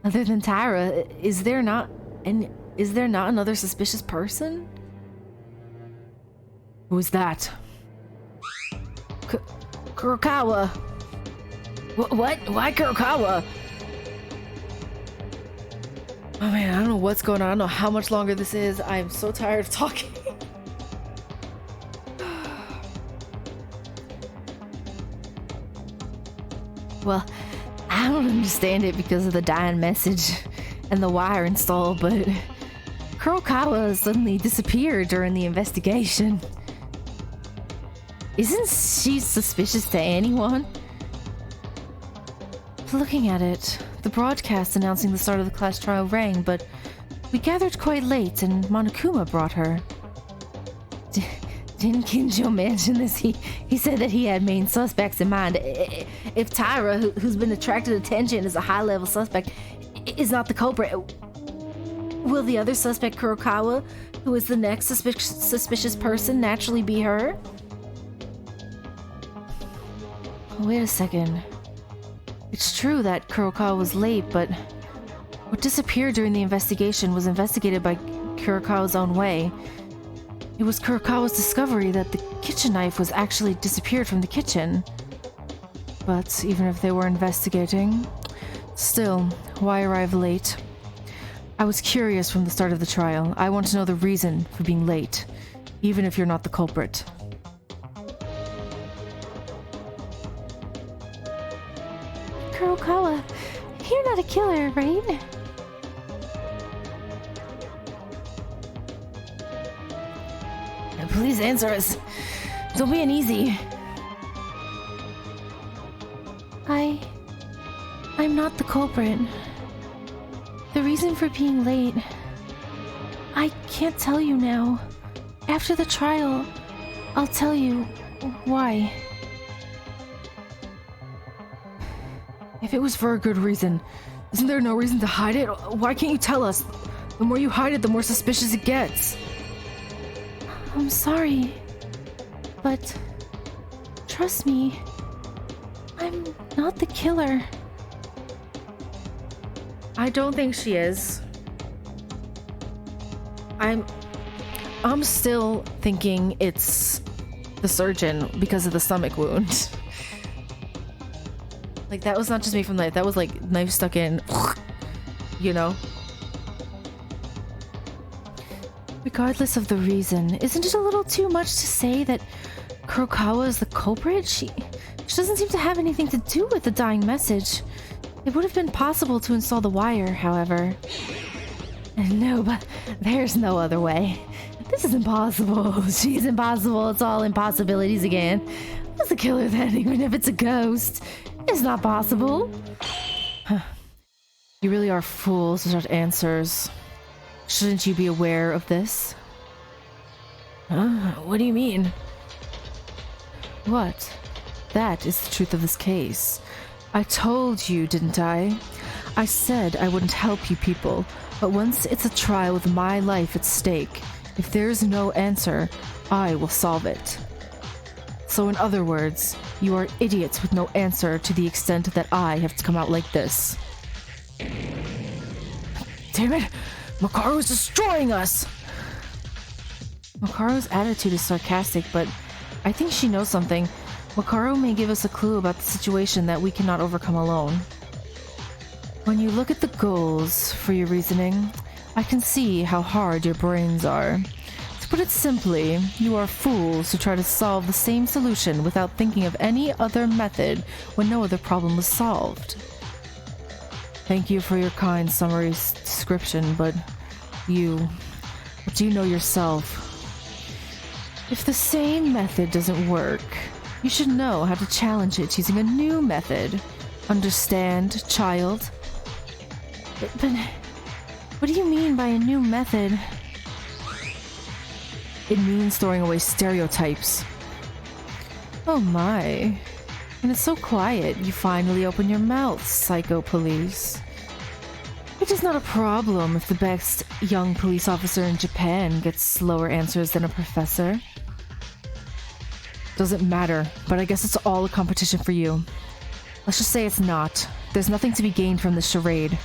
Other than Tyra, is there not another suspicious person? Who's that? Kurokawa. What? Why Kurokawa? Oh man, I don't know what's going on. I don't know how much longer this is. I am so tired of talking. Well, I don't understand it because of the dying message and the wire install, but Kurokawa suddenly disappeared during the investigation. Isn't she suspicious to anyone? Looking at it, the broadcast announcing the start of the class trial rang, but we gathered quite late and Monokuma brought her. Didn't Kinjo mention this? He said that he had main suspects in mind. If Tyra, who's been attracted attention as a high-level suspect, is not the culprit, will the other suspect, Kurokawa, who is the next suspicious person, naturally be her? Wait a second. It's true that Kurokawa was late, but what disappeared during the investigation was investigated by Kurokawa's own way. It was Kurokawa's discovery that the kitchen knife was actually disappeared from the kitchen. But even if they were investigating, still, why arrive late? I was curious from the start of the trial. I want to know the reason for being late, even if you're not the culprit. Kurokawa, you're not a killer, right? Please answer us. Don't be uneasy. I'm not the culprit. The reason for being late, I can't tell you now. After the trial, I'll tell you why. If it was for a good reason, isn't there no reason to hide it? Why can't you tell us? The more you hide it, the more suspicious it gets. I'm sorry, but trust me, I'm not the killer. I don't think she is. I'm still thinking it's the surgeon because of the stomach wound. Like, that was not just made from knife, that was like knife stuck in. you know? Regardless of the reason, isn't it a little too much to say that Kurokawa is the culprit? She doesn't seem to have anything to do with the dying message. It would have been possible to install the wire, however. No, but there's no other way. This is impossible. She's impossible. It's all impossibilities again. What's a killer then, even if it's a ghost? It's not possible. You really are fools without answers. Shouldn't you be aware of this? What do you mean? What? That is the truth of this case. I told you, didn't I? I said I wouldn't help you people, but once it's a trial with my life at stake, if there's no answer, I will solve it. So in other words, you are idiots with no answer to the extent that I have to come out like this. Damn it! Makaru is destroying us! Makaru's attitude is sarcastic, but I think she knows something. Makaru may give us a clue about the situation that we cannot overcome alone. When you look at the goals for your reasoning, I can see how hard your brains are. To put it simply, you are fools who try to solve the same solution without thinking of any other method when no other problem was solved. Thank you for your kind summary description, but what do you know yourself? If the same method doesn't work, you should know how to challenge it using a new method. Understand, child? But what do you mean by a new method? It means throwing away stereotypes. Oh my. And it's so quiet, you finally open your mouth, psycho police. It is not a problem if the best young police officer in Japan gets slower answers than a professor. Doesn't matter, but I guess it's all a competition for you. Let's just say it's not. There's nothing to be gained from this charade.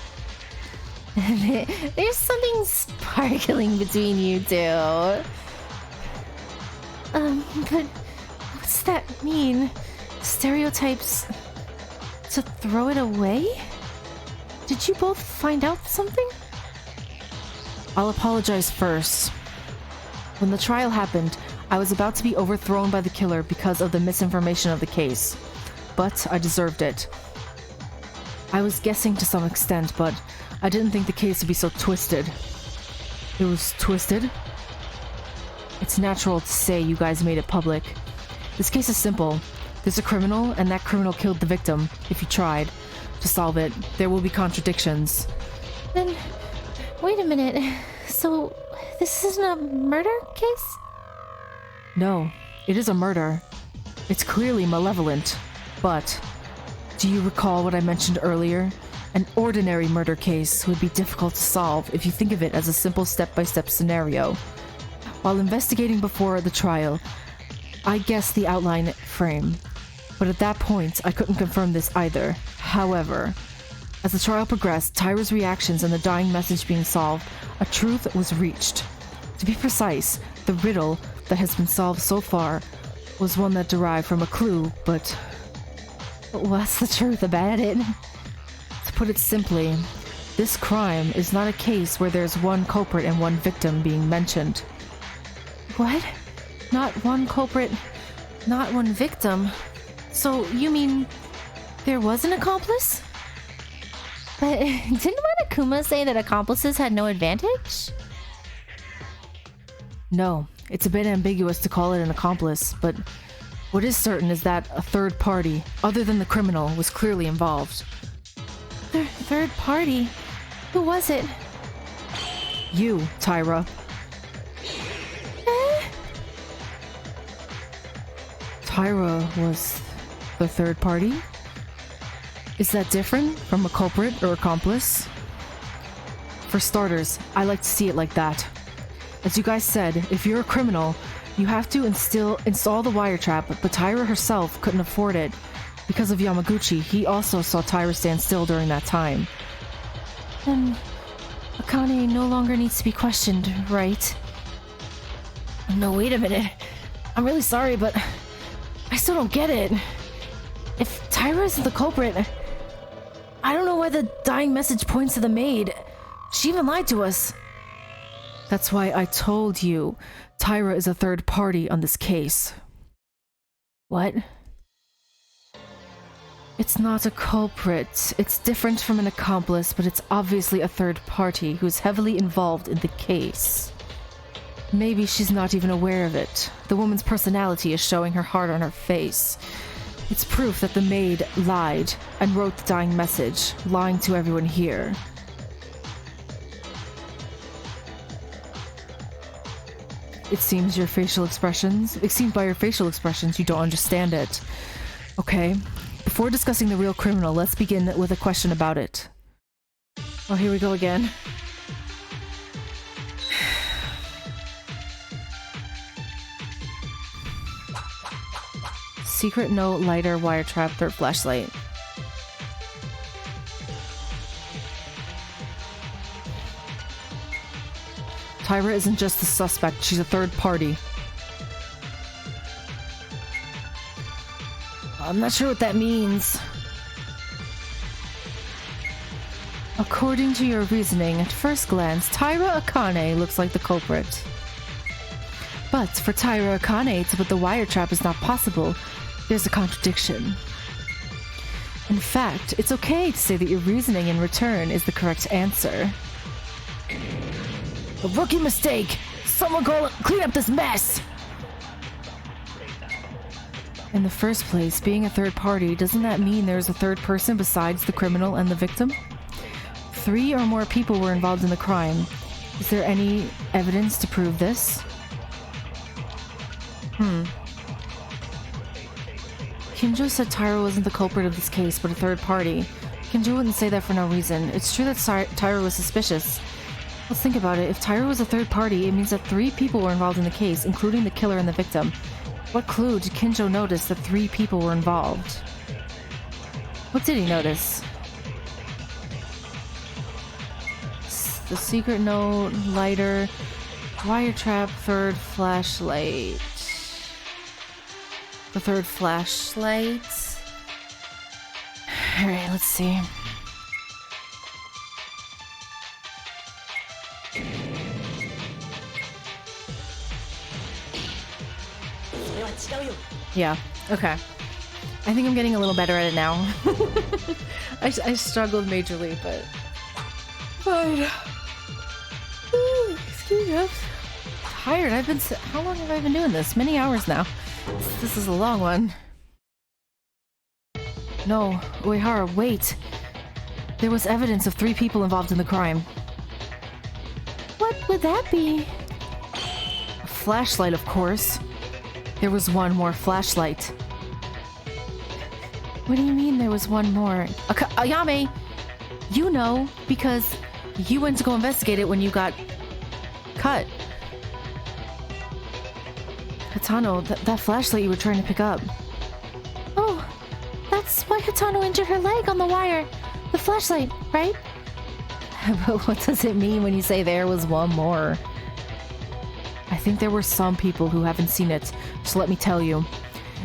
There's something sparkling between you two. But what's that mean? Stereotypes to throw it away? Did you both find out something? I'll apologize first. When the trial happened, I was about to be overthrown by the killer because of the misinformation of the case. But I deserved it. I was guessing to some extent, but I didn't think the case would be so twisted. It was twisted? It's natural to say you guys made it public. This case is simple. There's a criminal, and that criminal killed the victim, if you tried. To solve it, there will be contradictions. Then, wait a minute. So, this isn't a murder case? No, it is a murder. It's clearly malevolent. But, do you recall what I mentioned earlier? An ordinary murder case would be difficult to solve if you think of it as a simple step-by-step scenario. While investigating before the trial, I guessed the outline frame. But at that point, I couldn't confirm this either. However, as the trial progressed, Tyra's reactions and the dying message being solved, a truth was reached. To be precise, the riddle that has been solved so far was one that derived from a clue, but what's the truth about it? To put it simply, this crime is not a case where there's one culprit and one victim being mentioned. What? Not one culprit, not one victim? So, you mean there was an accomplice? But didn't Monokuma say that accomplices had no advantage? No, it's a bit ambiguous to call it an accomplice, but what is certain is that a third party, other than the criminal, was clearly involved. Third party? Who was it? You, Tyra. Tyra was the third party? Is that different from a culprit or accomplice? For starters, I like to see it like that. As you guys said, if you're a criminal, you have to install the wire trap, but Tyra herself couldn't afford it. Because of Yamaguchi, he also saw Tyra stand still during that time. Then Akane no longer needs to be questioned, right? No, wait a minute. I'm really sorry, but I still don't get it. If Tyra isn't the culprit, I don't know why the dying message points to the maid. She even lied to us. That's why I told you Tyra is a third party on this case. What? It's not a culprit. It's different from an accomplice, but it's obviously a third party who's heavily involved in the case. Maybe she's not even aware of it. The woman's personality is showing her heart on her face. It's proof that the maid lied and wrote the dying message, lying to everyone here. It seems by your facial expressions you don't understand it. Okay, before discussing the real criminal, let's begin with a question about it. Oh, here we go again. Secret note, lighter, wire trap, third flashlight. Tyra isn't just a suspect, she's a third party. I'm not sure what that means. According to your reasoning, at first glance, Tyra Akane looks like the culprit. But for Tyra Akane to put the wire trap is not possible. There's a contradiction. In fact, it's okay to say that your reasoning in return is the correct answer. A rookie mistake! Someone go clean up this mess! In the first place, being a third party, doesn't that mean there's a third person besides the criminal and the victim? 3 or more people were involved in the crime. Is there any evidence to prove this? Kinjo said Tyra wasn't the culprit of this case, but a third party. Kinjo wouldn't say that for no reason. It's true that Tyra was suspicious. Let's think about it. If Tyra was a third party, it means that 3 people were involved in the case, including the killer and the victim. What clue did Kinjo notice that 3 people were involved? What did he notice? The secret note, lighter, wire trap, third flashlight. The third flashlight. Alright, let's see. Yeah, okay. I think I'm getting a little better at it now. I struggled majorly, but... Fine. Excuse me, I'm tired. How long have I been doing this? Many hours now. This is a long one. No, Uehara, wait. There was evidence of 3 people involved in the crime. What would that be? A flashlight, of course. There was one more flashlight. What do you mean there was one more? Ayame! You know, because you went to go investigate it when you got cut. Hatano, that flashlight you were trying to pick up. Oh, that's why Hatano injured her leg on the wire. The flashlight, right? But what does it mean when you say there was one more? I think there were some people who haven't seen it, so let me tell you.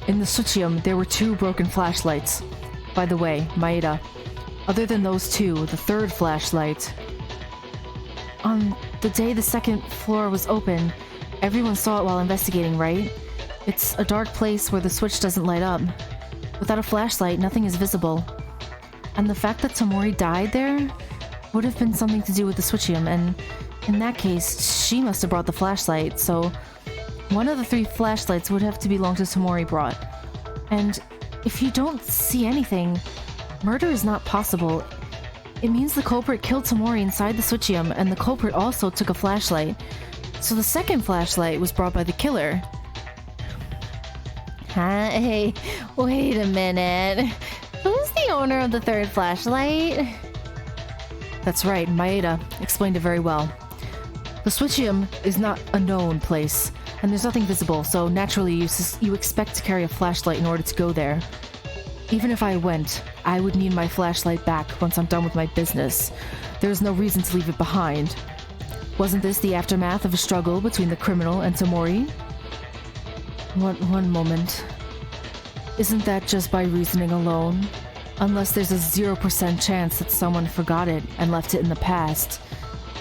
In the Tsuchiyum, there were 2 broken flashlights. By the way, Maeda, other than those 2, the third flashlight... On the day the 2nd floor was open, everyone saw it while investigating, right? It's a dark place where the switch doesn't light up. Without a flashlight, nothing is visible. And the fact that Tamori died there would have been something to do with the Tsuchiyum, and in that case, she must have brought the flashlight, so one of the 3 flashlights would have to belong to Tamori brought. And if you don't see anything, murder is not possible. It means the culprit killed Tamori inside the Tsuchiyum, and the culprit also took a flashlight. So the 2nd flashlight was brought by the killer. Hey, wait a minute. Who's the owner of the 3rd flashlight? That's right, Maeda explained it very well. The Tsuchiyum is not a known place, and there's nothing visible, so naturally you expect to carry a flashlight in order to go there. Even if I went, I would need my flashlight back once I'm done with my business. There's no reason to leave it behind. Wasn't this the aftermath of a struggle between the criminal and Tamori? One moment. Isn't that just by reasoning alone? Unless there's a 0% chance that someone forgot it and left it in the past.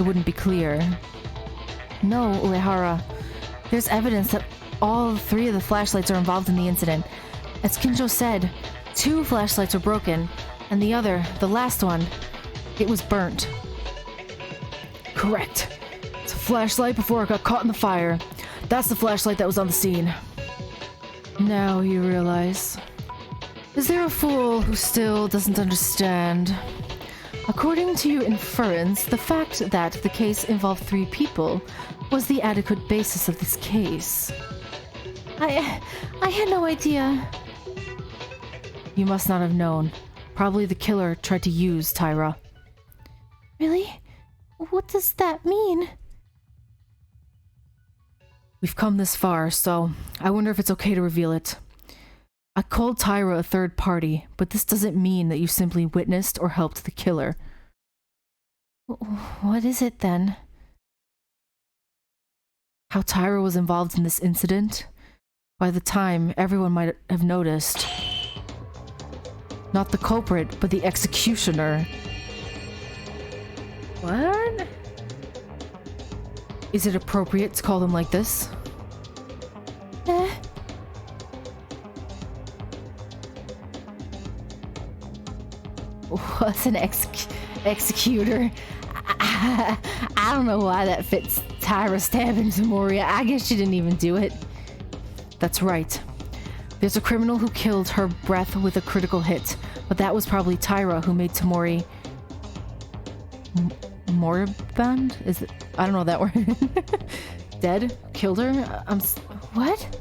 it wouldn't be clear. No, Uehara. There's evidence that all 3 of the flashlights are involved in the incident. As Kinjo said, 2 flashlights were broken, and the other, the last one, it was burnt. Correct. It's a flashlight before it got caught in the fire. That's the flashlight that was on the scene. Now you realize. Is there a fool who still doesn't understand? According to your inference, the fact that the case involved 3 people was the adequate basis of this case. I had no idea. You must not have known. Probably the killer tried to use Tyra. Really? What does that mean? We've come this far, so I wonder if it's okay to reveal it. I called Tyra a third party, but this doesn't mean that you simply witnessed or helped the killer. What is it then? How Tyra was involved in this incident? By the time, everyone might have noticed. Not the culprit, but the executioner. What? Is it appropriate to call them like this? What's an executor? I don't know why that fits Tyra stabbing Tamori. I guess she didn't even do it. That's right. There's a criminal who killed her breath with a critical hit, but that was probably Tyra who made Tamori moribund? Is it? I don't know that word. Dead? Killed her? What?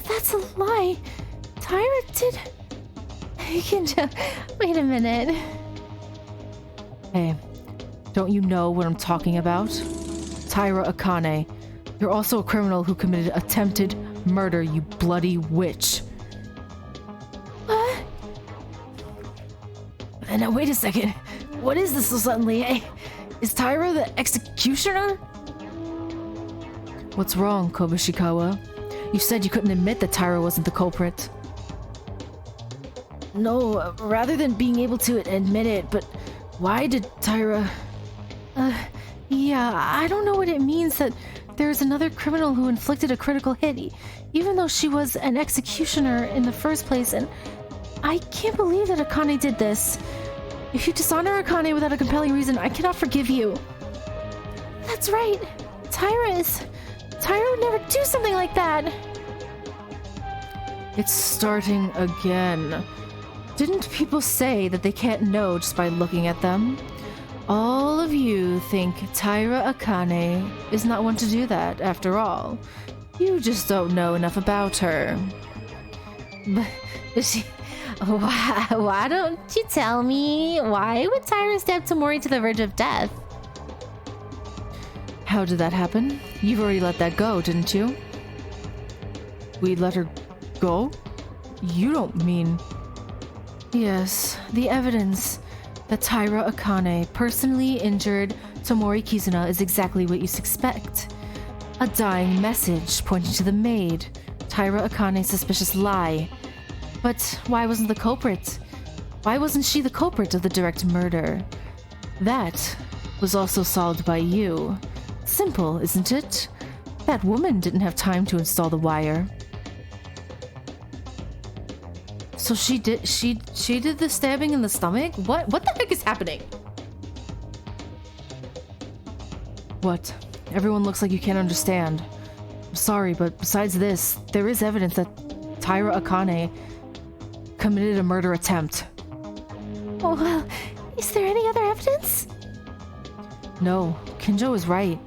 That's a lie. Tyra did. You can just wait a minute. Hey, don't you know what I'm talking about? Tyra Akane. You're also a criminal who committed attempted murder, you bloody witch. What? And now wait a second. What is this so suddenly? Hey, is Tyra the executioner? What's wrong, Kobushikawa? You said you couldn't admit that Tyra wasn't the culprit. No, rather than being able to admit it, but why did Tyra... Yeah, I don't know what it means that there's another criminal who inflicted a critical hit, even though she was an executioner in the first place, and I can't believe that Akane did this. If you dishonor Akane without a compelling reason, I cannot forgive you. That's right. Tyra would never do something like that. It's starting again. Didn't people say that they can't know just by looking at them? All of you think Tyra Akane is not one to do that, after all. You just don't know enough about her. But she... Why don't you tell me? Why would Tyra stab Tamori to the verge of death? How did that happen? You've already let that go, didn't you? We let her go? You don't mean... Yes, the evidence that Tyra Akane personally injured Tamori Kizuna is exactly what you suspect. A dying message pointing to the maid, Tyra Akane's suspicious lie. But why wasn't the culprit? Why wasn't she the culprit of the direct murder? That was also solved by you. Simple, isn't it? That woman didn't have time to install the wire. So she did the stabbing in the stomach? What the heck is happening? What? Everyone looks like you can't understand. I'm sorry, but besides this, there is evidence that Tyra Akane committed a murder attempt. Oh, well, is there any other evidence? No, Kinjo is right.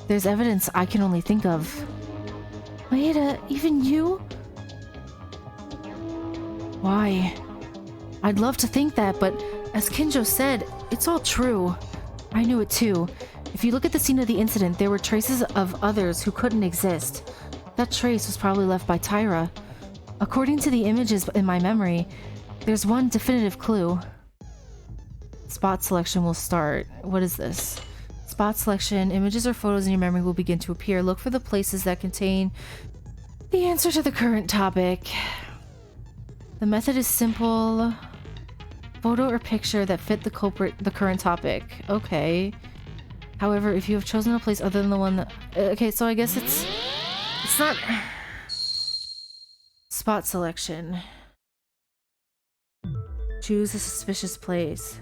There's evidence I can only think of. Maeda, even you? Why? I'd love to think that, but as Kinjo said, it's all true. I knew it too. If you look at the scene of the incident, there were traces of others who couldn't exist. That trace was probably left by Tyra. According to the images in my memory, there's one definitive clue. Spot selection will start. What is this? Spot selection. Images or photos in your memory will begin to appear. Look for the places that contain the answer to the current topic. The method is simple. photo or picture that fit the current topic. Okay. However, if you have chosen a place other than the one that... Okay, so I guess it's not... Spot selection. Choose a suspicious place.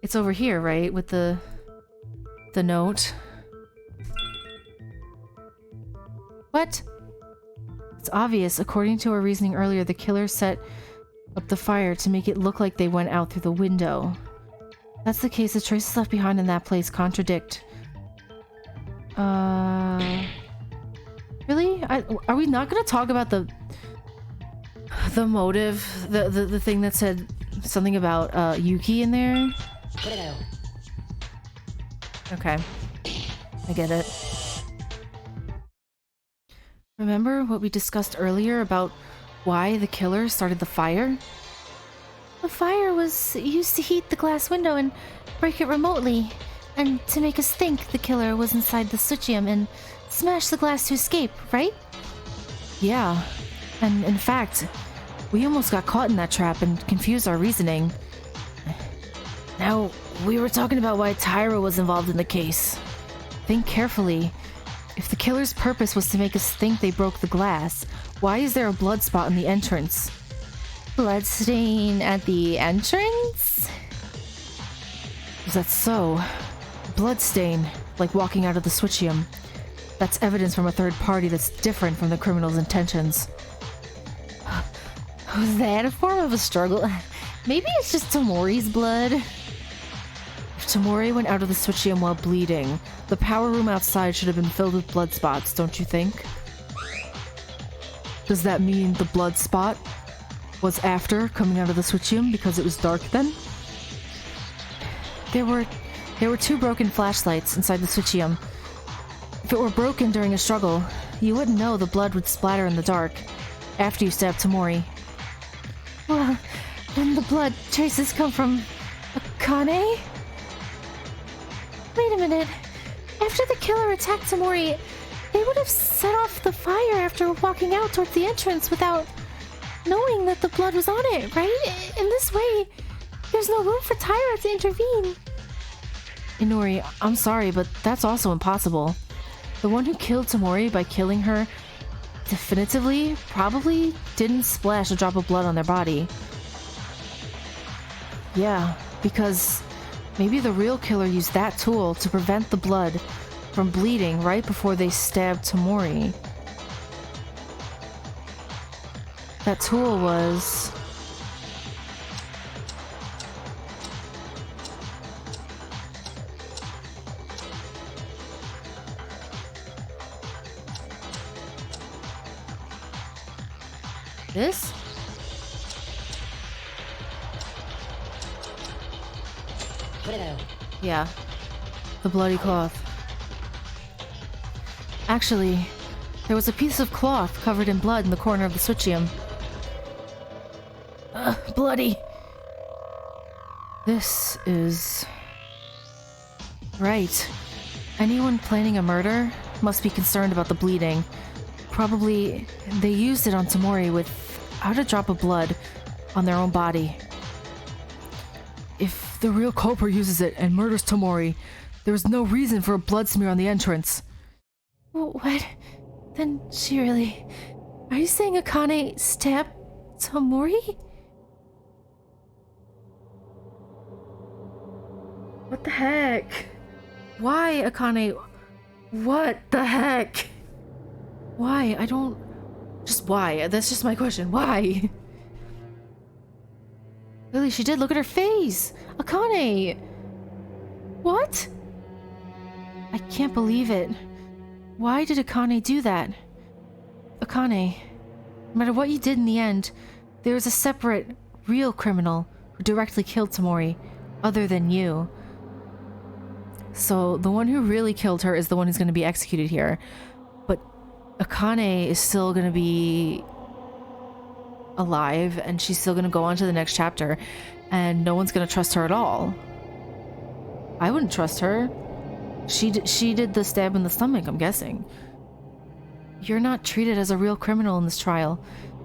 It's over here, right? With the note. What? It's obvious. According to our reasoning earlier, the killer set up the fire to make it look like they went out through the window. If that's the case, the traces left behind in that place contradict. Really? Are we not gonna talk about the motive? The thing that said something about Yuki in there? Okay. I get it. Remember what we discussed earlier about why the killer started the fire? The fire was used to heat the glass window and break it remotely, and to make us think the killer was inside the Suchium and smash the glass to escape, right? Yeah. And in fact, we almost got caught in that trap and confused our reasoning. Now, we were talking about why Tyra was involved in the case. Think carefully. If the killer's purpose was to make us think they broke the glass, why is there a blood spot in the entrance? Blood stain at the entrance? Is that so? Blood stain, like walking out of the Switchium. That's evidence from a third party that's different from the criminal's intentions. Was that a form of a struggle? Maybe it's just Tamori's blood? If Tamori went out of the Switchium while bleeding, the power room outside should have been filled with blood spots, don't you think? Does that mean the blood spot was after coming out of the Switchium because it was dark then? There were 2 broken flashlights inside the Switchium. If it were broken during a struggle, you wouldn't know the blood would splatter in the dark after you stabbed Tamori. Well, then the blood traces come from Akane? Wait a minute. After the killer attacked Tamori, they would have set off the fire after walking out towards the entrance without knowing that the blood was on it, right? In this way, there's no room for Tyra to intervene. Inori, I'm sorry, but that's also impossible. The one who killed Tamori by killing her definitively probably didn't splash a drop of blood on their body. Yeah, because maybe the real killer used that tool to prevent the blood from bleeding right before they stabbed Tamori. That tool was... this? Yeah, the bloody cloth. Actually, there was a piece of cloth covered in blood in the corner of the Switchium. Bloody. This is... right. Anyone planning a murder must be concerned about the bleeding. Probably they used it on Tamori without a drop of blood on their own body. If the real culprit uses it and murders Tamori, there is no reason for a blood smear on the entrance. What? Then she really... Are you saying Akane stabbed Tamori? What the heck? Why, Akane? What the heck? Why? I don't... Just why? That's just my question. Why? Really, she did. Look at her face! Akane! What? I can't believe it. Why did Akane do that? Akane, no matter what you did in the end, there is a separate, real criminal who directly killed Tamori, other than you. So the one who really killed her is the one who's going to be executed here. But Akane is still going to be alive, and she's still going to go on to the next chapter, and no one's going to trust her at all. I wouldn't trust her. She did the stab in the stomach, I'm guessing. You're not treated as a real criminal in this trial.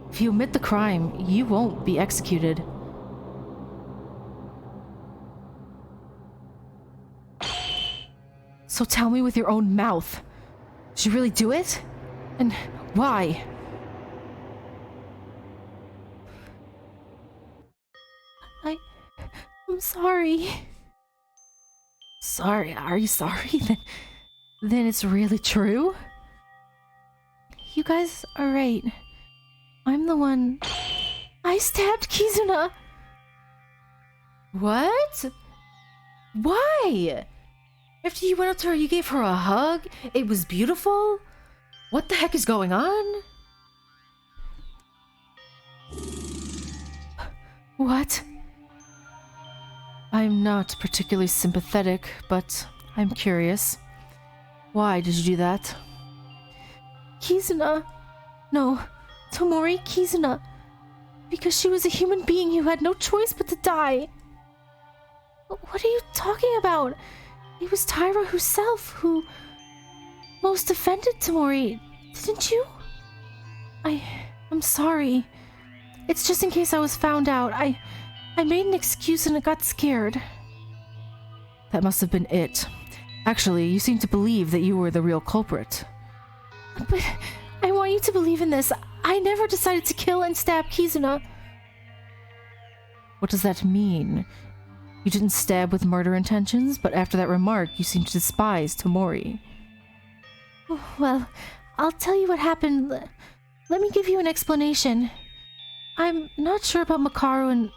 If you admit the crime, you won't be executed. So tell me with your own mouth. Did you really do it? And why? I'm sorry. Sorry? Are you sorry? Then it's really true? You guys are right. I'm the one. I stabbed Kizuna. What? Why? After you went up to her, you gave her a hug? It was beautiful? What the heck is going on? What? I'm not particularly sympathetic, but I'm curious. Why did you do that? Kizuna. No, Tomori Kizuna. Because she was a human being who had no choice but to die. What are you talking about? It was Taira herself who most offended Tomori, didn't you? I'm sorry. It's just in case I was found out. I made an excuse and I got scared. That must have been it. Actually, you seem to believe that you were the real culprit. But I want you to believe in this. I never decided to kill and stab Kizuna. What does that mean? You didn't stab with murder intentions, but after that remark, you seem to despise Tomori. Well, I'll tell you what happened. Let me give you an explanation. I'm not sure about Makaru and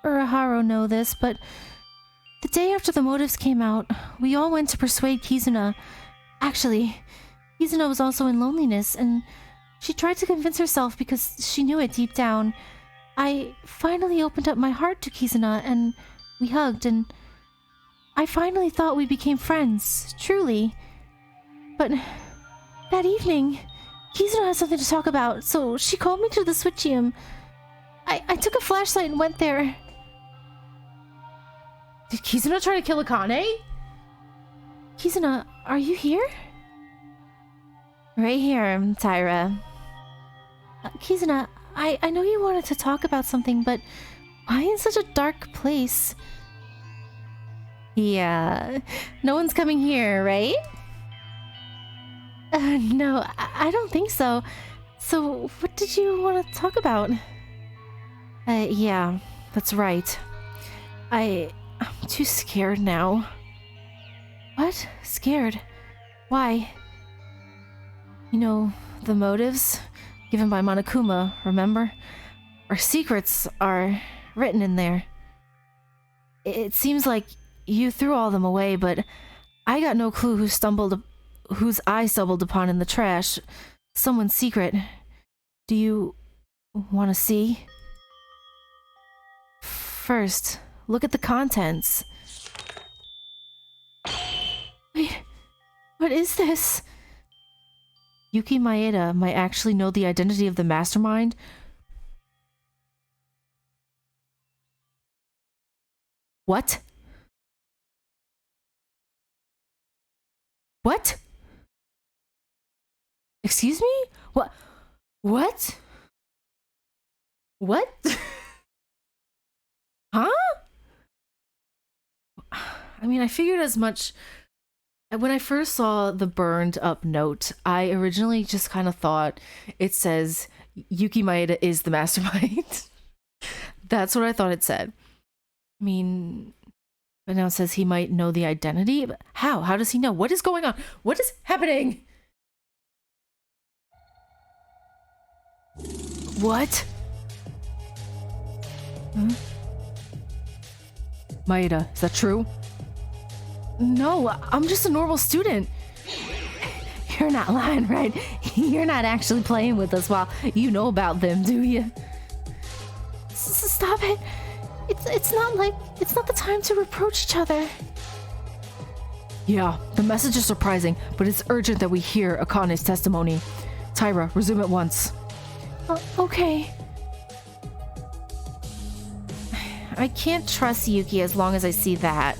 Urahara know this, but the day after the motives came out, we all went to persuade Kizuna. Actually, Kizuna was also in loneliness, and she tried to convince herself because she knew it deep down. I finally opened up my heart to Kizuna, and we hugged, and I finally thought we became friends, truly. But that evening, Kizuna had something to talk about, so she called me to the Switchium. I took a flashlight and went there. Did Kizuna try to kill Akane? Kizuna, are you here? Right here, Taira. Kizuna, I know you wanted to talk about something, but why in such a dark place? Yeah, no one's coming here, right? No, I don't think so. So, what did you want to talk about? Yeah, that's right. I'm too scared now. What? Scared? Why? You know, the motives given by Monokuma, remember? Our secrets are written in there. It seems like you threw all them away, but I got no clue whose I stumbled upon in the trash. Someone's secret. Do you want to see? First, look at the contents. Wait, what is this? Yuki Maeda might actually know the identity of the mastermind. What? What? Excuse me? What? What? What? Huh? I mean, I figured as much. When I first saw the burned up note, I originally just kind of thought it says Yuki Maeda is the mastermind. That's what I thought it said. I mean, but now it says he might know the identity. But how? How does he know? What is going on? What is happening? What? Huh? Maeda, is that true? No, I'm just a normal student. You're not lying, right? You're not actually playing with us while you know about them, do you? Stop it. It's not the time to reproach each other. Yeah, the message is surprising, but it's urgent that we hear Akane's testimony. Taira, resume at once. Okay. I can't trust Yuki as long as I see that.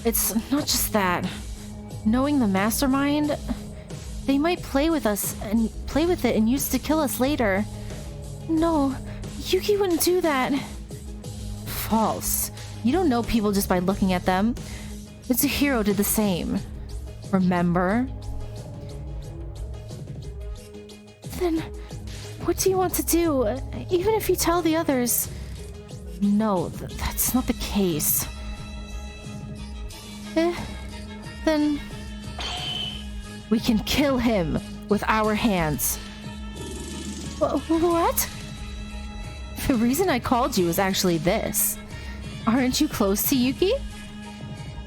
It's not just that. Knowing the mastermind, they might play with us and play with it and use it to kill us later. No, Yuki wouldn't do that. False. You don't know people just by looking at them. Mitsuhiro did the same. Remember? Then, what do you want to do? Even if you tell the others. No, that's not the case. Then... We can kill him with our hands. What? The reason I called you is actually this. Aren't you close to Yuki?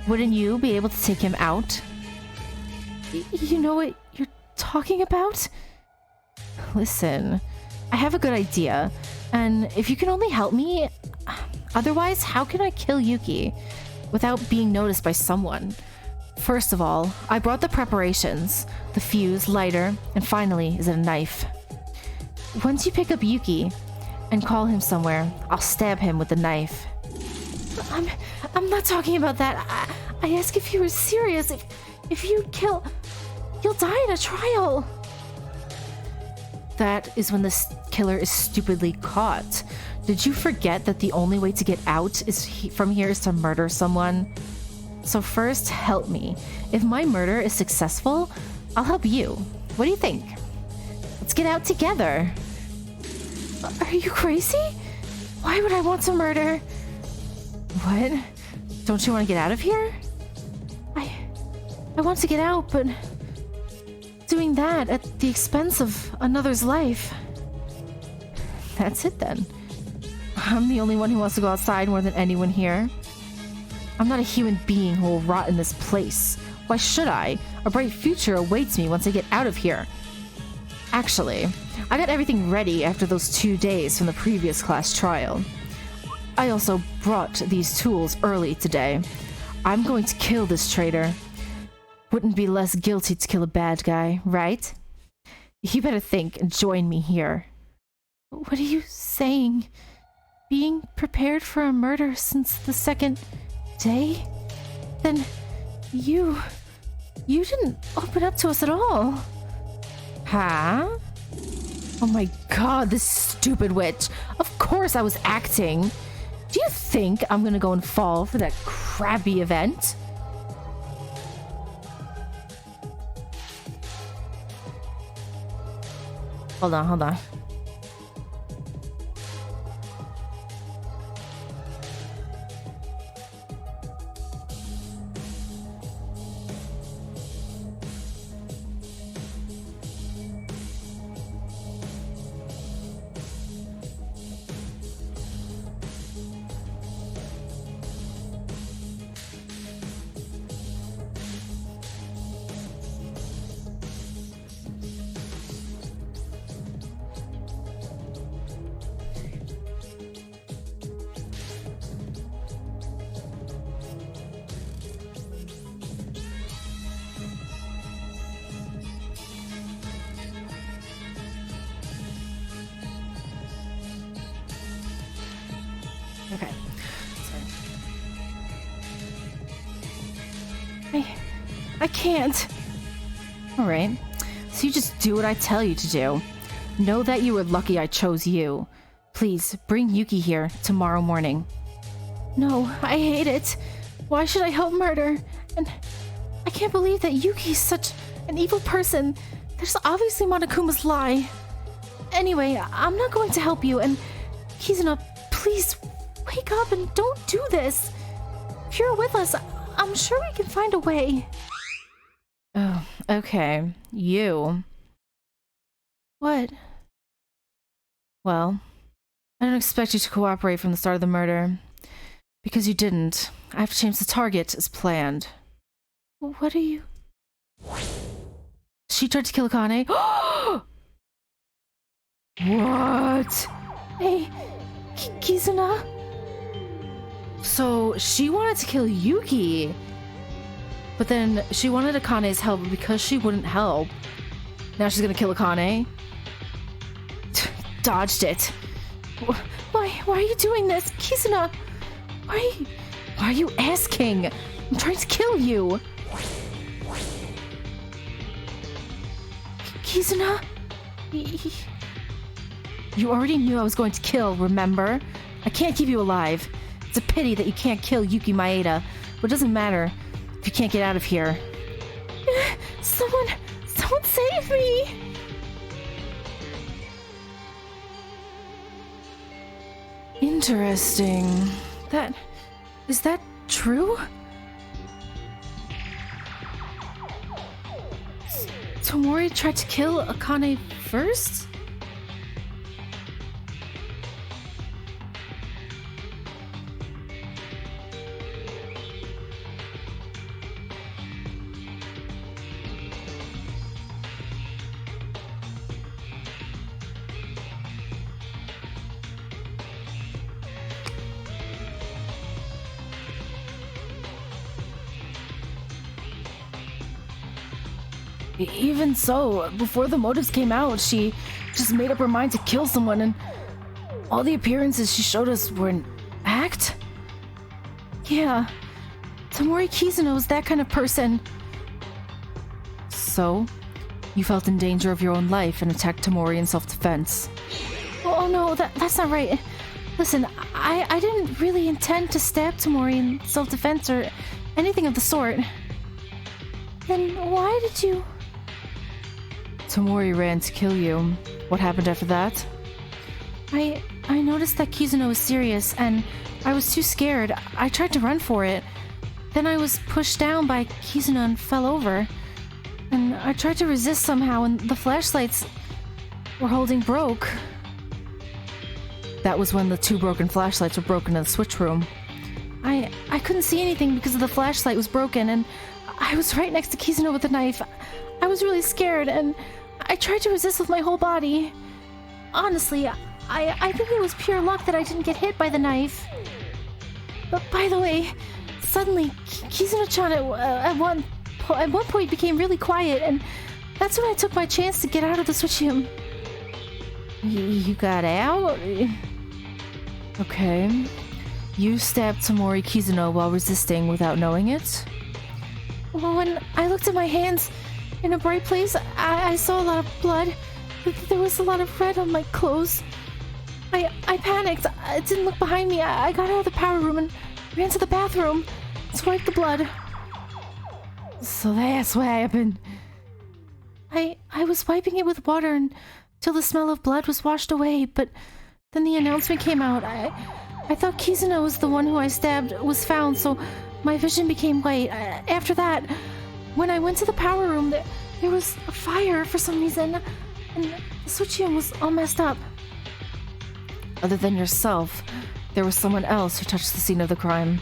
Wouldn't you be able to take him out? You know what you're talking about? Listen, I have a good idea, and if you can only help me... Otherwise, how can I kill Yuki without being noticed by someone? First of all, I brought the preparations, the fuse, lighter, and finally is a knife. Once you pick up Yuki and call him somewhere, I'll stab him with the knife. I'm not talking about that. I ask if you were serious. If you kill... You'll die in a trial. That is when the killer is stupidly caught. Did you forget that the only way to get out from here is to murder someone? So first, help me. If my murder is successful, I'll help you. What do you think? Let's get out together. Are you crazy? Why would I want to murder? What? Don't you want to get out of here? I want to get out, but doing that at the expense of another's life. That's it then. I'm the only one who wants to go outside more than anyone here. I'm not a human being who will rot in this place. Why should I? A bright future awaits me once I get out of here. Actually, I got everything ready after those 2 days from the previous class trial. I also brought these tools early today. I'm going to kill this traitor. Wouldn't be less guilty to kill a bad guy, right? You better think and join me here. What are you saying? Being prepared for a murder since the second day? Then you didn't open up to us at all. Huh? Oh my god, this stupid witch. Of course I was acting. Do you think I'm gonna go and fall for that crappy event? Hold on. Okay. I can't. Alright. So you just do what I tell you to do. Know that you were lucky I chose you. Please, bring Yuki here tomorrow morning. No, I hate it. Why should I help murder? And I can't believe that Yuki's such an evil person. There's obviously Monokuma's lie. Anyway, I'm not going to help you, and Kizuna, please wake up and don't do this. If you're with us, I'm sure we can find a way. Oh, okay. You. What? Well, I don't expect you to cooperate from the start of the murder. Because you didn't. I have to change the target as planned. What are you... She tried to kill Akane. What? Hey, Kizuna? So she wanted to kill Yuki. But then she wanted Akane's help, but because she wouldn't help, now she's gonna kill Akane? Dodged it. Why are you doing this? Kizuna? Why are you asking? I'm trying to kill you. Kizuna? You already knew I was going to kill, remember? I can't keep you alive. It's a pity that you can't kill Yuki Maeda, but it doesn't matter. if you can't get out of here. Someone save me! Interesting. Is that true? Tomori tried to kill Akane first? Even so, before the motives came out, she just made up her mind to kill someone, and all the appearances she showed us were an act? Yeah, Tomori Kizuno is that kind of person. So, you felt in danger of your own life and attacked Tomori in self-defense. Oh no, that's not right. Listen, I didn't really intend to stab Tomori in self-defense or anything of the sort. Then why did you... Tomori ran to kill you. What happened after that? I noticed that Kizuno was serious, and I was too scared. I tried to run for it. Then I was pushed down by Kizuno and fell over. And I tried to resist somehow, and the flashlights we're holding broke. That was when the 2 broken flashlights were broken in the switch room. I couldn't see anything because the flashlight was broken, and I was right next to Kizuno with the knife. I was really scared, and I tried to resist with my whole body. Honestly, I think it was pure luck that I didn't get hit by the knife. But by the way, suddenly, Kizuno-chan at one point became really quiet, and that's when I took my chance to get out of the switch room. You got out? Okay. You stabbed Tomori Kizuno while resisting without knowing it? When I looked at my hands in a bright place, I saw a lot of blood. There was a lot of red on my clothes. I panicked. I didn't look behind me. I got out of the power room and ran to the bathroom to wipe the blood. So that's what happened. I was wiping it with water until the smell of blood was washed away, but then the announcement came out. I thought Kizuno was the one who I stabbed was found, so my vision became white. After that, when I went to the power room, there was a fire for some reason, and the switch room was all messed up. Other than yourself, there was someone else who touched the scene of the crime.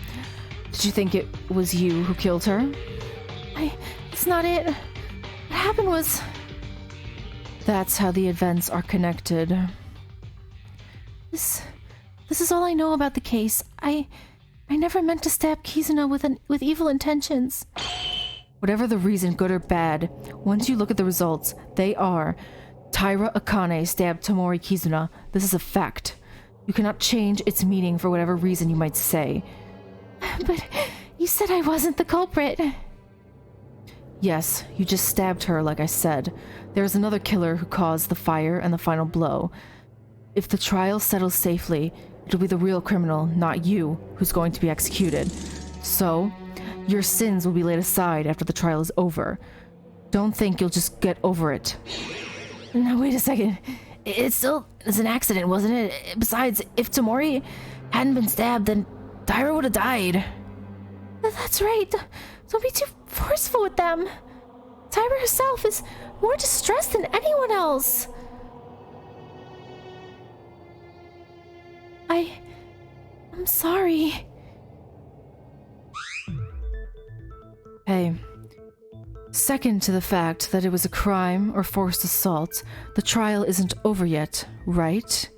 Did you think it was you who killed her? It's not it. What happened was... That's how the events are connected. This is all I know about the case. I never meant to stab Kizuno with evil intentions. Whatever the reason, good or bad, once you look at the results, they are Taira Akane stabbed Tomori Kizuno. This is a fact. You cannot change its meaning for whatever reason you might say. But you said I wasn't the culprit. Yes, you just stabbed her, like I said. There is another killer who caused the fire and the final blow. If the trial settles safely, it'll be the real criminal, not you, who's going to be executed. So, your sins will be laid aside after the trial is over. Don't think you'll just get over it. Now, wait a second. It still is an accident, wasn't it? Besides, if Tomori hadn't been stabbed, then Taira would have died. That's right. Don't be too forceful with them. Taira herself is more distressed than anyone else. I'm sorry. Hey, second to the fact that it was a crime or forced assault, the trial isn't over yet, right?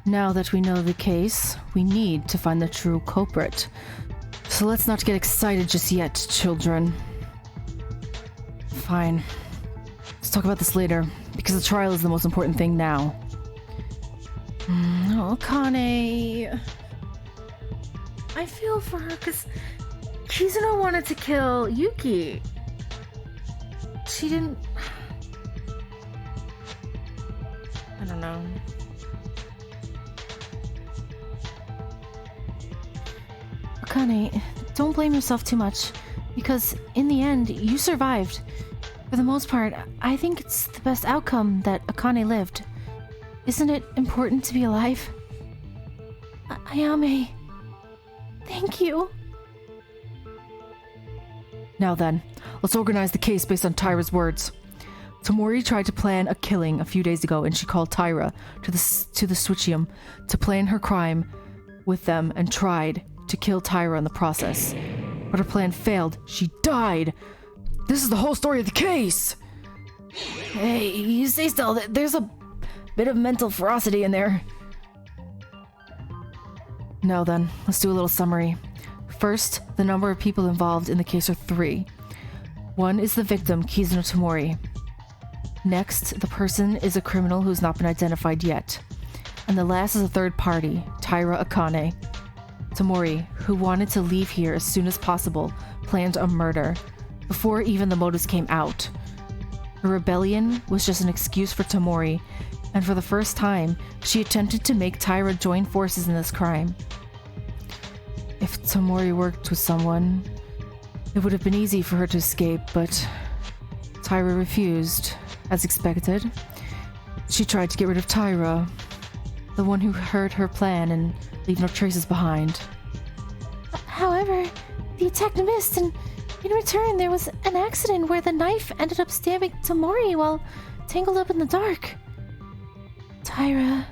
Now that we know the case, we need to find the true culprit. So let's not get excited just yet, children. Fine. Let's talk about this later. because the trial is the most important thing now. Oh, Akane. I feel for her because Kizuna wanted to kill Yuki. She didn't... I don't know. Akane, don't blame yourself too much, because in the end, you survived. For the most part, I think it's the best outcome that Akane lived. Isn't it important to be alive? Ayame, thank you. Now then, let's organize the case based on Tyra's words. Tomori tried to plan a killing a few days ago, and she called Tyra to the Switchium to plan her crime with them and tried to kill Tyra in the process. But her plan failed. She died. This is the whole story of the case. Hey, you stay still. There's a bit of mental ferocity in there. Now then, let's do a little summary. First, the number of people involved in the case are 3. 1 is the victim, Kizuna Tomori. Next, the person is a criminal who's not been identified yet. And the last is a third party, Tyra Akane. Tomori, who wanted to leave here as soon as possible, planned a murder, before even the motives came out. Her rebellion was just an excuse for Tomori, and for the first time, she attempted to make Tyra join forces in this crime. If Tomori worked with someone, it would have been easy for her to escape, but Tyra refused, as expected. She tried to get rid of Tyra, the one who heard her plan and leave no traces behind. However, the attack missed, and in return there was an accident where the knife ended up stabbing Tomori while tangled up in the dark. Tyra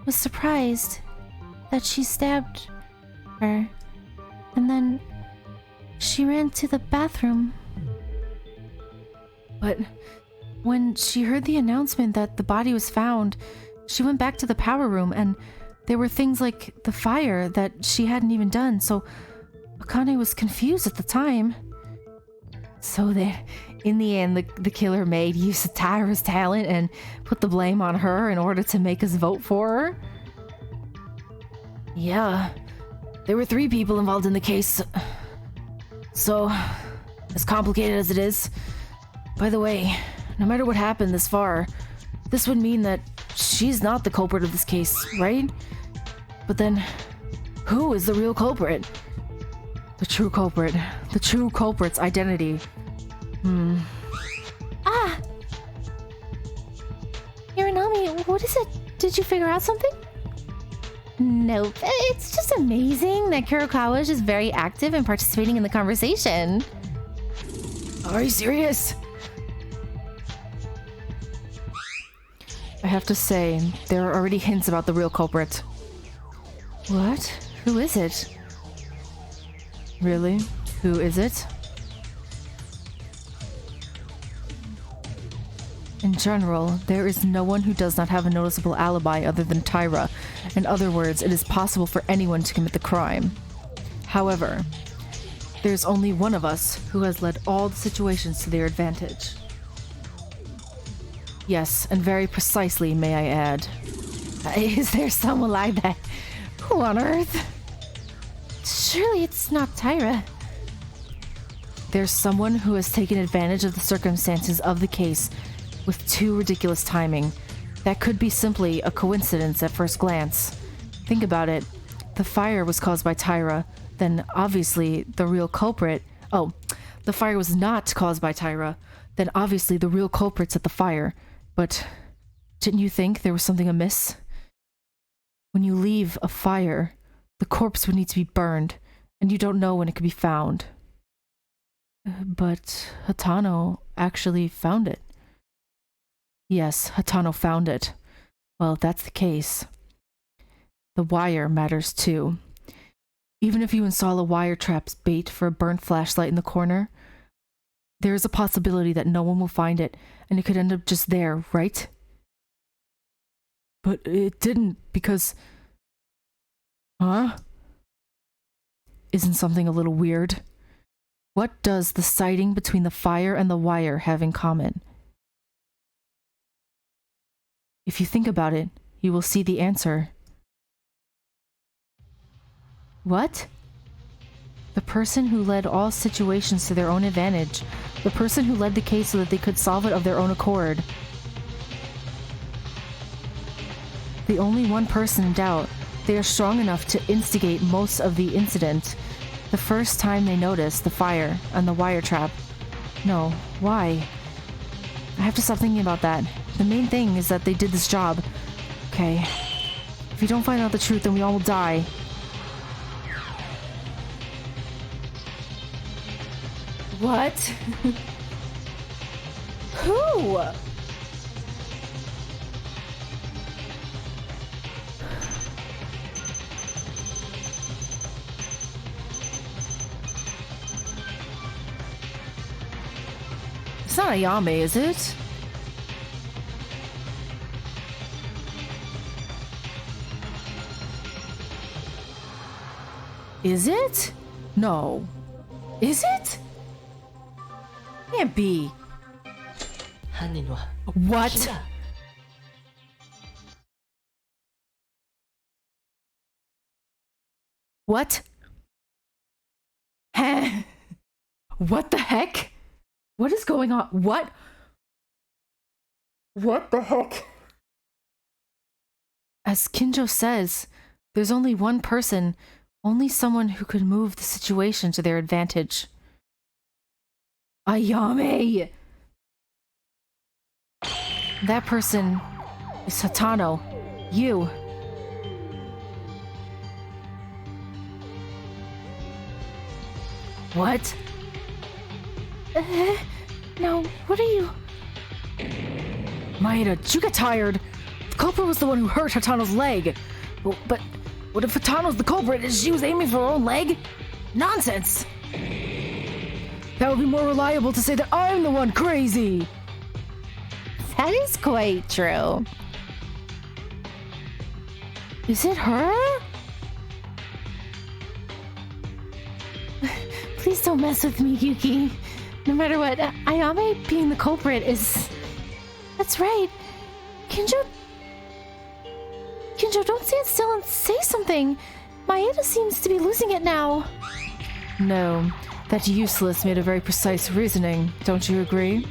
was surprised that she stabbed her, and then she ran to the bathroom. But when she heard the announcement that the body was found, she went back to the power room, and there were things like the fire that she hadn't even done, so Akane was confused at the time. So that in the end, the killer made use of Tyra's talent and put the blame on her in order to make us vote for her? Yeah, there were 3 people involved in the case. So, as complicated as it is, by the way, no matter what happened this far, this would mean that she's not the culprit of this case, right? But then, who is the real culprit? The true culprit. The true culprit's identity. Ah! Hiranami, what is it? Did you figure out something? Nope. It's just amazing that Kurokawa is just very active and participating in the conversation. Are you serious? I have to say, there are already hints about the real culprit. What? Who is it? Really? Who is it? In general, there is no one who does not have a noticeable alibi other than Tyra. In other words, it is possible for anyone to commit the crime. However, there's only one of us who has led all the situations to their advantage. Yes, and very precisely, may I add. Is there someone like that? Who on earth? Surely it's not Tyra. There's someone who has taken advantage of the circumstances of the case with too ridiculous timing. That could be simply a coincidence at first glance. Think about it. The fire was caused by Tyra, then obviously the real culprit... Oh, the fire was not caused by Tyra, then obviously the real culprit's at the fire. But didn't you think there was something amiss? When you leave a fire, the corpse would need to be burned, and you don't know when it could be found. But Hatano actually found it. Yes, Hatano found it. Well, if that's the case, the wire matters too. Even if you install a wire trap's bait for a burnt flashlight in the corner, there is a possibility that no one will find it, and it could end up just there, right? But it didn't, because... Huh? Isn't something a little weird? What does the sighting between the fire and the wire have in common? If you think about it, you will see the answer. What? The person who led all situations to their own advantage. The person who led the case so that they could solve it of their own accord. The only one person in doubt. They are strong enough to instigate most of the incident. The first time they noticed the fire and the wire trap. No, why? I have to stop thinking about that. The main thing is that they did this job. Okay. If you don't find out the truth, then we all will die. What? Who? It's not Ayame, is it? Is it? No. Is it? Can't be. What? What? Huh? What the heck? What is going on? What? What the heck? As Kinjo says, there's only one person, only someone who could move the situation to their advantage. Ayame! That person is Hatano. You. What? No, what are you? Maeda, you get tired. The culprit was the one who hurt Hatano's leg. But what if Hatano's the culprit and she was aiming for her own leg? Nonsense! That would be more reliable to say that I'm the one crazy! That is quite true. Is it her? Please don't mess with me, Yuki. No matter what, Ayame being the culprit is... That's right. Kinjo, don't stand still and say something. Maeda seems to be losing it now. No, that useless made a very precise reasoning, don't you agree?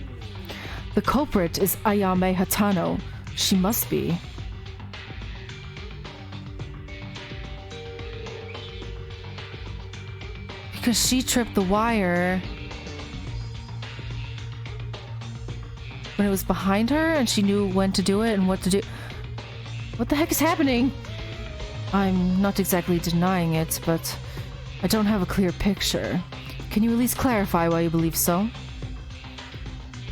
The culprit is Ayame Hatano. She must be. Because she tripped the wire when it was behind her and she knew when to do it and what to do. What the heck is happening? I'm not exactly denying it, but I don't have a clear picture. Can you at least clarify why you believe so?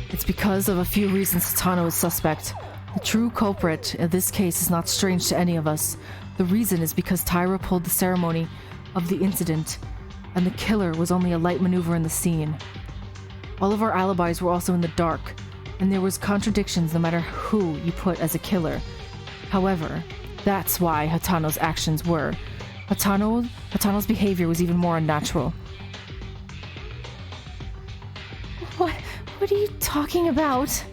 It's because of a few reasons Hatano is suspect. The true culprit in this case is not strange to any of us. The reason is because Tyra pulled the ceremony of the incident, and the killer was only a light maneuver in the scene. All of our alibis were also in the dark, and there was contradictions no matter who you put as a killer. However, that's why Hatano's actions were. Hatano's behavior was even more unnatural. What are you talking about?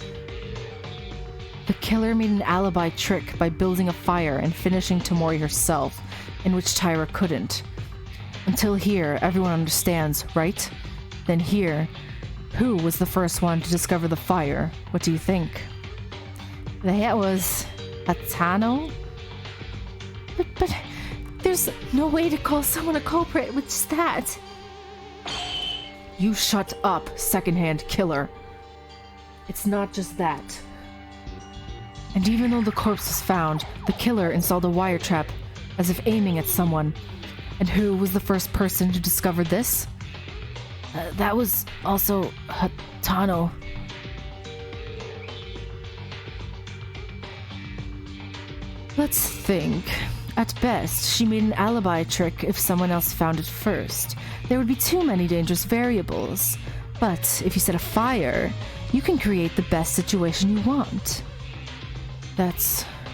The killer made an alibi trick by building a fire and finishing Tomori herself, in which Tyra couldn't. Until here, everyone understands, right? Then here, who was the first one to discover the fire? What do you think? That was Hatano? But there's no way to call someone a culprit with just that. You shut up, secondhand killer. It's not just that. And even though the corpse was found, the killer installed a wire trap, as if aiming at someone. And who was the first person to discover this? That was also Hatano. Let's think. At best, she made an alibi trick if someone else found it first. There would be too many dangerous variables. But if you set a fire, you can create the best situation you want.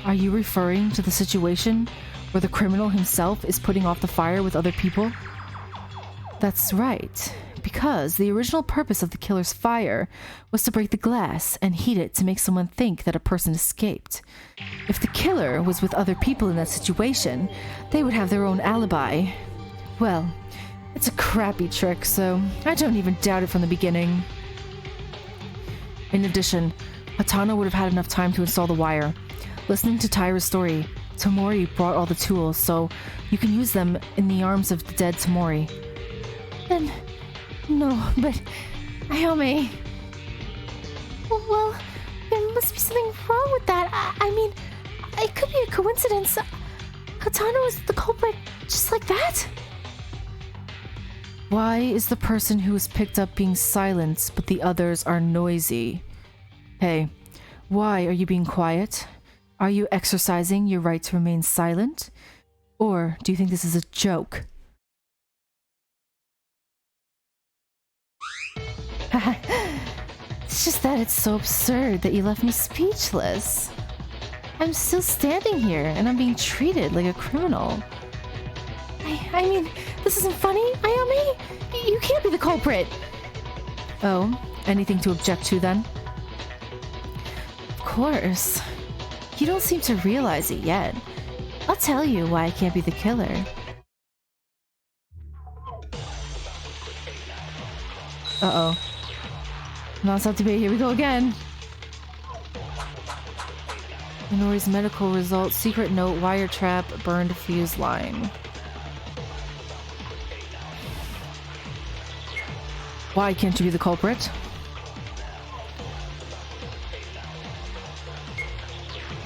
Are you referring to the situation where the criminal himself is putting off the fire with other people? That's right. Because the original purpose of the killer's fire was to break the glass and heat it to make someone think that a person escaped. If the killer was with other people in that situation, they would have their own alibi. Well, it's a crappy trick, so I don't even doubt it from the beginning. In addition, Hatano would have had enough time to install the wire. Listening to Tyra's story, Tamori brought all the tools, so you can use them in the arms of the dead Tamori. Then... no, but... Ayame... Well, there must be something wrong with that. I mean, it could be a coincidence. Hatano is the culprit just like that? Why is the person who was picked up being silent, but the others are noisy? Hey, why are you being quiet? Are you exercising your right to remain silent? Or do you think this is a joke? It's just that it's so absurd that you left me speechless. I'm still standing here and I'm being treated like a criminal. I mean, this isn't funny, Ayame? You can't be the culprit. Oh, anything to object to then? Of course. You don't seem to realize it yet. I'll tell you why I can't be the killer. Uh-oh. Non-stop debate, here we go again. Inori's medical results, secret note, wire trap, burned fuse line. Why can't you be the culprit?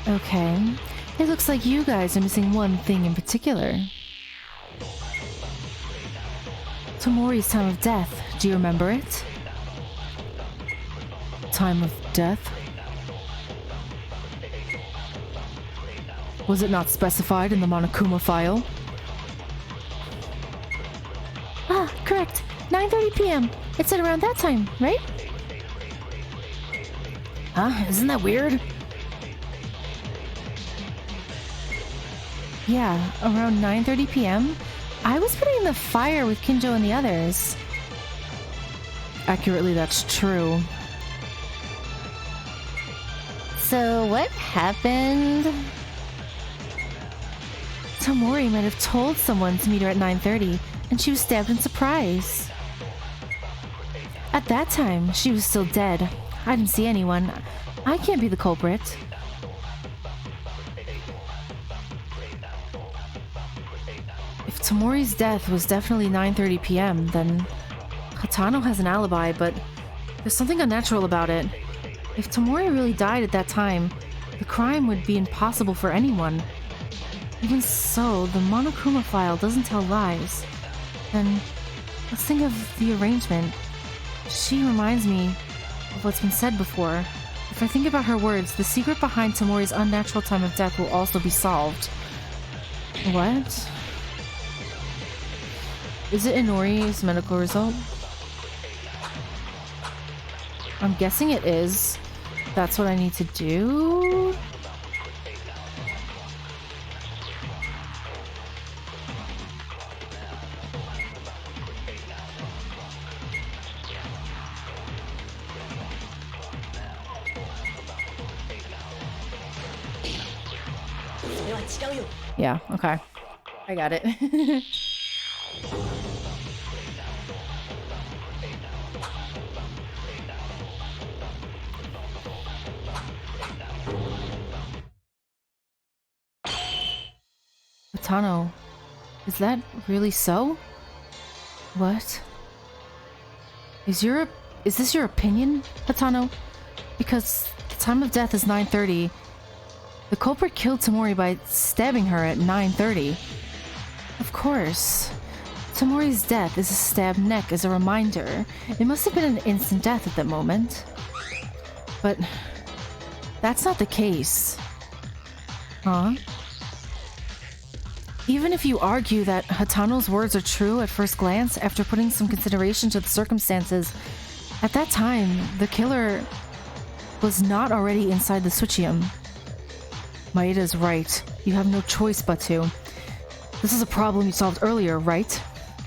Okay. It looks like you guys are missing one thing in particular. Tamori's time of death. Do you remember it? Time of death? Was it not specified in the Monokuma file? Ah, correct. 9:30 p.m. It said around that time, right? Huh? Isn't that weird? Yeah, around 9:30 p.m. I was putting in the fire with Kinjo and the others. Accurately, that's true. So what happened? Tamori might have told someone to meet her at 9:30, and she was stabbed in surprise. At that time, she was still dead. I didn't see anyone. I can't be the culprit. If Tamori's death was definitely 9:30 p.m., then Hatano has an alibi, but there's something unnatural about it. If Tamori really died at that time, the crime would be impossible for anyone. Even so, the Monokuma file doesn't tell lies. And let's think of the arrangement. She reminds me of what's been said before. If I think about her words, the secret behind Tamori's unnatural time of death will also be solved. What? Is it Inori's medical result? I'm guessing it is. That's what I need to do? Yeah, okay. I got it. Hatano, is that really so? What? Is this your opinion, Hatano? Because the time of death is 9:30. The culprit killed Tamori by stabbing her at 9:30. Of course. Tamori's death is a stabbed neck as a reminder. It must have been an instant death at that moment. But that's not the case. Huh? Even if you argue that Hatano's words are true at first glance, after putting some consideration to the circumstances, at that time, the killer was not already inside the Suchium. Maeda's right. You have no choice but to. This is a problem you solved earlier, right?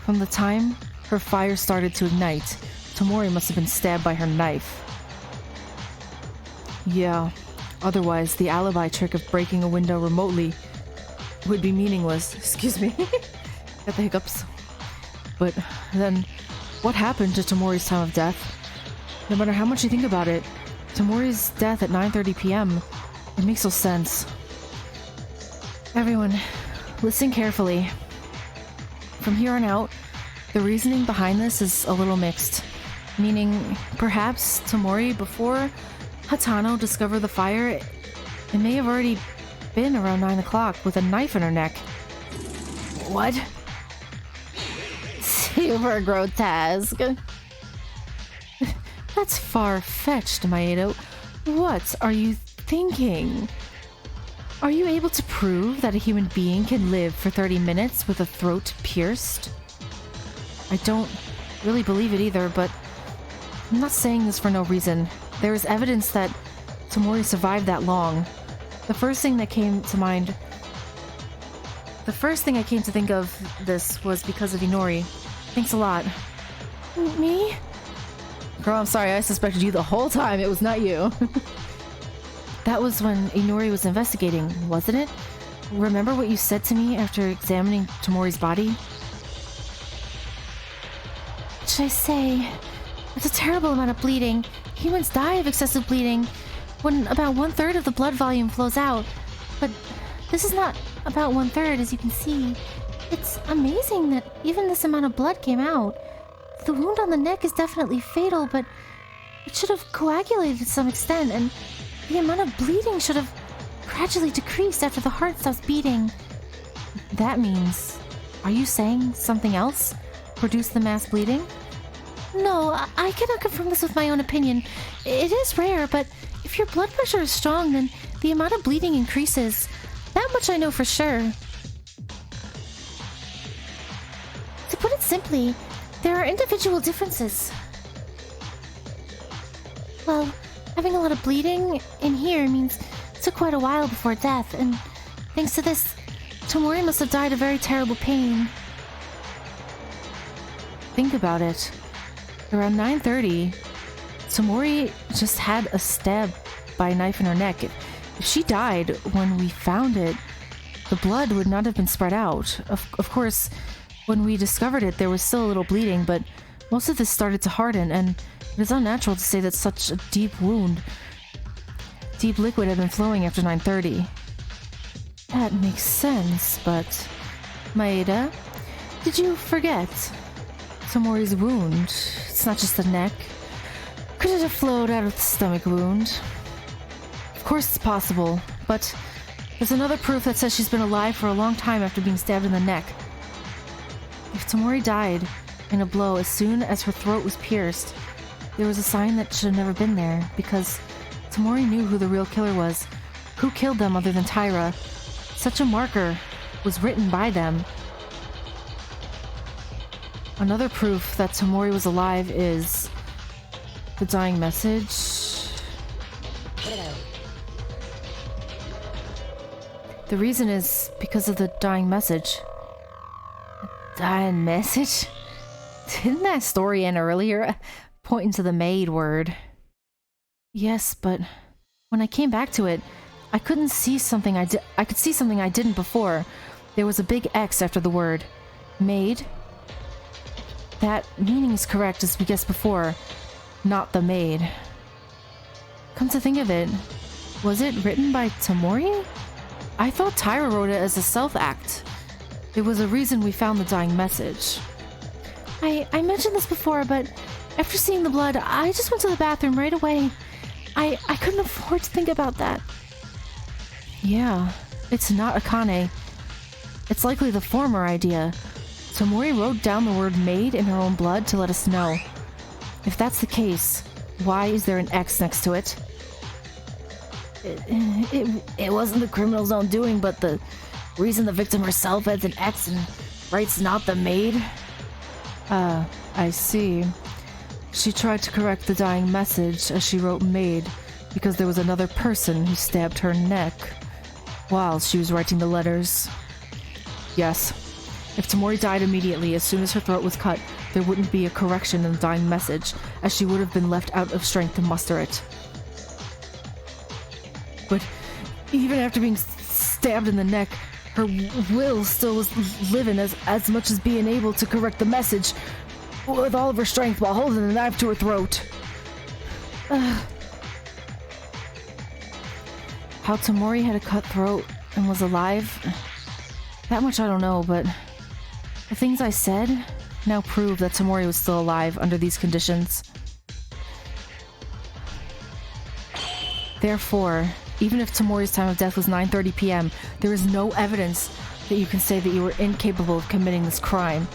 From the time her fire started to ignite. Tamori must have been stabbed by her knife. Yeah, otherwise the alibi trick of breaking a window remotely would be meaningless. Excuse me. Got the hiccups. But then, what happened to Tamori's time of death? No matter how much you think about it, Tamori's death at 9:30 p.m., it makes no sense. Everyone, listen carefully. From here on out, the reasoning behind this is a little mixed. Meaning, perhaps Tamori, before Hatano discovered the fire, it may have already been around 9 o'clock with a knife in her neck. What? Super grotesque. That's far-fetched, Maeda. What are you thinking? Are you able to prove that a human being can live for 30 minutes with a throat pierced? I don't really believe it either, but I'm not saying this for no reason. There is evidence that Tamori survived that long. The first thing I came to think of this was because of Inori. Thanks a lot. Me? Girl, I'm sorry, I suspected you the whole time. It was not you. That was when Inori was investigating, wasn't it? Remember what you said to me after examining Tamori's body? What should I say? It's a terrible amount of bleeding. Humans die of excessive bleeding when about 1/3 of the blood volume flows out. But this is not about 1/3, as you can see. It's amazing that even this amount of blood came out. The wound on the neck is definitely fatal, but it should have coagulated to some extent, and the amount of bleeding should have gradually decreased after the heart stops beating. That means... Are you saying something else produced the mass bleeding? No, I cannot confirm this with my own opinion. It is rare, but if your blood pressure is strong, then the amount of bleeding increases. That much I know for sure. To put it simply, there are individual differences. Well, having a lot of bleeding in here means it took quite a while before death, and thanks to this, Tamori must have died of very terrible pain. Think about it. Around 9:30, Tamori just had a stab by a knife in her neck. If she died when we found it, the blood would not have been spread out. Of course, when we discovered it, there was still a little bleeding, but most of this started to harden, and it is unnatural to say that such a deep liquid had been flowing after 9:30. That makes sense, but... Maeda, did you forget? Tamori's wound, it's not just the neck. Could it have flowed out of the stomach wound? Of course it's possible, but there's another proof that says she's been alive for a long time after being stabbed in the neck. If Tamori died in a blow as soon as her throat was pierced, there was a sign that should have never been there, because Tamori knew who the real killer was. Who killed them other than Tyra? Such a marker was written by them. Another proof that Tamori was alive is the dying message. The reason is because of the dying message. Dying message? Didn't that story end earlier? Pointing to the maid word. Yes, but when I came back to it, I couldn't see something I could see something I didn't before. There was a big X after the word. Maid? That meaning is correct, as we guessed before. Not the maid. Come to think of it, was it written by Tamori? I thought Tyra wrote it as a self-act. There was a reason we found the dying message. I mentioned this before, but after seeing the blood, I just went to the bathroom right away. I couldn't afford to think about that. Yeah, it's not Akane. It's likely the former idea. Tamori wrote down the word maid in her own blood to let us know. If that's the case, why is there an X next to it? It wasn't the criminal's own doing, but the reason the victim herself adds an X and writes not the maid? I see. She tried to correct the dying message as she wrote maid because there was another person who stabbed her neck while she was writing the letters. Yes. If Tamori died immediately as soon as her throat was cut, there wouldn't be a correction in the dying message, as she would have been left out of strength to muster it. But even after being stabbed in the neck, her will still was living as much as being able to correct the message with all of her strength while holding the knife to her throat. How Tamori had a cut throat and was alive, that much I don't know, but the things I said now prove that Tamori was still alive under these conditions. Therefore, even if Tamori's time of death was 9:30 p.m., there is no evidence that you can say that you were incapable of committing this crime.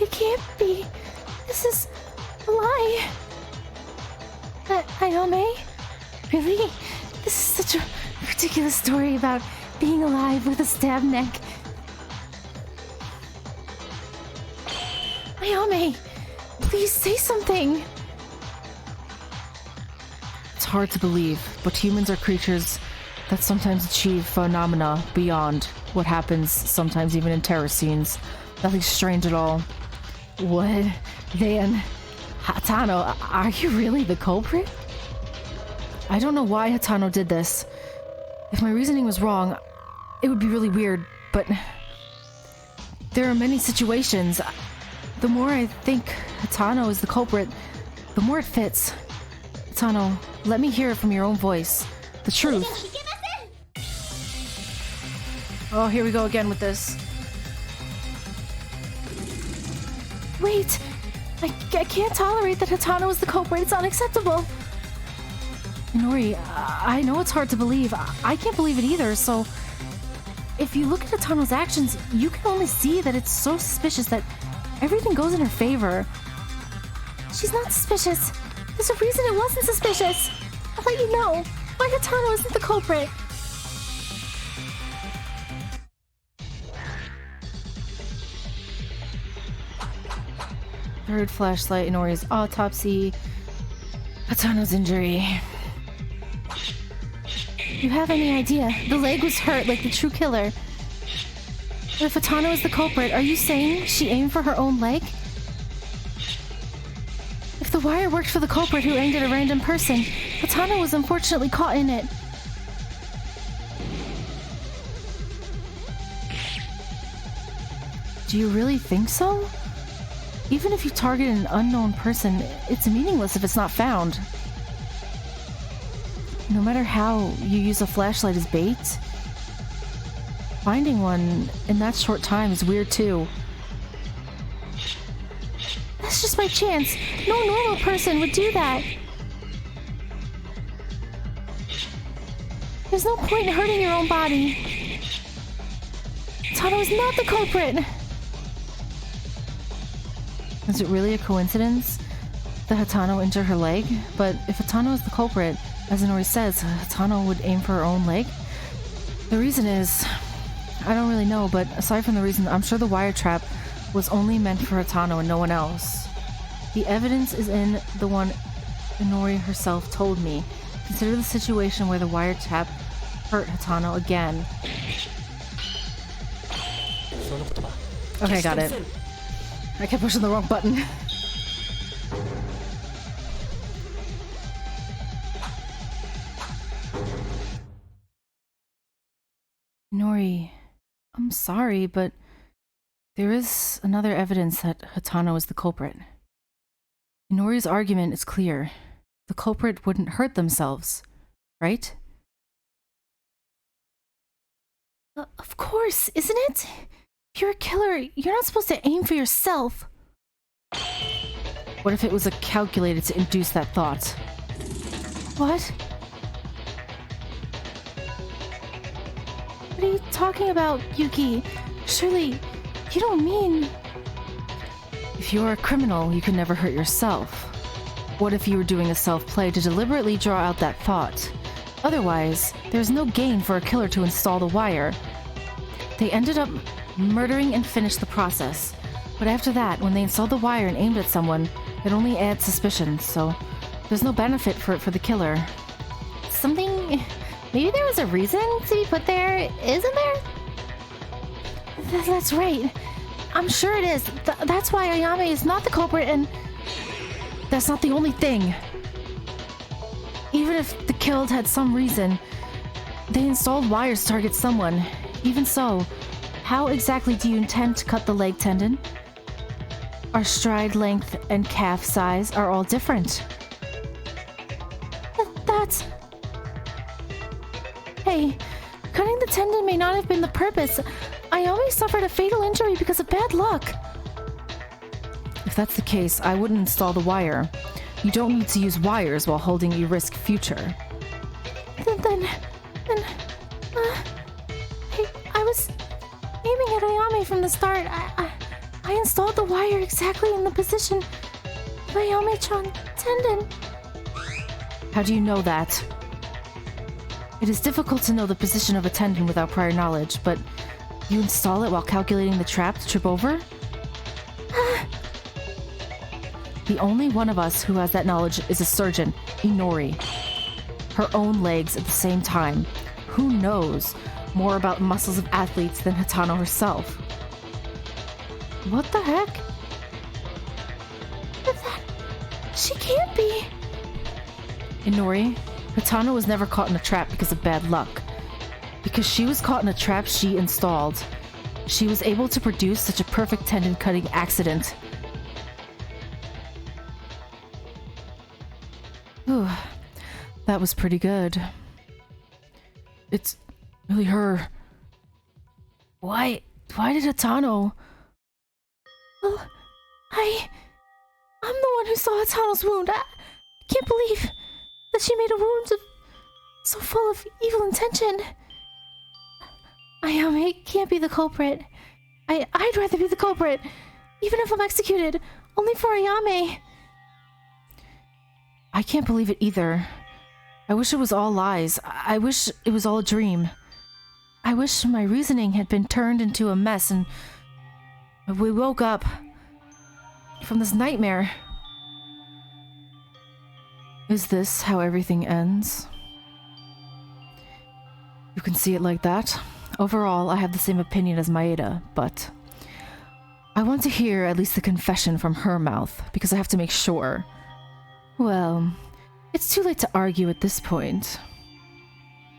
It can't be. This is a lie. Ayame? Really? This is such a ridiculous story about being alive with a stabbed neck. Ayame, please say something. It's hard to believe, but humans are creatures that sometimes achieve phenomena beyond what happens sometimes even in terror scenes. Nothing strange at all. What? Then, Hatano, are you really the culprit? I don't know why Hatano did this. If my reasoning was wrong, it would be really weird, but there are many situations. The more I think Hatano is the culprit, the more it fits. Hatano, let me hear it from your own voice. The truth. Oh, here we go again with this. Wait! I can't tolerate that Hatano is the culprit. It's unacceptable. Inori, I know it's hard to believe. I can't believe it either, so if you look at Hatano's actions, you can only see that it's so suspicious that everything goes in her favor. She's not suspicious. There's a reason it wasn't suspicious. I'll let you know why Hatano isn't the culprit. Third flashlight, Inori's autopsy, Hatano's injury. You have any idea? The leg was hurt like the true killer. If Hatano is the culprit, are you saying she aimed for her own leg? If the wire worked for the culprit who aimed at a random person, Hatano was unfortunately caught in it. Do you really think so? Even if you target an unknown person, it's meaningless if it's not found. No matter how you use a flashlight as bait, finding one in that short time is weird too. That's just my chance. No normal person would do that. There's no point in hurting your own body. Hatano is not the culprit. Is it really a coincidence that Hatano injured her leg? But if Hatano is the culprit, as Inori says, Hatano would aim for her own leg? The reason is, I don't really know, but aside from the reason, I'm sure the wire trap was only meant for Hatano and no one else. The evidence is in the one Inori herself told me. Consider the situation where the wire trap hurt Hatano again. Okay, got it. I kept pushing the wrong button. Nori, I'm sorry, but there is another evidence that Hatano is the culprit. Nori's argument is clear. The culprit wouldn't hurt themselves, right? Of course, isn't it? If you're a killer, you're not supposed to aim for yourself. What if it was calculated to induce that thought? What? What are you talking about, Yuki? Surely, you don't mean... If you're a criminal, you can never hurt yourself. What if you were doing a self-play to deliberately draw out that thought? Otherwise, there's no gain for a killer to install the wire. They ended up murdering and finished the process. But after that, when they installed the wire and aimed at someone, it only adds suspicion, so there's no benefit for it for the killer. Something... Maybe there was a reason to be put there, isn't there? That's right. I'm sure it is. That's why Ayame is not the culprit, and That's not the only thing. Even if the killed had some reason, they installed wires to target someone. Even so, how exactly do you intend to cut the leg tendon? Our stride length and calf size are all different. That's... Hey, cutting the tendon may not have been the purpose. Ayame suffered a fatal injury because of bad luck. If that's the case, I wouldn't install the wire. You don't need to use wires while holding a risk future. I was aiming at Ayame from the start. I installed the wire exactly in the position of Ayame-chan tendon. How do you know that? It is difficult to know the position of a tendon without prior knowledge, but you install it while calculating the trap to trip over? The only one of us who has that knowledge is a surgeon, Inori. Her own legs at the same time. Who knows more about muscles of athletes than Hatano herself? What the heck? She can't be. Inori, Hatano was never caught in a trap because of bad luck. Because she was caught in a trap she installed. She was able to produce such a perfect tendon-cutting accident. Ooh, that was pretty good. It's really her. Why did Hatano? Well, I'm the one who saw Hatano's wound. I can't believe that she made a wound so full of evil intention. Ayame can't be the culprit. I'd rather be the culprit, even if I'm executed, only for Ayame. I can't believe it either. I wish it was all lies. I wish it was all a dream. I wish my reasoning had been turned into a mess and we woke up from this nightmare. Is this how everything ends? You can see it like that. Overall, I have the same opinion as Maeda, but I want to hear at least the confession from her mouth, because I have to make sure. Well, it's too late to argue at this point.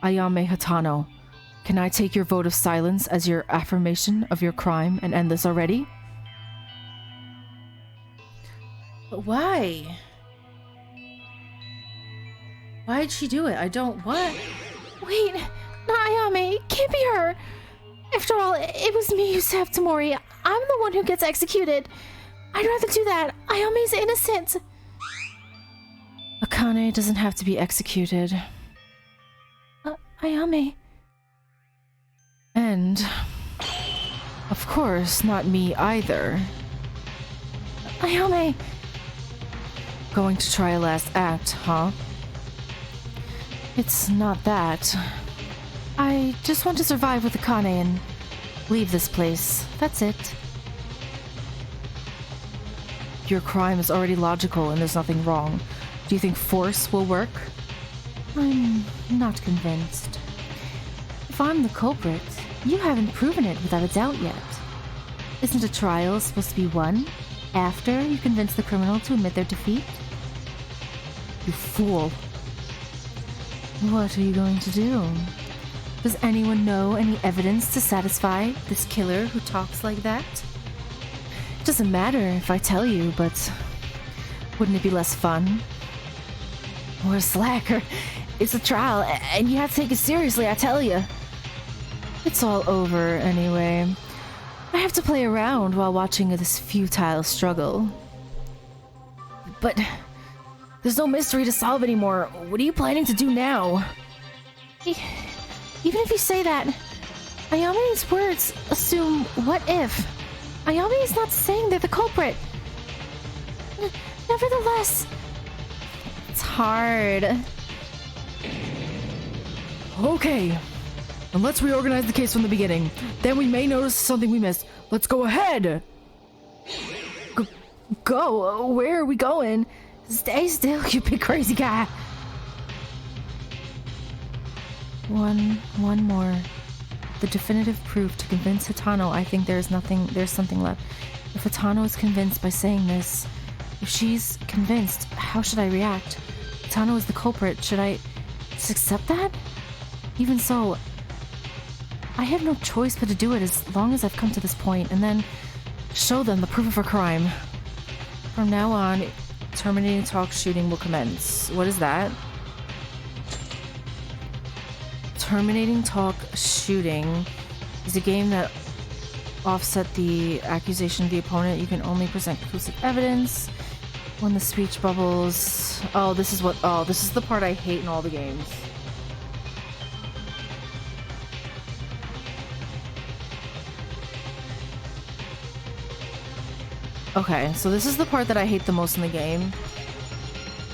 Ayame Hatano, can I take your vote of silence as your affirmation of your crime and end this already? But why? Why'd she do it? I don't... What? Wait, not Ayame. It can't be her. After all, it was me who stabbed Tamori. I'm the one who gets executed. I'd rather do that. Ayame's innocent. Akane doesn't have to be executed. Ayame. And, of course, not me either. Ayame. Going to try a last act, huh? It's not that. I just want to survive with Akane and leave this place. That's it. Your crime is already logical and there's nothing wrong. Do you think force will work? I'm not convinced. If I'm the culprit, you haven't proven it without a doubt yet. Isn't a trial supposed to be won after you convince the criminal to admit their defeat? You fool. What are you going to do? Does anyone know any evidence to satisfy this killer who talks like that? It doesn't matter if I tell you, but wouldn't it be less fun? What a slacker. It's a trial, and you have to take it seriously, I tell you. It's all over anyway. I have to play around while watching this futile struggle. But there's no mystery to solve anymore. What are you planning to do now? Even if you say that, Ayame's words assume what if. Ayame is not saying they're the culprit. Nevertheless, it's hard. Okay, and let's reorganize the case from the beginning. Then we may notice something we missed. Let's go ahead. Go? Where are we going? Stay still, you big crazy guy. One more. the definitive proof to convince Hitano I think there's something left. If Hitano is convinced by saying this, if she's convinced, how should I react? Hitano is the culprit. Should I just accept that? Even so, I have no choice but to do it as long as I've come to this point, and then show them the proof of her crime. From now on, terminating talk shooting will commence. What is that? Terminating talk shooting is a game that offset the accusation of the opponent. You can only present conclusive evidence when the speech bubbles. Oh, this is the part I hate in all the games. Okay, so this is the part that I hate the most in the game.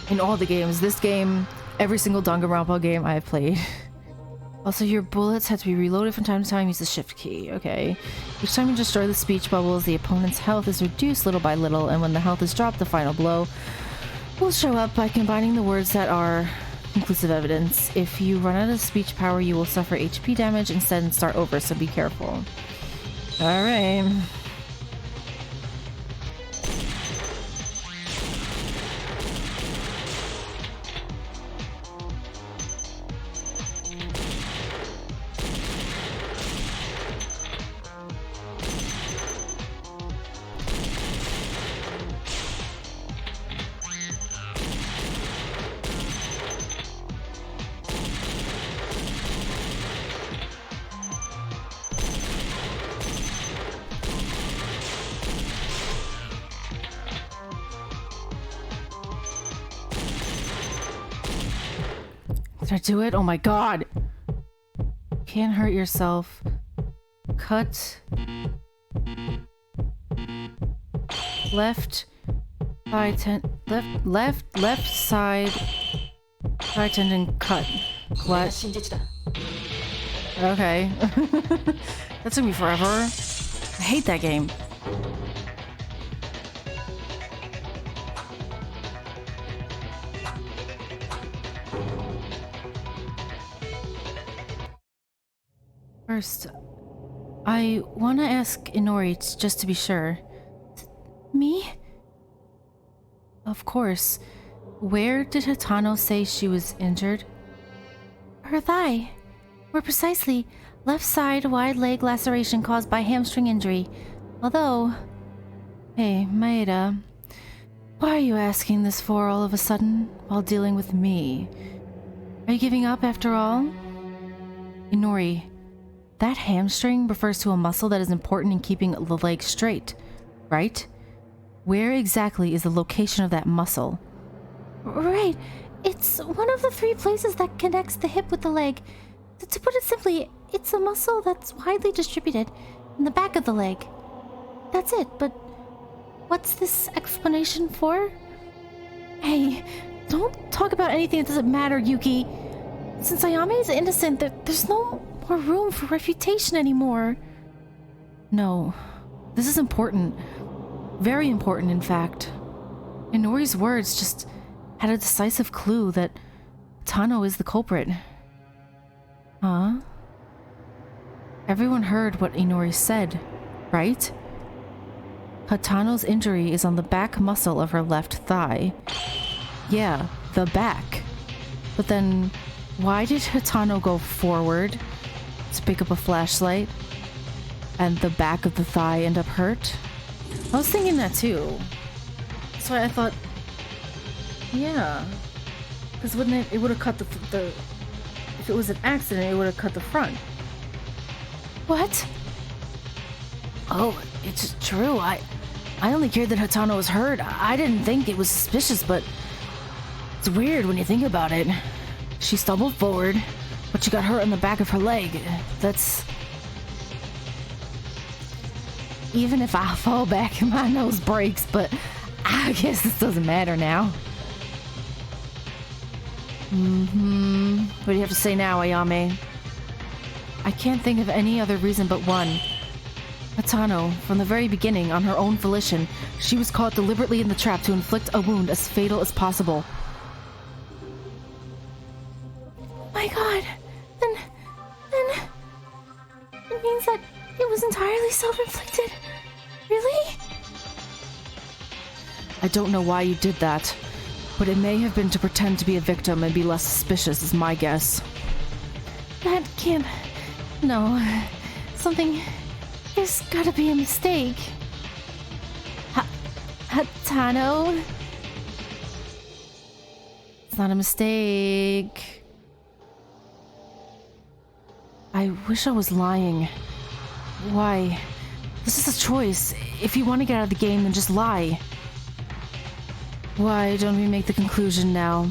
In all the games. This game, every single Danganronpa game I have played. Also, your bullets have to be reloaded from time to time. Use the shift key. Okay. Each time you destroy the speech bubbles, the opponent's health is reduced little by little, and when the health is dropped, the final blow will show up by combining the words that are conclusive evidence. If you run out of speech power, you will suffer HP damage instead and start over, so be careful. Alright. Did I do it? Oh my god! Can't hurt yourself. Cut. Left side left side right tendon cut. What? Okay. That took me forever. I hate that game. First, I want to ask Inori just to be sure. Me? Of course. Where did Hitano say she was injured? Her thigh. More precisely, left side wide leg laceration caused by hamstring injury. Although... Hey, Maeda. Why are you asking this for all of a sudden, while dealing with me? Are you giving up after all? Inori, that hamstring refers to a muscle that is important in keeping the leg straight, right? Where exactly is the location of that muscle? Right. It's one of the 3 places that connects the hip with the leg. To put it simply, it's a muscle that's widely distributed in the back of the leg. That's it, but what's this explanation for? Hey, don't talk about anything that doesn't matter, Yuki. Since Ayame is innocent, there's no more room for refutation anymore. No, this is important. Very important, in fact. Inori's words just had a decisive clue that Tano is the culprit. Huh? Everyone heard what Inori said, right? Hatano's injury is on the back muscle of her left thigh. Yeah, the back. But then, why did Hitano go forward to pick up a flashlight and the back of the thigh end up hurt? I was thinking that too. That's why I thought, yeah, because wouldn't it would have cut the if it was an accident, it would have cut the front. What? Oh, it's true. I only cared that Hitano was hurt. I didn't think it was suspicious, but it's weird when you think about it. She stumbled forward, but she got hurt on the back of her leg. That's... Even if I fall back and my nose breaks, but I guess this doesn't matter now. What do you have to say now, Ayame? I can't think of any other reason but one. Hitano, from the very beginning, on her own volition, she was caught deliberately in the trap to inflict a wound as fatal as possible. My god, then... I don't know why you did that, but it may have been to pretend to be a victim and be less suspicious is my guess. That can't... No. Something... There's gotta be a mistake. Hatano? It's not a mistake. I wish I was lying. Why? This is a choice. If you want to get out of the game, then just lie. Why don't we make the conclusion now?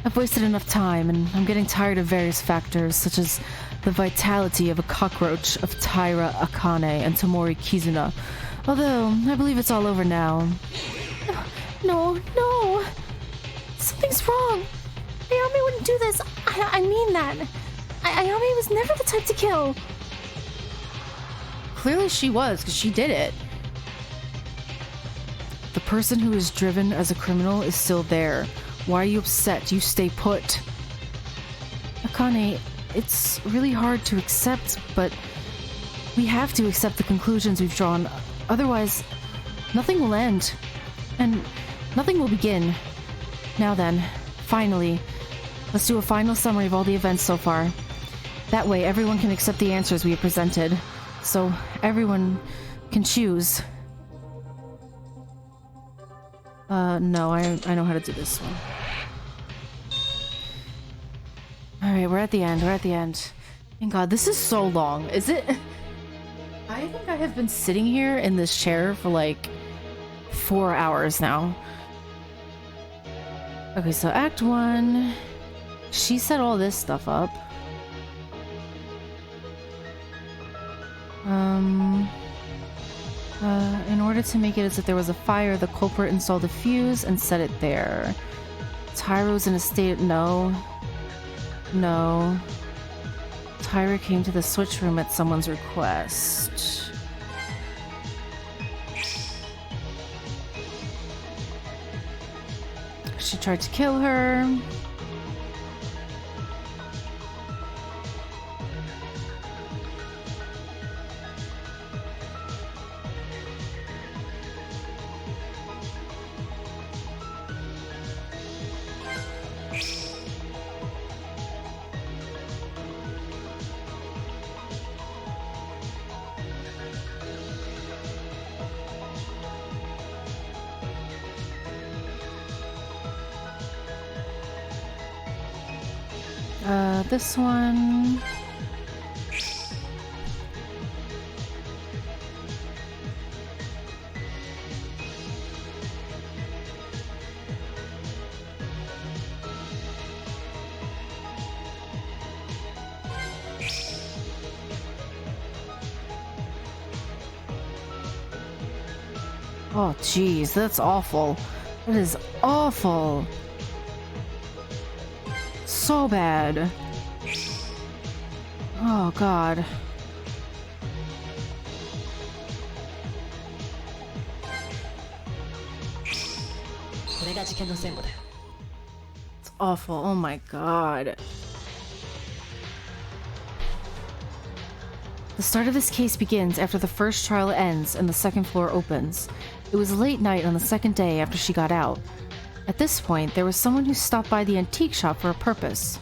I've wasted enough time, and I'm getting tired of various factors, such as the vitality of a cockroach of Taira Akane and Tomori Kizuna. Although, I believe it's all over now. No. Something's wrong. Ayame wouldn't do this. I mean that. Ayame was never the type to kill. Clearly she was, because she did it. The person who is driven as a criminal is still there. Why are you upset? You stay put. Akane, it's really hard to accept, but we have to accept the conclusions we've drawn. Otherwise, nothing will end. And nothing will begin. Now then, finally, let's do a final summary of all the events so far. That way, everyone can accept the answers we have presented. So, everyone can choose. No, I know how to do this one. Alright, we're at the end. Thank God, this is so long. Is it? I think I have been sitting here in this chair for like 4 hours now. Okay, so Act 1. She set all this stuff up. In order to make it as if there was a fire, the culprit installed a fuse and set it there. Tyro's in a state... No. Tyra came to the switch room at someone's request. She tried to kill her. This one. Oh, jeez, that's awful. That is awful. So bad. Oh, God. It's awful. Oh my God. The start of this case begins after the first trial ends and the second floor opens. It was late night on the second day after she got out. At this point, there was someone who stopped by the antique shop for a purpose.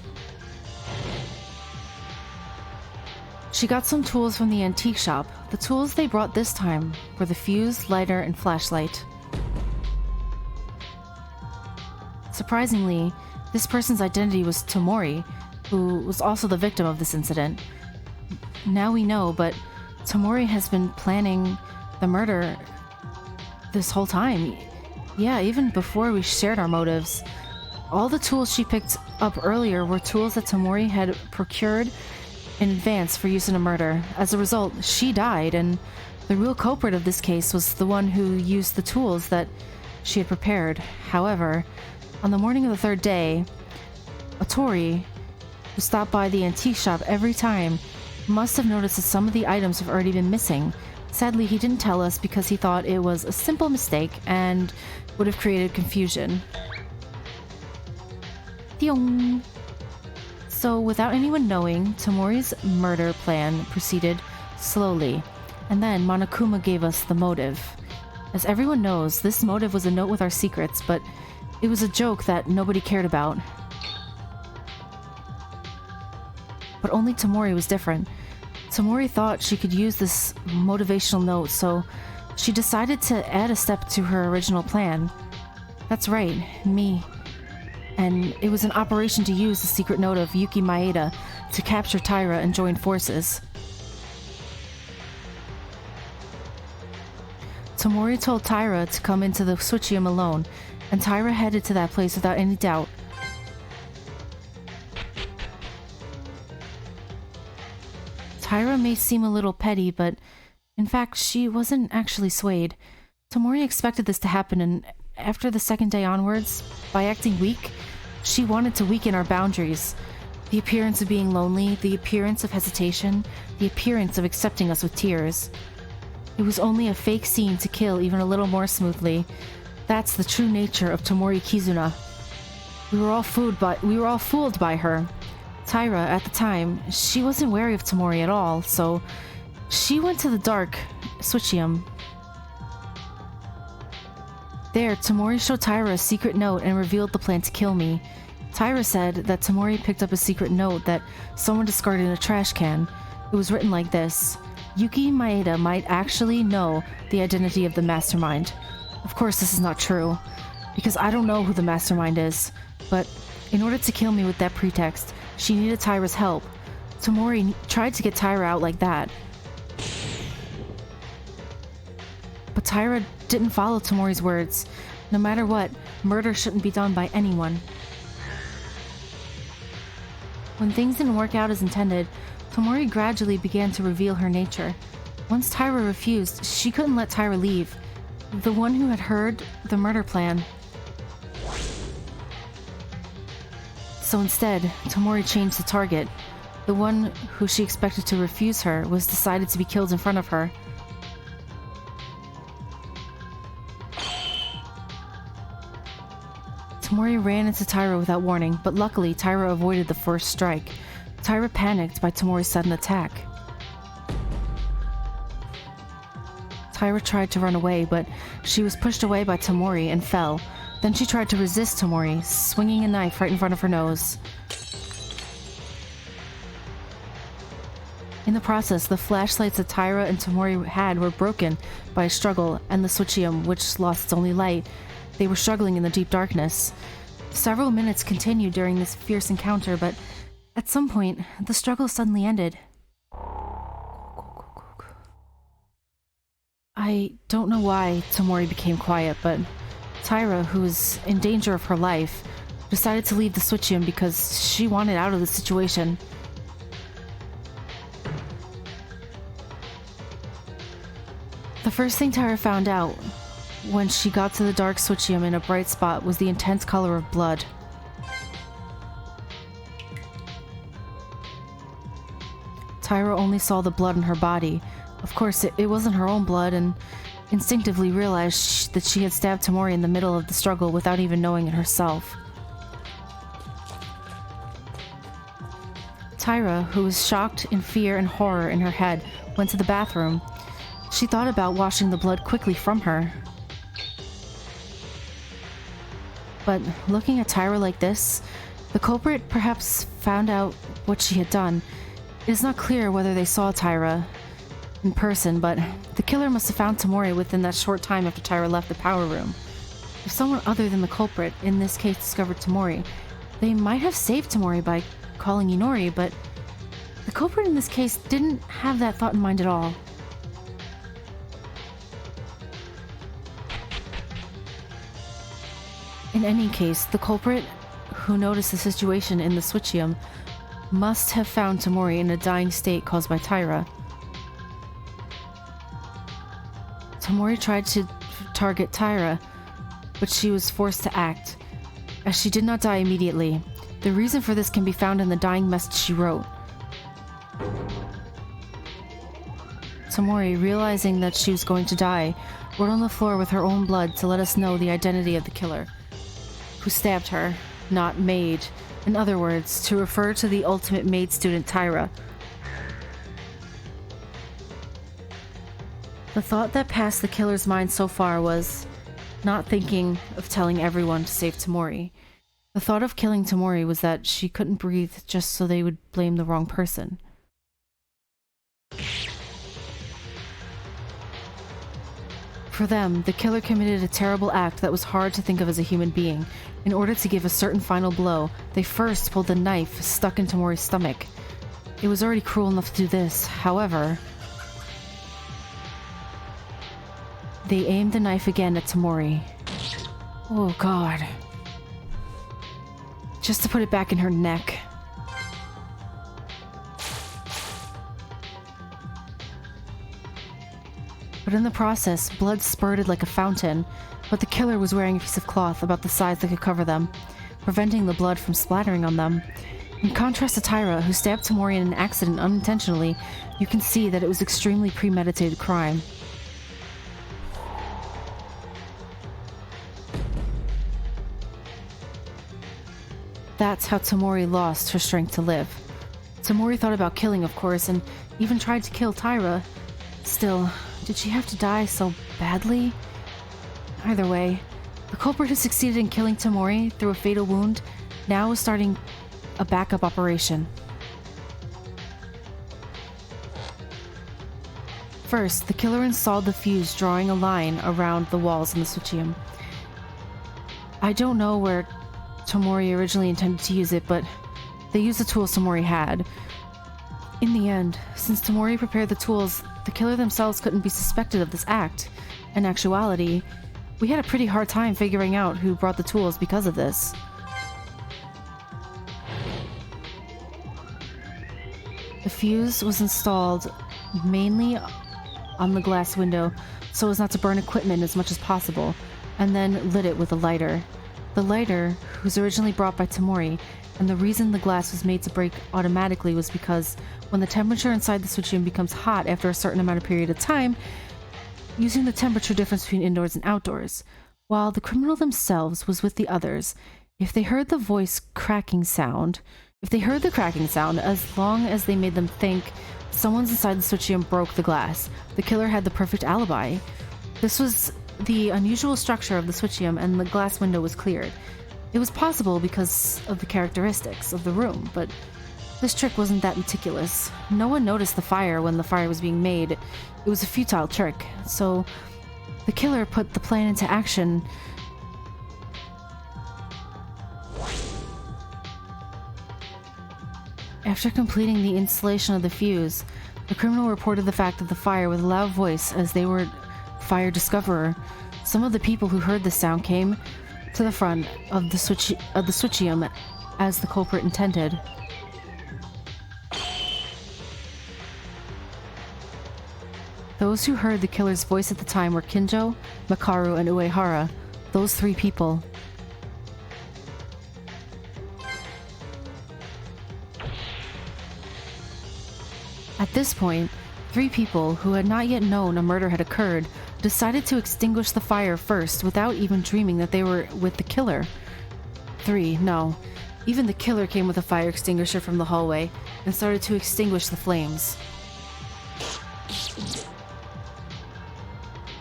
She got some tools from the antique shop. The tools they brought this time were the fuse, lighter, and flashlight. Surprisingly, this person's identity was Tomori, who was also the victim of this incident. Now we know, but Tomori has been planning the murder this whole time. Yeah, even before we shared our motives. All the tools she picked up earlier were tools that Tomori had procured in advance for use in a murder. As a result, she died, and the real culprit of this case was the one who used the tools that she had prepared. However, on the morning of the third day, Otori, who stopped by the antique shop every time, must have noticed that some of the items have already been missing. Sadly, he didn't tell us because he thought it was a simple mistake and would have created confusion. Tiong. So, without anyone knowing, Tomori's murder plan proceeded slowly, and then Monokuma gave us the motive. As everyone knows, this motive was a note with our secrets, but it was a joke that nobody cared about. But only Tamori was different. Tamori thought she could use this motivational note, so she decided to add a step to her original plan. That's right, me. And it was an operation to use the secret note of Yuki Maeda to capture Taira and join forces. Tamori told Taira to come into the Switchium alone, and Taira headed to that place without any doubt. Taira may seem a little petty, but in fact, she wasn't actually swayed. Tamori expected this to happen, and after the second day onwards, by acting weak, she wanted to weaken our boundaries. The appearance of being lonely, the appearance of hesitation, the appearance of accepting us with tears. It was only a fake scene to kill even a little more smoothly. That's the true nature of Tamori Kizuna. We were all fooled by her. Taira, at the time, she wasn't wary of Tamori at all, so she went to the dark Switchium. There, Tamori showed Taira a secret note and revealed the plan to kill me. Taira said that Tamori picked up a secret note that someone discarded in a trash can. It was written like this: Yuki Maeda might actually know the identity of the mastermind. Of course, this is not true, because I don't know who the mastermind is, but in order to kill me with that pretext, she needed Taira's help. Tamori tried to get Taira out like that. But Taira didn't follow Tamori's words. No matter what, murder shouldn't be done by anyone. When things didn't work out as intended, Tamori gradually began to reveal her nature. Once Taira refused, she couldn't let Taira leave. The one who had heard the murder plan. So instead, Tamori changed the target. The one who she expected to refuse her was decided to be killed in front of her. Tamori ran into Taira without warning, but luckily Taira avoided the first strike. Taira panicked by Tamori's sudden attack. Taira tried to run away, but she was pushed away by Tamori and fell. Then she tried to resist Tamori, swinging a knife right in front of her nose. In the process, the flashlights that Taira and Tamori had were broken by a struggle, and the Switchium, which lost its only light, they were struggling in the deep darkness. Several minutes continued during this fierce encounter, but at some point, the struggle suddenly ended. I don't know why Tamori became quiet, but Taira, who was in danger of her life, decided to leave the Switchium because she wanted out of the situation. The first thing Taira found out when she got to the dark Switchium in a bright spot was the intense color of blood. Taira only saw the blood in her body. Of course, it wasn't her own blood, and instinctively realized that she had stabbed Tamori in the middle of the struggle without even knowing it herself. Taira, who was shocked in fear and horror in her head, went to the bathroom. She thought about washing the blood quickly from her. But looking at Taira like this, the culprit perhaps found out what she had done. It is not clear whether they saw Taira in person, but the killer must have found Tamori within that short time after Taira left the power room. If someone other than the culprit, in this case discovered Tamori, they might have saved Tamori by calling Inori, but the culprit in this case didn't have that thought in mind at all. In any case, the culprit, who noticed the situation in the Switchium, must have found Tamori in a dying state caused by Taira. Tamori tried to target Taira, but she was forced to act, as she did not die immediately. The reason for this can be found in the dying message she wrote. Tamori, realizing that she was going to die, wrote on the floor with her own blood to let us know the identity of the killer, who stabbed her, not maid. In other words, to refer to the ultimate maid student Taira. The thought that passed the killer's mind so far was not thinking of telling everyone to save Tamori. The thought of killing Tamori was that she couldn't breathe just so they would blame the wrong person. For them, the killer committed a terrible act that was hard to think of as a human being. In order to give a certain final blow, they first pulled the knife stuck in Tamori's stomach. It was already cruel enough to do this, however... They aimed the knife again at Tamori. Oh god. Just to put it back in her neck. But in the process, blood spurted like a fountain, but the killer was wearing a piece of cloth about the size that could cover them, preventing the blood from splattering on them. In contrast to Tyra, who stabbed Tamori in an accident unintentionally, you can see that it was extremely premeditated crime. That's how Tamori lost her strength to live. Tamori thought about killing, of course, and even tried to kill Tyra. Still, did she have to die so badly? Either way, the culprit who succeeded in killing Tamori through a fatal wound now was starting a backup operation. First, the killer installed the fuse, drawing a line around the walls in the switchium. I don't know where Tamori originally intended to use it, but they used the tools Tamori had. In the end, since Tamori prepared the tools, the killer themselves couldn't be suspected of this act. In actuality, we had a pretty hard time figuring out who brought the tools because of this. The fuse was installed mainly on the glass window so as not to burn equipment as much as possible, and then lit it with a lighter. The lighter was originally brought by Tamori, and the reason the glass was made to break automatically was because when the temperature inside the switchium becomes hot after a certain amount of period of time, using the temperature difference between indoors and outdoors, while the criminal themselves was with the others, if they heard the cracking sound, as long as they made them think someone's inside the switchium broke the glass, the killer had the perfect alibi. This was the unusual structure of the switchium, and the glass window was cleared. It was possible because of the characteristics of the room, but this trick wasn't that meticulous. No one noticed the fire when the fire was being made. It was a futile trick, so the killer put the plan into action. After completing the installation of the fuse, the criminal reported the fact of the fire with a loud voice as they were fire discoverer. Some of the people who heard the sound came to the front of the switchium as the culprit intended. Those who heard the killer's voice at the time were Kinjo, Makaru, and Uehara. Those three people. At this point, three people who had not yet known a murder had occurred decided to extinguish the fire first without even dreaming that they were with the killer. No. Even the killer came with a fire extinguisher from the hallway and started to extinguish the flames.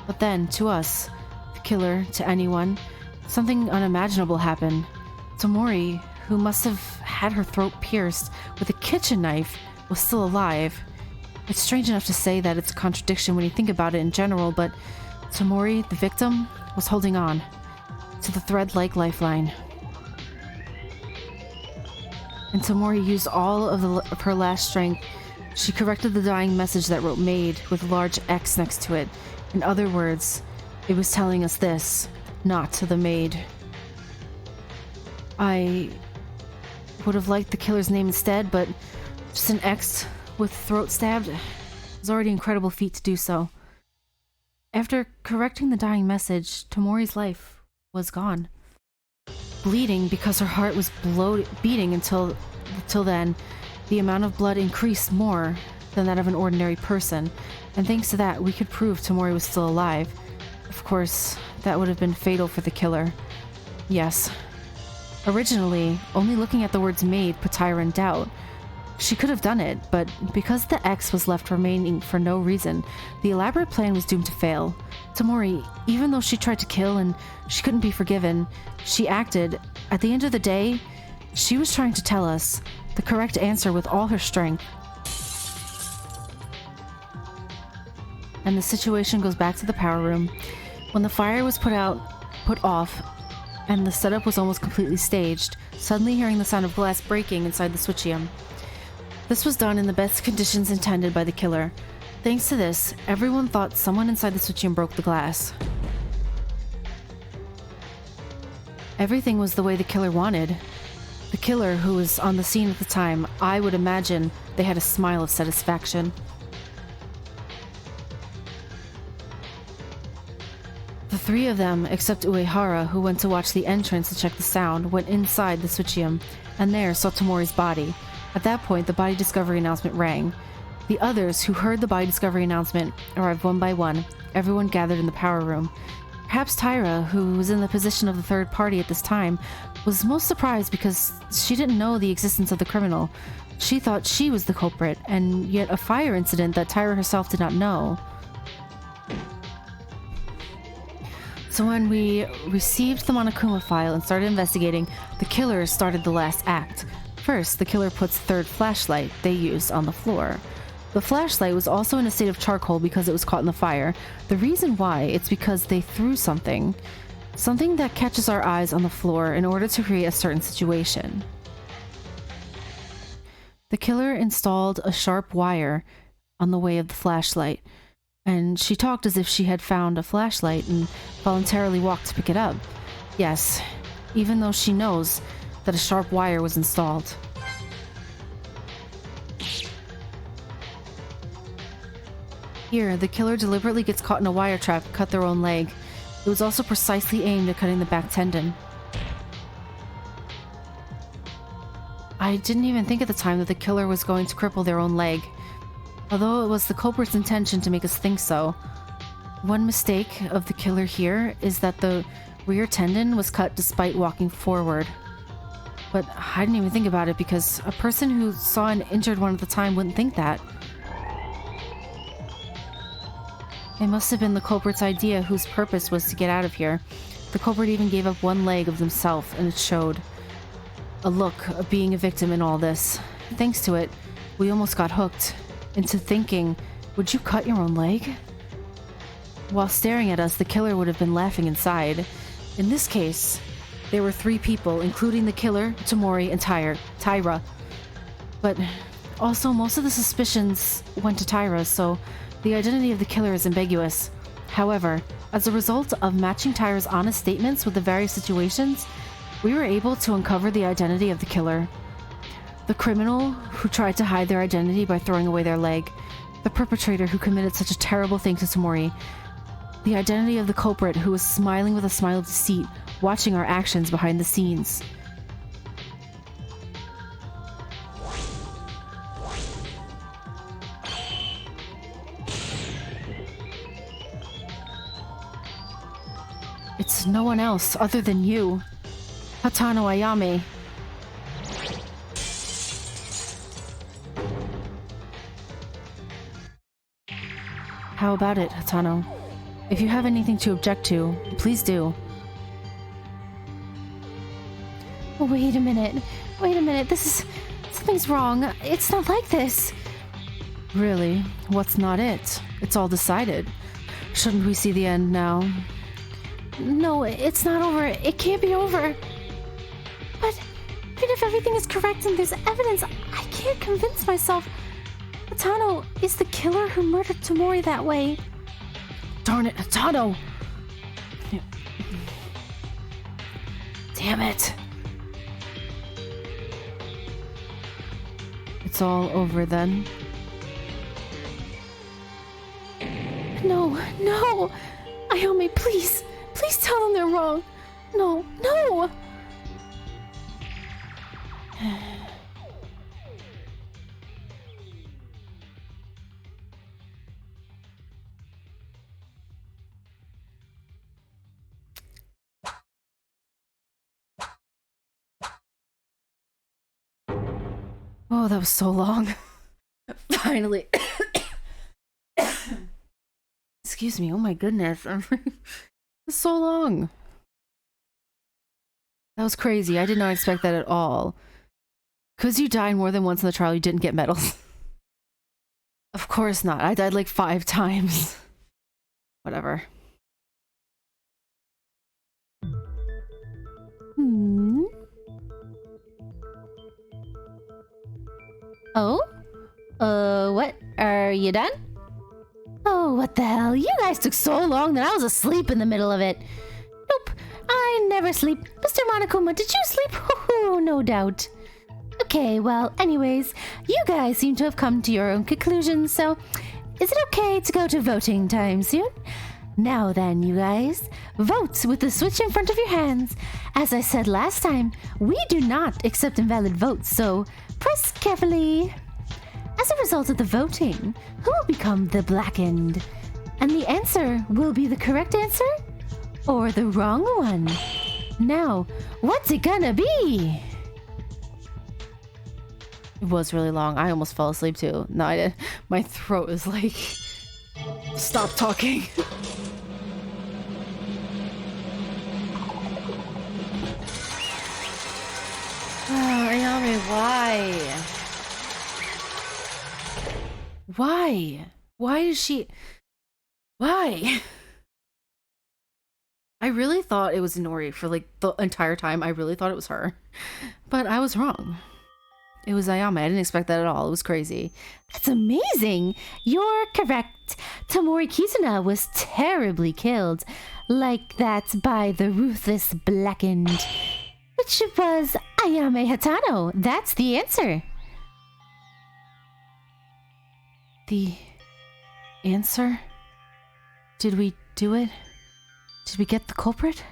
But then, to us, the killer, to anyone, something unimaginable happened. Tamori, who must have had her throat pierced with a kitchen knife, was still alive. It's strange enough to say that it's a contradiction when you think about it in general, but Tamori, the victim, was holding on to the thread-like lifeline. And Tamori used all of her last strength. She corrected the dying message that wrote "made" with a large X next to it. In other words, it was telling us this: not to the maid. I would have liked the killer's name instead, but just an X with throat stabbed was already an incredible feat to do so. After correcting the dying message, Tamori's life was gone. Bleeding because her heart was beating until then, the amount of blood increased more than that of an ordinary person, and thanks to that, we could prove Tamori was still alive. Of course, that would have been fatal for the killer. Yes. Originally, only looking at the words "made" put Tyra in doubt. She could have done it, but because the X was left remaining for no reason, the elaborate plan was doomed to fail. Tamori, even though she tried to kill and she couldn't be forgiven, she acted. At the end of the day, she was trying to tell us the correct answer with all her strength. And the situation goes back to the power room. When the fire was put off, and the setup was almost completely staged, suddenly hearing the sound of glass breaking inside the switchium. This was done in the best conditions intended by the killer. Thanks to this, everyone thought someone inside the switchium broke the glass. Everything was the way the killer wanted. The killer, who was on the scene at the time, I would imagine they had a smile of satisfaction. The three of them, except Uehara, who went to watch the entrance to check the sound, went inside the switchium, and there saw Tamori's body. At that point, the body discovery announcement rang. The others, who heard the body discovery announcement, arrived one by one. Everyone gathered in the power room. Perhaps Tyra, who was in the position of the third party at this time, was most surprised because she didn't know the existence of the criminal. She thought she was the culprit, and yet a fire incident that Tyra herself did not know. So when we received the Monokuma file and started investigating, the killer started the last act. First, the killer puts the third flashlight they used on the floor. The flashlight was also in a state of charcoal because it was caught in the fire. The reason why, it's because they threw something. Something that catches our eyes on the floor in order to create a certain situation. The killer installed a sharp wire on the way of the flashlight, and she talked as if she had found a flashlight and voluntarily walked to pick it up. Yes, even though she knows that a sharp wire was installed. Here, the killer deliberately gets caught in a wire trap and cut their own leg. It was also precisely aimed at cutting the back tendon. I didn't even think at the time that the killer was going to cripple their own leg, although it was the culprit's intention to make us think so. One mistake of the killer here is that the rear tendon was cut despite walking forward. But I didn't even think about it because a person who saw an injured one at the time wouldn't think that. It must have been the culprit's idea, whose purpose was to get out of here. The culprit even gave up one leg of himself, and it showed. A look of being a victim in all this. Thanks to it, we almost got hooked into thinking, would you cut your own leg? While staring at us, the killer would have been laughing inside. In this case, there were three people, including the killer, Tamori, and Tyra. But also, most of the suspicions went to Tyra, so the identity of the killer is ambiguous. However, as a result of matching Tyra's honest statements with the various situations, we were able to uncover the identity of the killer. The criminal who tried to hide their identity by throwing away their leg. The perpetrator who committed such a terrible thing to Tamori. The identity of the culprit who was smiling with a smile of deceit, watching our actions behind the scenes. It's no one else other than you, Hatano Ayame. How about it, Hatano? If you have anything to object to, please do. Wait a minute. Something's wrong. It's not like this. Really? What's not it? It's all decided. Shouldn't we see the end now? No, it's not over. It can't be over. But even if everything is correct and there's evidence, I can't convince myself Hatano is the killer who murdered Tamori that way. Darn it, Hatano! Damn it! It's all over then? No! Ayame, please tell them they're wrong. No! Oh, that was so long. Finally. Excuse me. Oh my goodness. It's so long. That was crazy. I did not expect that at all. Because you died more than once in the trial, you didn't get medals. Of course not. I died like 5 times. Whatever. Oh? What? Are you done? Oh, what the hell? You guys took so long that I was asleep in the middle of it. Nope, I never sleep. Mr. Monokuma, did you sleep? Oh, no doubt. Okay, well, anyways, you guys seem to have come to your own conclusions, so is it okay to go to voting time soon? Now then, you guys, vote with the switch in front of your hands. As I said last time, we do not accept invalid votes, so press carefully. As a result of the voting, who will become the blackened? And the answer will be the correct answer or the wrong one. Now, what's it gonna be? It was really long. I almost fell asleep too. No, I did. My throat is like... Stop talking. Ayame, why? Why? Why does she... Why? I really thought it was Inori for like the entire time. I really thought it was her. But I was wrong. It was Ayame. I didn't expect that at all. It was crazy. That's amazing. You're correct. Tamori Kizuna was terribly killed. Like that by the ruthless blackened. Which was Ayame Hatano. That's the answer. The answer? Did we do it? Did we get the culprit?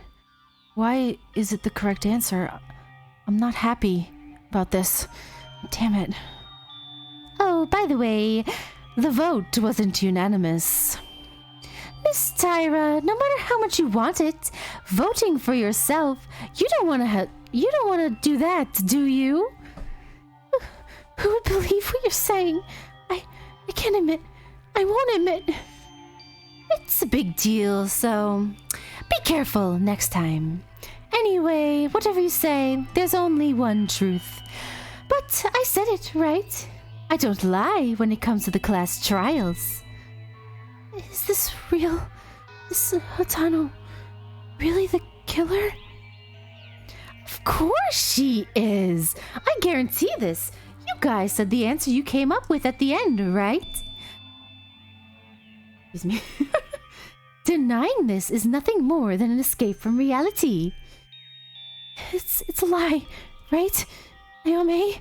Why is it the correct answer? I'm not happy about this. Damn it. Oh, by the way, the vote wasn't unanimous. Miss Tyra, no matter how much you want it, voting for yourself, you don't want to do that, do you? Who would believe what you're saying? I can't admit. I won't admit. It's a big deal, so be careful next time. Anyway, whatever you say, there's only one truth. But I said it, right? I don't lie when it comes to the class trials. Is this real? Is Hatano really the killer? Of course she is! I guarantee this. You guys said the answer you came up with at the end, right? Excuse me. Denying this is nothing more than an escape from reality. It's a lie, right, Ayame?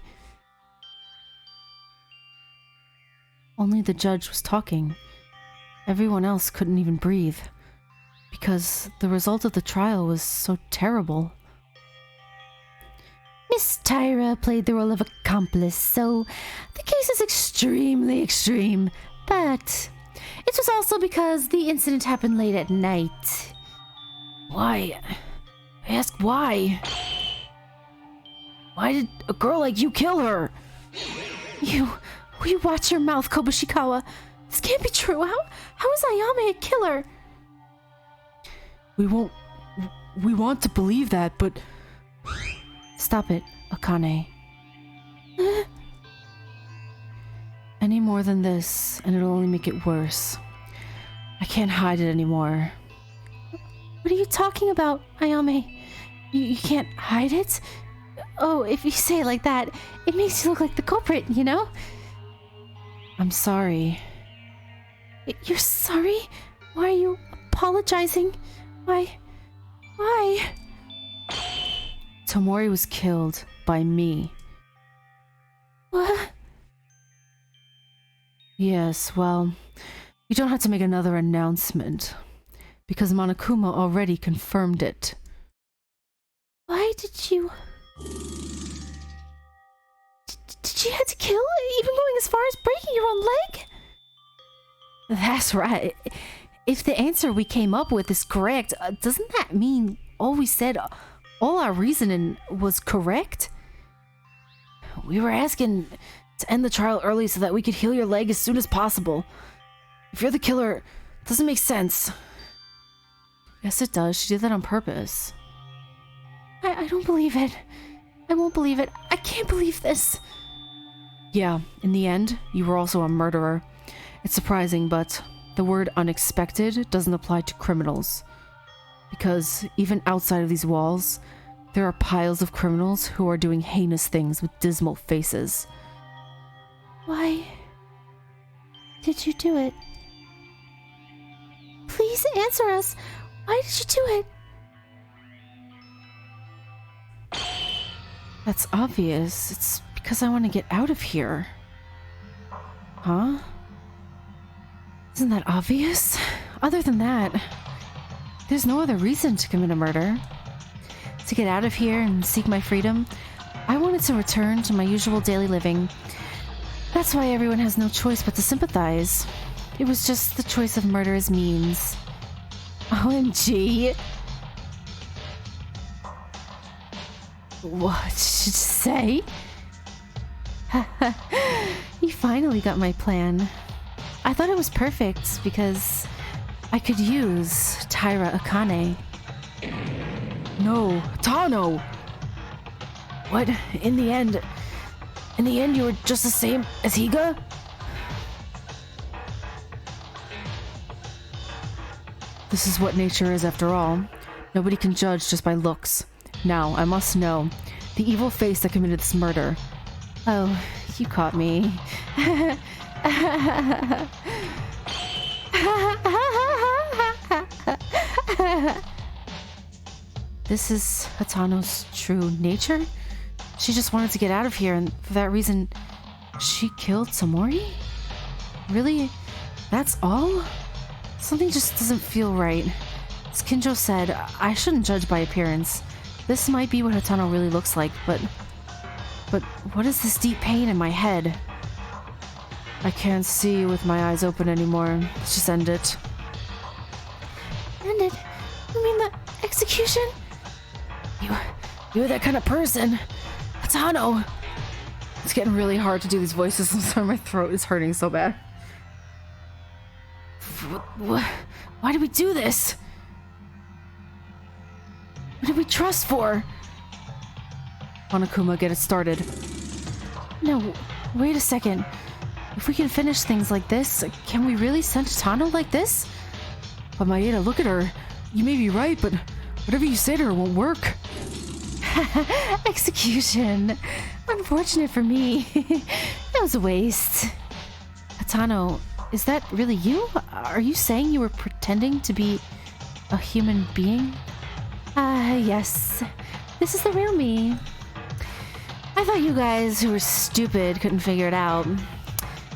Only the judge was talking. Everyone else couldn't even breathe. Because the result of the trial was so terrible. Miss Tyra played the role of accomplice, so the case is extremely extreme. But it was also because the incident happened late at night. Why? I ask why? Why did a girl like you kill her? Will you watch your mouth, Kobushikawa? This can't be true. How is Ayame a killer? We want to believe that, but... Stop it, Akane. Any more than this, and it'll only make it worse. I can't hide it anymore. What are you talking about, Ayame? You can't hide it? Oh, if you say it like that, it makes you look like the culprit, you know? I'm sorry. You're sorry? Why are you apologizing? Why? Tomori was killed by me. What? Yes, well, you don't have to make another announcement, because Monokuma already confirmed it. Why did you... Did you have to kill, even going as far as breaking your own leg? That's right. If the answer we came up with is correct, doesn't that mean all we said, all our reasoning was correct? We were asking To end the trial early so that we could heal your leg as soon as possible. If you're the killer, it doesn't make sense. Yes, it does. She did that on purpose. I don't believe it. I won't believe it. I can't believe this. Yeah, in the end, you were also a murderer. It's surprising, but the word unexpected doesn't apply to criminals. Because even outside of these walls, there are piles of criminals who are doing heinous things with dismal faces. Why did you do it? Please answer us. Why did you do it? That's obvious. It's because I want to get out of here. Huh? Isn't that obvious? Other than that, there's no other reason to commit a murder. To get out of here and seek my freedom, I wanted to return to my usual daily living. That's why everyone has no choice but to sympathize. It was just the choice of murder as means. OMG. What did you say? You finally got my plan. I thought it was perfect because I could use Taira Akane. No, Tano! What? In the end you were just the same as Higa? This is what nature is after all. Nobody can judge just by looks. Now, I must know. The evil face that committed this murder. Oh, you caught me. This is Hatano's true nature? She just wanted to get out of here, and for that reason, she killed Tamori? Really? That's all? Something just doesn't feel right. As Kinjo said, I shouldn't judge by appearance. This might be what Hatano really looks like, but what is this deep pain in my head? I can't see with my eyes open anymore. Let's just end it. End it? You mean the execution? You're that kind of person. Hatano! It's getting really hard to do these voices. I'm sorry, my throat is hurting so bad. Why did we do this? What did we trust for? Monokuma, get it started. No, wait a second. If we can finish things like this, can we really send Hatano like this? But Maeda, look at her. You may be right, but whatever you say to her won't work. Execution. Unfortunate for me. That was a waste. Hatano, is that really you? Are you saying you were pretending to be a human being? Yes. This is the real me. I thought you guys who were stupid couldn't figure it out.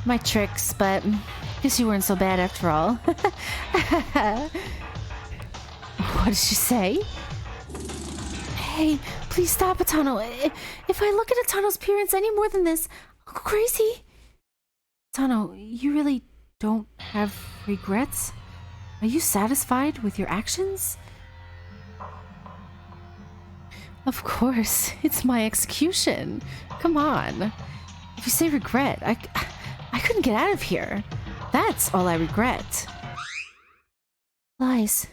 My tricks, but guess you weren't so bad after all. What did she say? Hey, please stop, Hatano. If I look at Hatano's appearance any more than this, I'll go crazy. Hatano, you really don't have regrets? Are you satisfied with your actions? Of course, it's my execution. Come on. If you say regret, I couldn't get out of here. That's all I regret. Lies.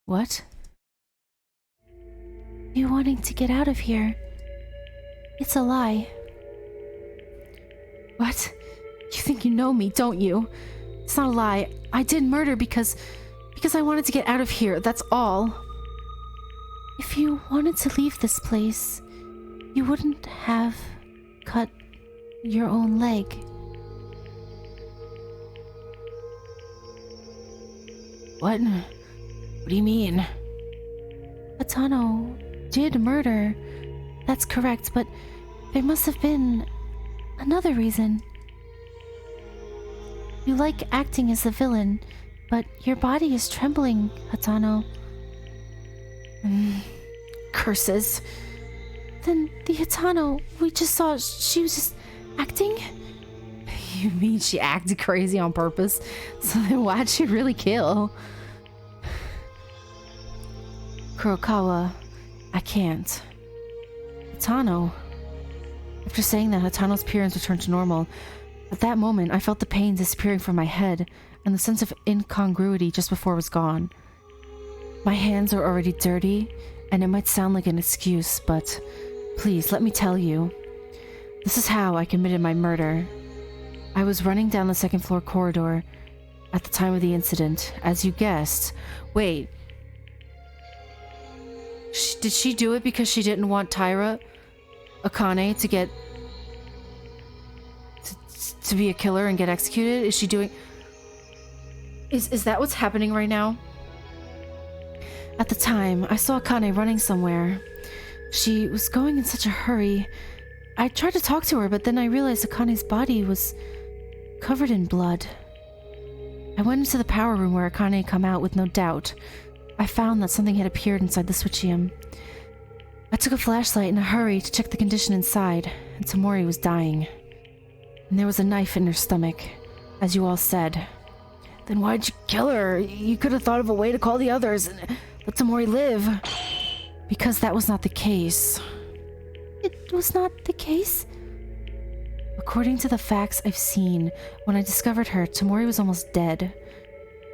What? You wanting to get out of here. It's a lie. What? You think you know me, don't you? It's not a lie. I did murder because I wanted to get out of here, that's all. If you wanted to leave this place, you wouldn't have cut your own leg. What? What do you mean? Hatano did murder. That's correct, but there must have been another reason. You like acting as the villain, but your body is trembling, Hatano. Curses. Then the Hatano we just saw, she was just acting? You mean she acted crazy on purpose? So then why'd she really kill? Kurokawa, I can't. Hatano, After saying that, Hatano's appearance returned to normal. At that moment, I felt the pain disappearing from my head, and the sense of incongruity just before was gone. My hands are already dirty, and it might sound like an excuse, but please, let me tell you. This is how I committed my murder. I was running down the second floor corridor at the time of the incident, as you guessed. Wait. Did she do it because she didn't want Taira, Akane, to get... to be a killer and get executed? Is she doing... Is that what's happening right now? At the time, I saw Akane running somewhere. She was going in such a hurry. I tried to talk to her, but then I realized Akane's body was covered in blood. I went into the power room where Akane had come out with no doubt. I found that something had appeared inside the switchium. I took a flashlight in a hurry to check the condition inside, and Tamori was dying. And there was a knife in her stomach, as you all said. Then why'd you kill her? You could have thought of a way to call the others and let Tamori live. Because that was not the case. It was not the case? According to the facts I've seen, when I discovered her, Tamori was almost dead.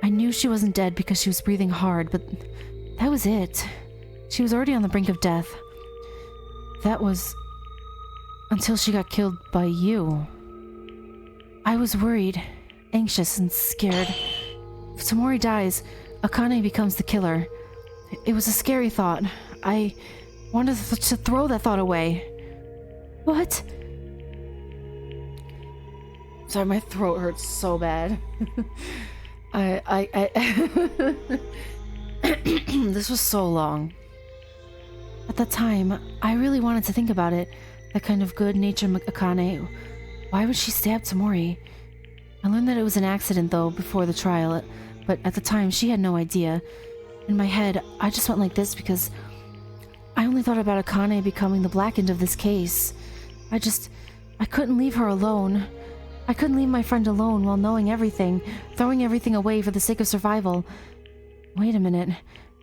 I knew she wasn't dead because she was breathing hard, but that was it. She was already on the brink of death. That was until she got killed by you. I was worried, anxious, and scared. If Tamori dies, Akane becomes the killer. It was a scary thought. I wanted to throw that thought away. What? Sorry, my throat hurts so bad. This was so long. At that time, I really wanted to think about it. That kind of good-natured Akane. Why would she stab Tamori? I learned that it was an accident, though, before the trial, but at the time, she had no idea. In my head, I just went like this because I only thought about Akane becoming the black end of this case. I couldn't leave her alone. I couldn't leave my friend alone while knowing everything, throwing everything away for the sake of survival. Wait a minute.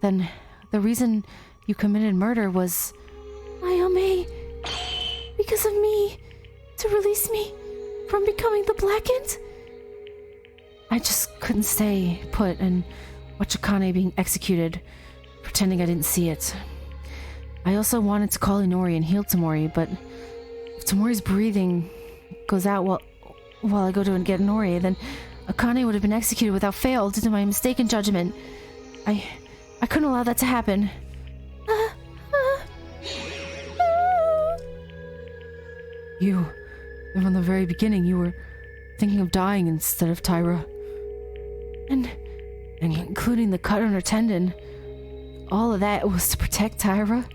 Then, the reason you committed murder was... Ayame, because of me, to release me from becoming the Blackened? I just couldn't stay put and watch Akane being executed, pretending I didn't see it. I also wanted to call Inori and heal Tamori, but if Tamori's breathing goes out while I go to get Inori, then Akane would have been executed without fail due to my mistaken judgment. I couldn't allow that to happen. You, from the very beginning, you were thinking of dying instead of Taira. And including the cut on her tendon. All of that was to protect Taira.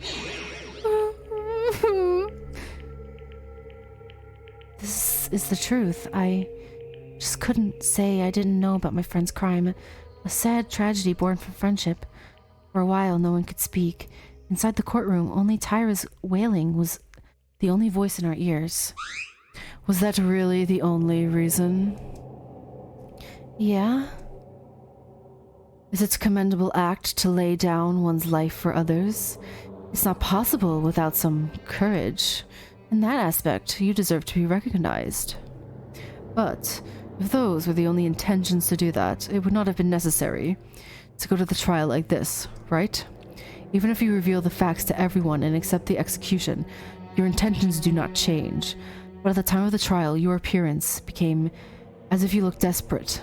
This is the truth. I just couldn't say I didn't know about my friend's crime. A sad tragedy born from friendship. For a while, no one could speak. Inside the courtroom, only Taira's wailing was the only voice in our ears. Was that really the only reason? Yeah? Is it a commendable act to lay down one's life for others? It's not possible without some courage. In that aspect, you deserve to be recognized. But if those were the only intentions to do that, it would not have been necessary to go to the trial like this, right? Even if you reveal the facts to everyone and accept the execution, your intentions do not change. But at the time of the trial, your appearance became as if you looked desperate.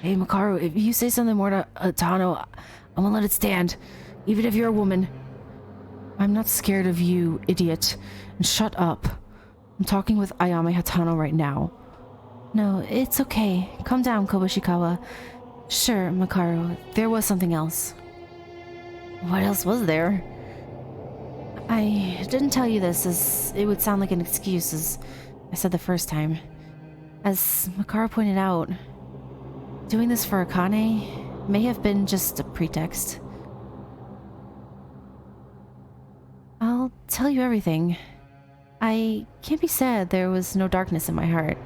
Hey, Makaru, if you say something more to Tano, I'm gonna let it stand, even if you're a woman. I'm not scared of you, idiot. And shut up. I'm talking with Ayame Hatano right now. No, it's okay. Calm down, Kobushikawa. Sure, Makaru, there was something else. What else was there? I didn't tell you this as it would sound like an excuse, as I said the first time. As Makaru pointed out, doing this for Akane may have been just a pretext. I'll tell you everything. I can't be sad there was no darkness in my heart.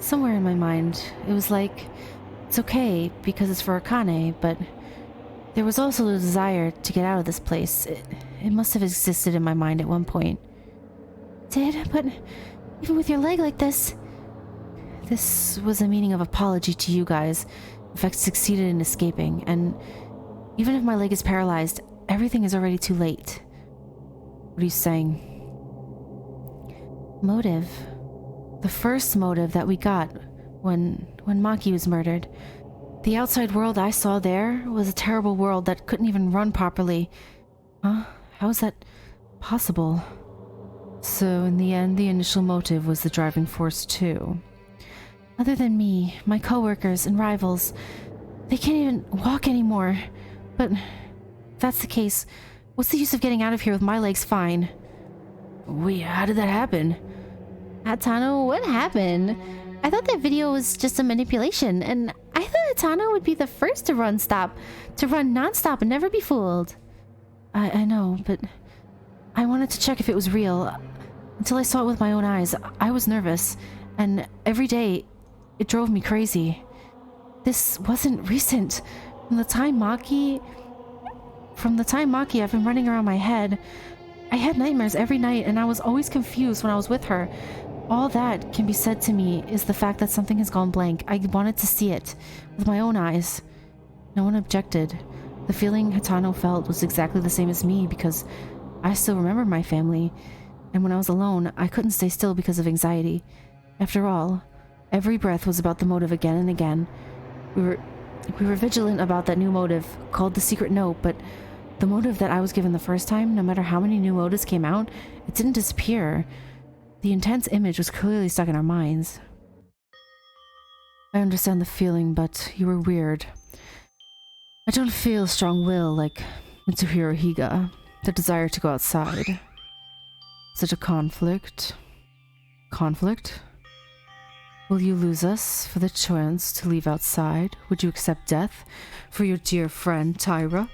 Somewhere in my mind, it was like, it's okay because it's for Akane, but there was also the desire to get out of this place. It must have existed in my mind at one point. did, but even with your leg like this... This was a meaning of apology to you guys if I succeeded in escaping, and even if my leg is paralyzed, everything is already too late. What are you saying? Motive. The first motive that we got when Maki was murdered. The outside world I saw there was a terrible world that couldn't even run properly. Huh? How is that possible? So in the end, the initial motive was the driving force too. Other than me, my coworkers and rivals, they can't even walk anymore. But if that's the case, what's the use of getting out of here with my legs fine? Wait, how did that happen? Hatano, what happened? I thought that video was just a manipulation, and I thought Hatano would be the first to run non-stop and never be fooled. I know, but I wanted to check if it was real. Until I saw it with my own eyes, I was nervous, and every day it drove me crazy. This wasn't recent. From the time Maki, I've been running around my head. I had nightmares every night, and I was always confused when I was with her. All that can be said to me is the fact that something has gone blank. I wanted to see it with my own eyes. No one objected. The feeling Hatano felt was exactly the same as me because I still remember my family, and when I was alone, I couldn't stay still because of anxiety. After all, every breath was about the motive again and again. We were vigilant about that new motive, called the secret note, but the motive that I was given the first time, no matter how many new motives came out, it didn't disappear. The intense image was clearly stuck in our minds. I understand the feeling, but you were weird. I don't feel strong will like Mitsuhiro Higa, the desire to go outside. Such a conflict. Conflict? Will you lose us for the chance to leave outside? Would you accept death for your dear friend Tyra?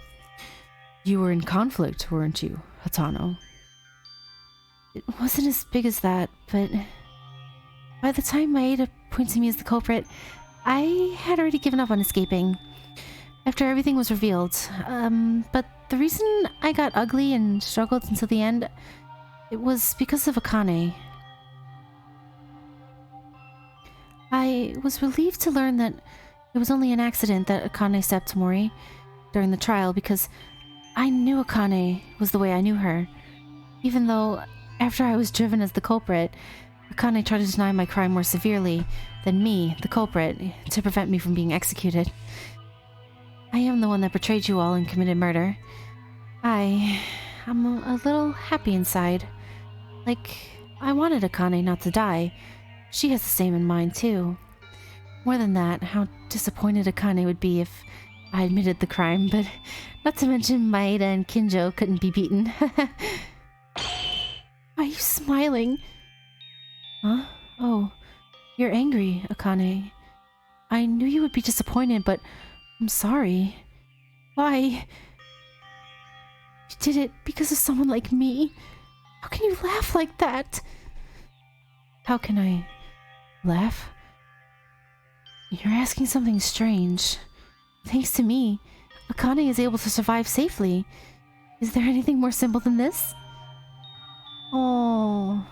You were in conflict, weren't you, Hatano? It wasn't as big as that, but by the time Maeda pointed me as the culprit, I had already given up on escaping. After everything was revealed, but the reason I got ugly and struggled until the end, it was because of Akane. I was relieved to learn that it was only an accident that Akane stabbed Tamori during the trial because I knew Akane was the way I knew her. Even though, after I was driven as the culprit, Akane tried to deny my crime more severely than me, the culprit, to prevent me from being executed. I am the one that betrayed you all and committed murder. I'm a little happy inside. Like, I wanted Akane not to die. She has the same in mind, too. More than that, how disappointed Akane would be if I admitted the crime, but not to mention Maeda and Kinjo couldn't be beaten. Why are you smiling? Huh? Oh, you're angry, Akane. I knew you would be disappointed, but I'm sorry. Why? You did it because of someone like me? How can you laugh like that? How can I laugh? You're asking something strange. Thanks to me, Akane is able to survive safely. Is there anything more simple than this? Oh.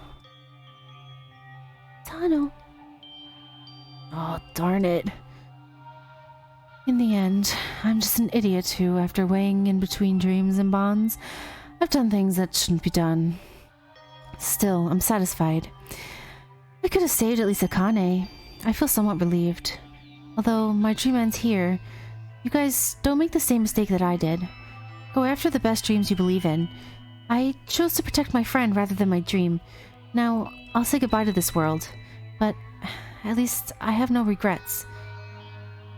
Tano. Oh, darn it. In the end, I'm just an idiot who, after weighing in between dreams and bonds, I've done things that shouldn't be done. Still, I'm satisfied. I could have saved at least Akane. I feel somewhat relieved. Although my dream ends here, you guys don't make the same mistake that I did. Go after the best dreams you believe in. I chose to protect my friend rather than my dream. Now, I'll say goodbye to this world. But at least I have no regrets.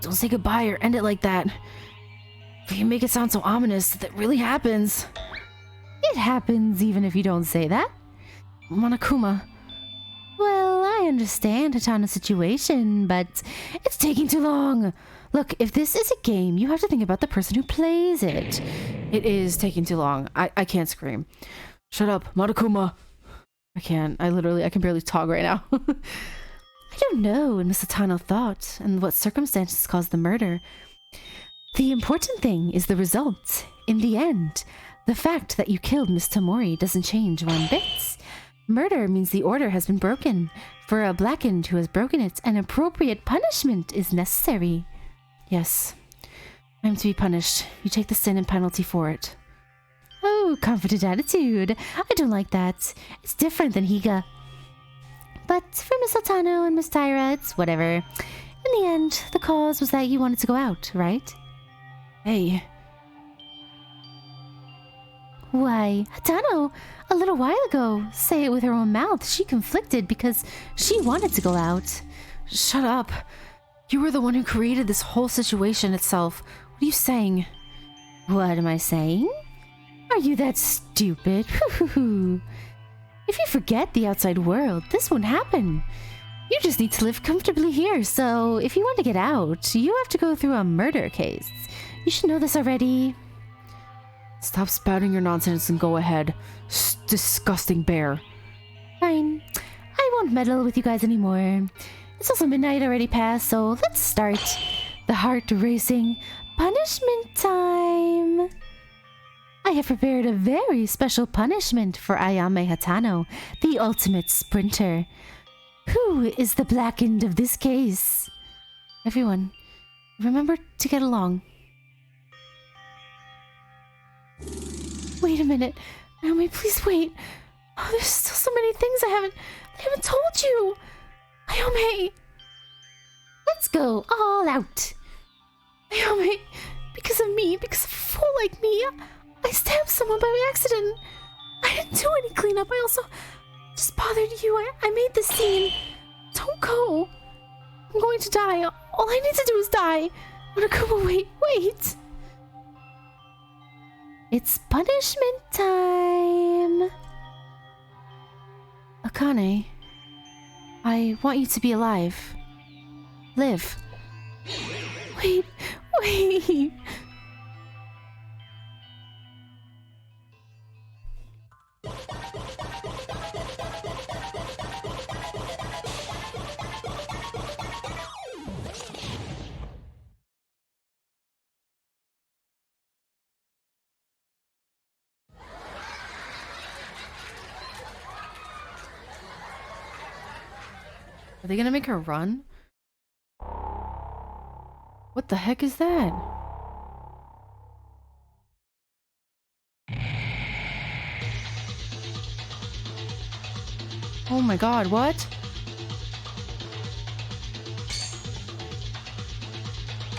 Don't say goodbye or end it like that. If you make it sound so ominous, that really happens. It happens even if you don't say that. Monokuma. Well, I understand Hatano's situation, but it's taking too long. Look, if this is a game, you have to think about the person who plays it. It is taking too long. I can't scream. Shut up, Monokuma. I can't. I can barely talk right now. I don't know what Miss Hatano thought and what circumstances caused the murder. The important thing is the result. In the end, the fact that you killed Miss Tamori doesn't change one bit. Murder means the order has been broken. For a blackened who has broken it, an appropriate punishment is necessary. Yes, I'm to be punished. You take the sin and penalty for it. Oh, confident attitude. I don't like that. It's different than Higa. But for Miss Altano and Miss Tyra, it's whatever. In the end, the cause was that you wanted to go out, right? Hey. Why, Hatano, a little while ago, say it with her own mouth, she conflicted because she wanted to go out. Shut up. You were the one who created this whole situation itself. What are you saying? What am I saying? Are you that stupid? If you forget the outside world, this won't happen. You just need to live comfortably here, so if you want to get out, you have to go through a murder case. You should know this already. Stop spouting your nonsense and go ahead. Disgusting bear. Fine. I won't meddle with you guys anymore. It's also midnight already passed, so let's start. The heart racing. Punishment time! I have prepared a very special punishment for Ayame Hatano, the ultimate sprinter. Who is the blackened of this case? Everyone, remember to get along. Wait a minute. Naomi, please wait. Oh, there's still so many things I haven't told you. Naomi! Let's go all out. Naomi, because of me, because of a fool like me, I stabbed someone by accident. I didn't do any cleanup. I also just bothered you. I made this scene. Don't go. I'm going to die. All I need to do is die. Monokuma, wait. It's punishment time. Akane, I want you to be alive. Live. Wait. Are they gonna make her run? What the heck is that? Oh my god, what?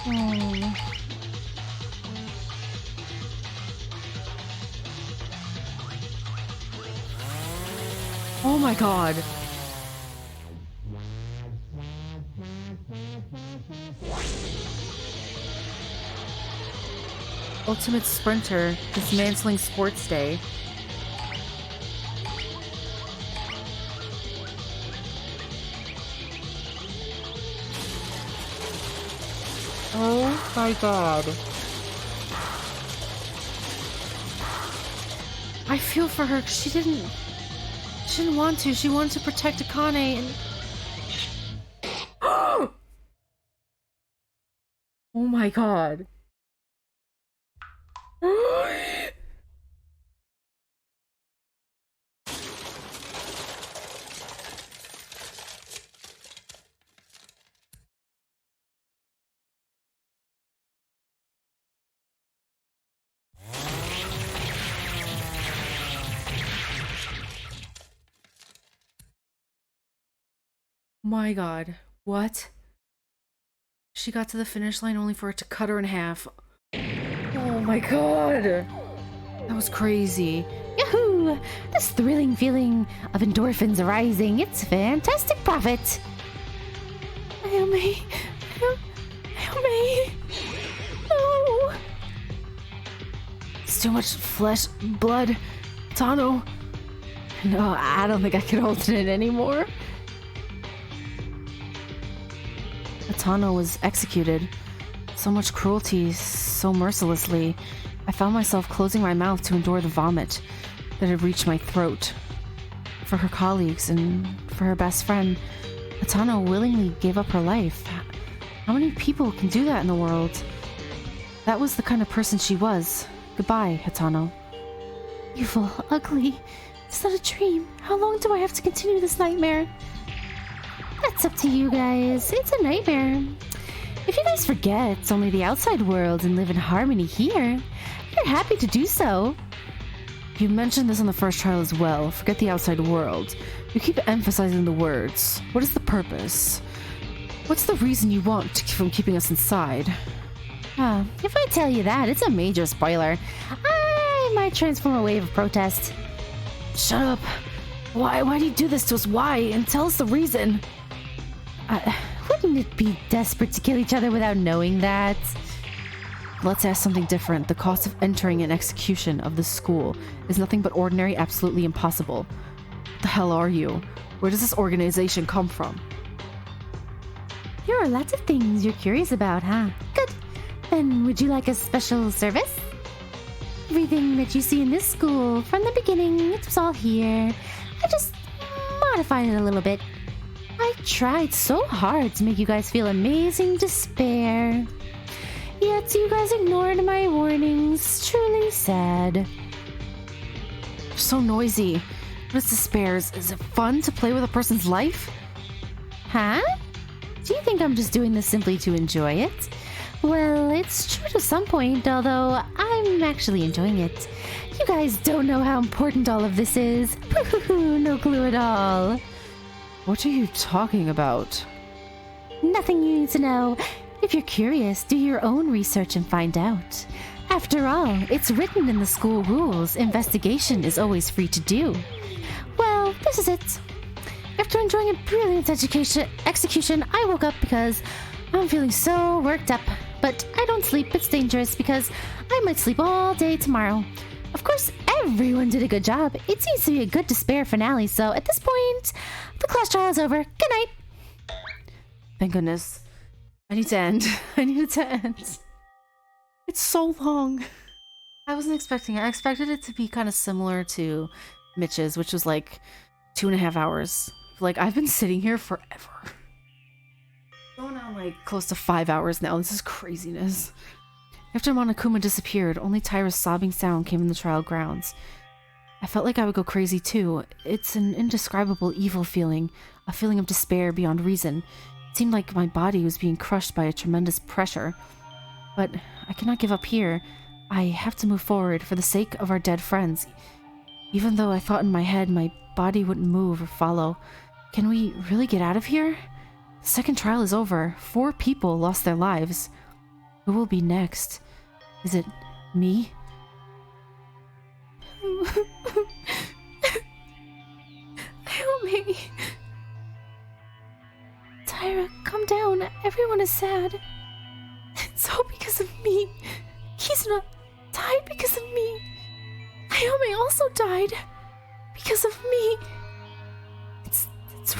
Oh. Oh my god. Ultimate Sprinter, dismantling Sports Day. Oh my god. I feel for her. She didn't want to. She wanted to protect Akane and... Oh my god. My god, what? She got to the finish line only for it to cut her in half. Oh my god! That was crazy. Yahoo! This thrilling feeling of endorphins arising. It's fantastic profit. Naomi! No! It's too much flesh, blood. Tano. No, I don't think I can hold it anymore. Atano was executed. So much cruelty, so mercilessly. I found myself closing my mouth to endure the vomit that had reached my throat. For her colleagues and for her best friend, Atano willingly gave up her life. How many people can do that in the world? That was the kind of person she was. Goodbye, Hatano. Evil, ugly, It's not a dream. How long do I have to continue this nightmare? That's up to you guys. It's a nightmare. If you guys forget it's only the outside world and live in harmony here, you're happy to do so. You mentioned this on the first trial as well. Forget the outside world. You keep emphasizing the words. What is the purpose? What's the reason you want from keeping us inside? If I tell you that, it's a major spoiler. I might transform a wave of protest. Shut up. Why do you do this to us? Why? And tell us the reason. Wouldn't it be desperate to kill each other without knowing that? Let's ask something different. The cost of entering an execution of this school is nothing but ordinary, absolutely impossible. What the hell are you? Where does this organization come from? There are lots of things you're curious about, huh? Good. Then would you like a special service? Everything that you see in this school, from the beginning, it was all here. I just modified it a little bit. I tried so hard to make you guys feel amazing despair. Yet you guys ignored my warnings. Truly sad. You're so noisy. What is despair? Is it fun to play with a person's life? Huh? Do you think I'm just doing this simply to enjoy it? Well, it's true to some point, although I'm actually enjoying it. You guys don't know how important all of this is. No clue at all. What are you talking about? Nothing you need to know. If you're curious, do your own research and find out. After all, it's written in the school rules. Investigation is always free to do. Well, this is it. After enjoying a brilliant execution, I woke up because I'm feeling so worked up. But I don't sleep. It's dangerous because I might sleep all day tomorrow. Of course, everyone did a good job. It seems to be a good despair finale, so at this point, the class trial is over. Good night. Thank goodness. I need to end. I need it to end. It's so long. I wasn't expecting it. I expected it to be kind of similar to Mitch's, which was like 2.5 hours. Like, I've been sitting here forever. Going on like close to 5 hours now. This is craziness. After Monokuma disappeared, only Tyra's sobbing sound came in the trial grounds. I felt like I would go crazy too. It's an indescribable evil feeling, a feeling of despair beyond reason. It seemed like my body was being crushed by a tremendous pressure. But I cannot give up here. I have to move forward for the sake of our dead friends. Even though I thought in my head my body wouldn't move or follow. Can we really get out of here? The second trial is over. 4 people lost their lives. Who will be next? Is it me? Help me. Tyra, calm down. Everyone is sad. It's all because of me. Kizuna died because of me. Ayome also died because of me. It's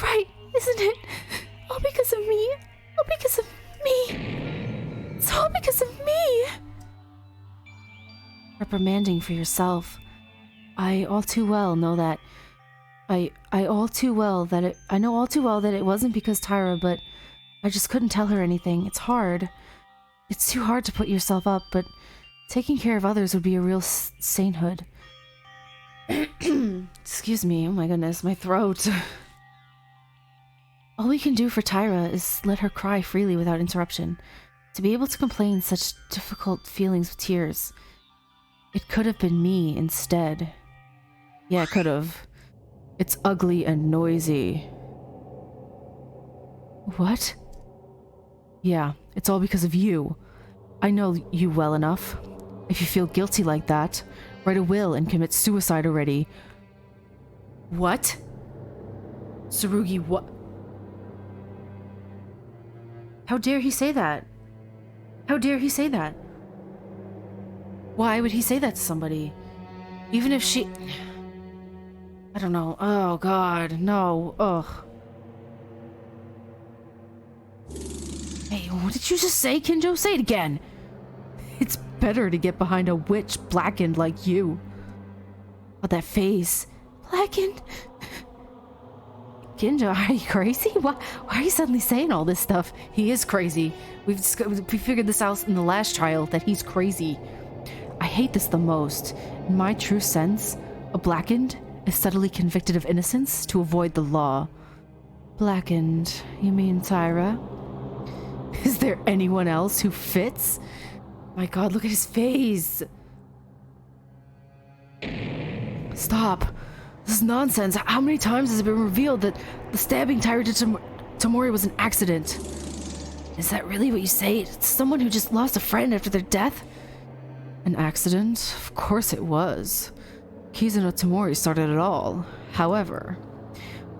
right, isn't it? All because of me. All because of me. It's all because of me. Reprimanding for yourself. I know all too well that it wasn't because Tyra, but I just couldn't tell her anything. It's hard. It's too hard to put yourself up, but taking care of others would be a real sainthood. Excuse me, oh my goodness, my throat. All we can do for Tyra is let her cry freely without interruption. To be able to complain such difficult feelings with tears. It could have been me instead. Yeah, it could have. It's ugly and noisy. What? Yeah, it's all because of you. I know you well enough. If you feel guilty like that, write a will and commit suicide already. What? Tsurugi, what? How dare he say that? How dare he say that? Why would he say that to somebody? Even if she... I don't know. Oh god, no. Ugh. Hey, what did you just say, Kinjo? Say it again! It's better to get behind a witch blackened like you. But that face... Blackened? Kinjo, are you crazy? Why are you suddenly saying all this stuff? He is crazy. We figured this out in the last trial, that he's crazy. I hate this the most. In my true sense, a blackened is subtly convicted of innocence to avoid the law. Blackened, you mean Tyra? Is there anyone else who fits? My god, look at his face! Stop! This is nonsense. How many times has it been revealed that the stabbing Tyra did to Tamori was an accident? Is that really what you say? It's someone who just lost a friend after their death? An accident? Of course it was. Kizuno Tamori started it all. However,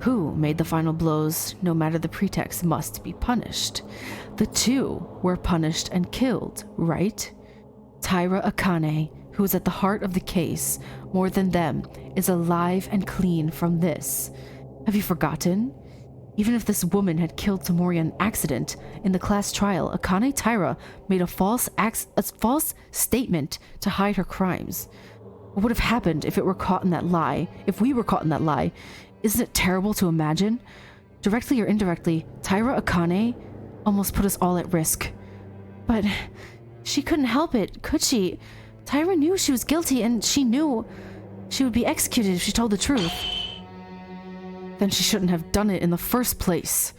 who made the final blows, no matter the pretext, must be punished. The two were punished and killed, right? Taira Akane, who is at the heart of the case, more than them, is alive and clean from this. Have you forgotten? Even if this woman had killed Tamori on accident, in the class trial, Akane Taira made a false statement to hide her crimes. What would have happened if it were caught in that lie? If we were caught in that lie? Isn't it terrible to imagine? Directly or indirectly, Taira Akane almost put us all at risk. But she couldn't help it, could she? Taira knew she was guilty, and she knew she would be executed if she told the truth. Then she shouldn't have done it in the first place.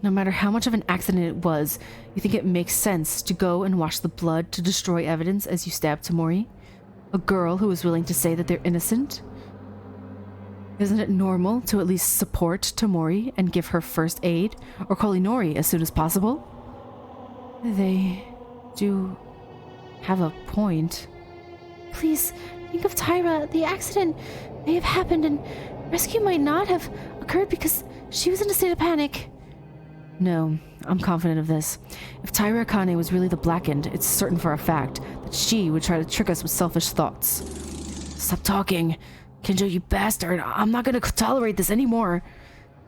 No matter how much of an accident it was, you think it makes sense to go and wash the blood to destroy evidence as you stab Tamori? A girl who is willing to say that they're innocent? Isn't it normal to at least support Tamori and give her first aid, or call Inori as soon as possible? They do have a point. Please, think of Tyra. The accident may have happened and rescue might not have occurred because she was in a state of panic. No, I'm confident of this. If Taira Akane was really the Blackened, it's certain for a fact that she would try to trick us with selfish thoughts. Stop talking. Kinjo, you bastard. I'm not gonna tolerate this anymore.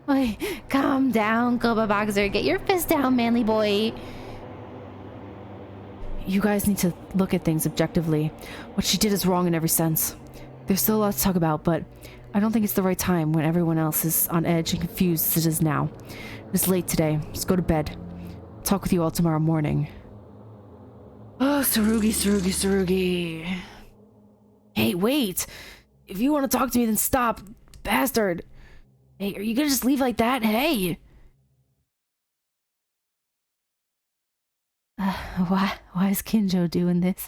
Oi, calm down, Koba Boxer. Get your fist down, manly boy. You guys need to look at things objectively. What she did is wrong in every sense. There's still a lot to talk about, but I don't think it's the right time when everyone else is on edge and confused as it is now. It's late today. Just go to bed. I'll talk with you all tomorrow morning. Oh, Tsurugi. Hey, wait! If you want to talk to me, then stop, bastard! Hey, are you gonna just leave like that? Hey! Why is Kinjo doing this?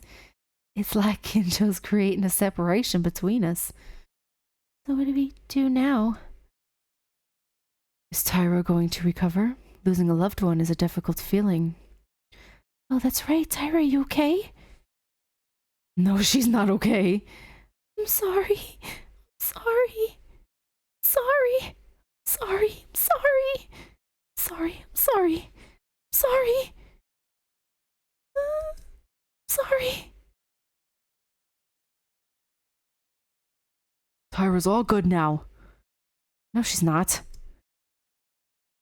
It's like Kinjo's creating a separation between us. So what do we do now? Is Tyra going to recover? Losing a loved one is a difficult feeling. Oh, that's right. Tyra, are you okay? No, she's not okay. I'm sorry. Sorry. Sorry. Sorry. Sorry. Sorry. Sorry. Sorry. Sorry. Tyra's all good now. No, she's not.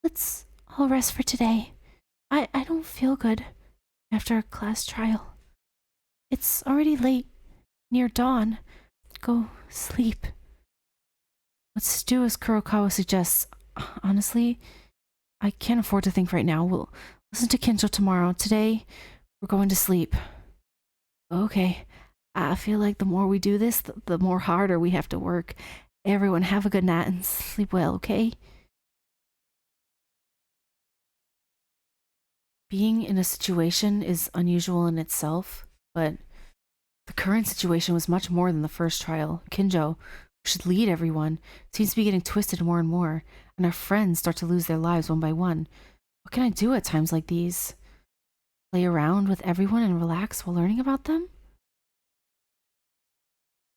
Let's all rest for today. I don't feel good after a class trial. It's already late, near dawn. Go sleep. Let's do as Kurokawa suggests. Honestly, I can't afford to think right now. We'll listen to Kinjo tomorrow. Today, we're going to sleep. Okay. I feel like the more we do this, the more harder we have to work. Everyone have a good night and sleep well, okay? Being in a situation is unusual in itself, but the current situation was much more than the first trial. Kinjo, who should lead everyone, seems to be getting twisted more and more, and our friends start to lose their lives one by one. What can I do at times like these? Play around with everyone and relax while learning about them?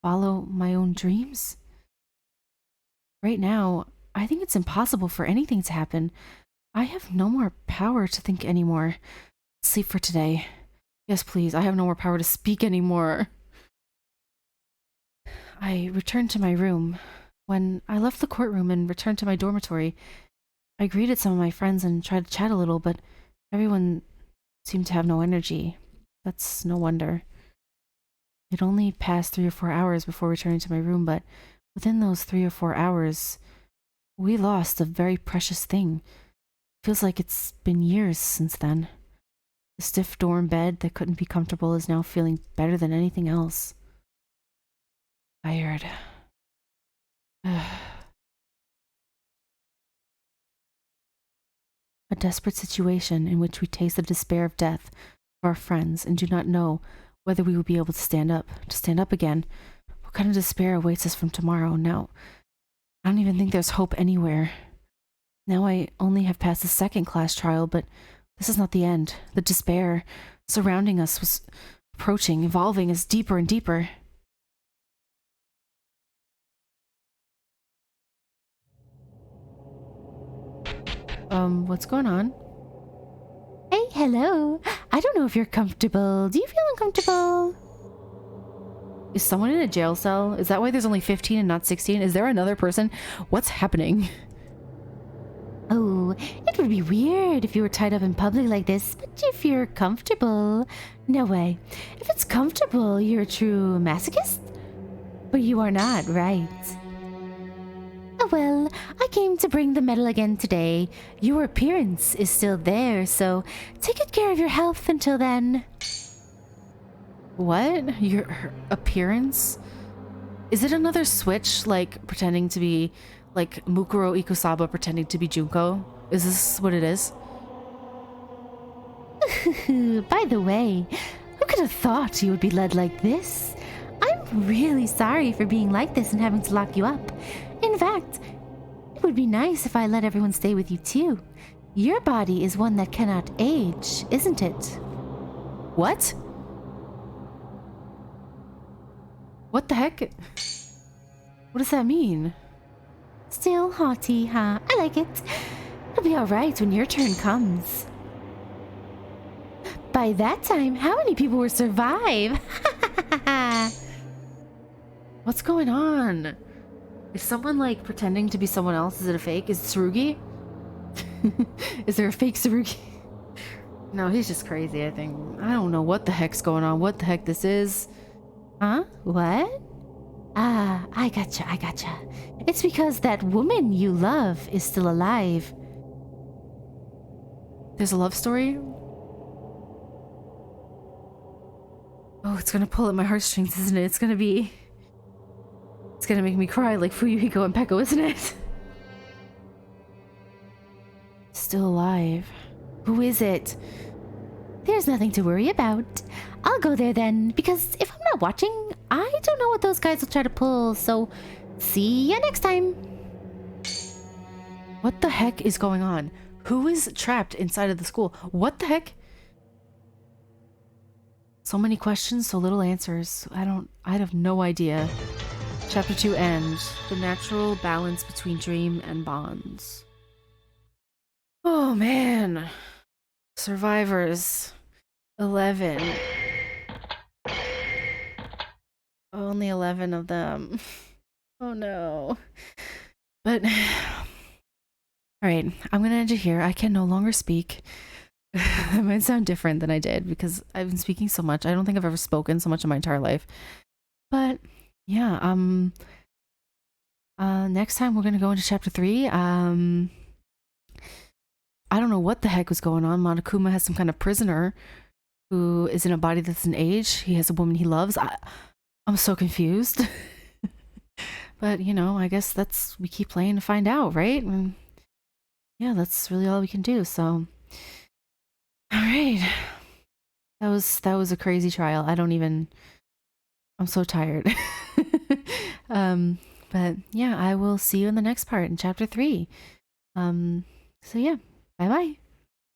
Follow my own dreams? Right now, I think it's impossible for anything to happen. I have no more power to think anymore. Sleep for today. Yes, please, I have no more power to speak anymore. I returned to my room. When I left the courtroom and returned to my dormitory, I greeted some of my friends and tried to chat a little, but everyone seemed to have no energy. That's no wonder. It only passed 3 or 4 hours before returning to my room, but within those 3 or 4 hours, we lost a very precious thing. Feels like it's been years since then. The stiff dorm bed that couldn't be comfortable is now feeling better than anything else. Tired. A desperate situation in which we taste the despair of death for our friends and do not know whether we will be able to stand up again. What kind of despair awaits us from tomorrow? Now, I don't even think there's hope anywhere. Now I only have passed the second class trial, but this is not the end. The despair surrounding us was approaching, evolving as deeper and deeper. What's going on? Hey, hello. I don't know if you're comfortable. Do you feel uncomfortable? Is someone in a jail cell? Is that why there's only 15 and not 16? Is there another person? What's happening? Oh, it would be weird if you were tied up in public like this, but if you're comfortable, no way. If it's comfortable, you're a true masochist? But you are not, right? Oh well, I came to bring the medal again today. Your appearance is still there, so take good care of your health until then. What? Your appearance? Is it another switch, like pretending to be, like Mukuro Ikusaba pretending to be Junko? Is this what it is? By the way, who could have thought you would be led like this? I'm really sorry for being like this and having to lock you up. In fact, it would be nice if I let everyone stay with you too. Your body is one that cannot age, isn't it? What? What the heck? What does that mean? Still haughty, huh? I like it. It'll be alright when your turn comes. By that time, how many people will survive? What's going on? Is someone like pretending to be someone else? Is it a fake? Is it Tsurugi? Is there a fake Tsurugi? No, he's just crazy, I think. I don't know what the heck's going on. What the heck this is? Huh? What? Ah, I gotcha. It's because that woman you love is still alive. There's a love story? Oh, it's gonna pull at my heartstrings, isn't it? It's gonna make me cry like Fuyuhiko and Peko, isn't it? Still alive. Who is it? There's nothing to worry about. I'll go there then, because if I'm not watching, I don't know what those guys will try to pull, so see ya next time. What the heck is going on? Who is trapped inside of the school? What the heck? So many questions, so little answers. I have no idea. Chapter 2 end. The natural balance between dream and bonds. Oh man. Survivors. 11. Only 11 of them. Oh no. But alright, I'm gonna end it here. I can no longer speak. It might sound different than I did because I've been speaking so much. I don't think I've ever spoken so much in my entire life. But yeah, next time we're gonna go into chapter 3. I don't know what the heck was going on. Monokuma has some kind of prisoner who is in a body that's an age. He has a woman he loves. I'm so confused. But, you know, I guess we keep playing to find out, right? And yeah, that's really all we can do. So, all right. That was a crazy trial. I'm so tired. But yeah, I will see you in the next part in chapter 3. So yeah, bye bye.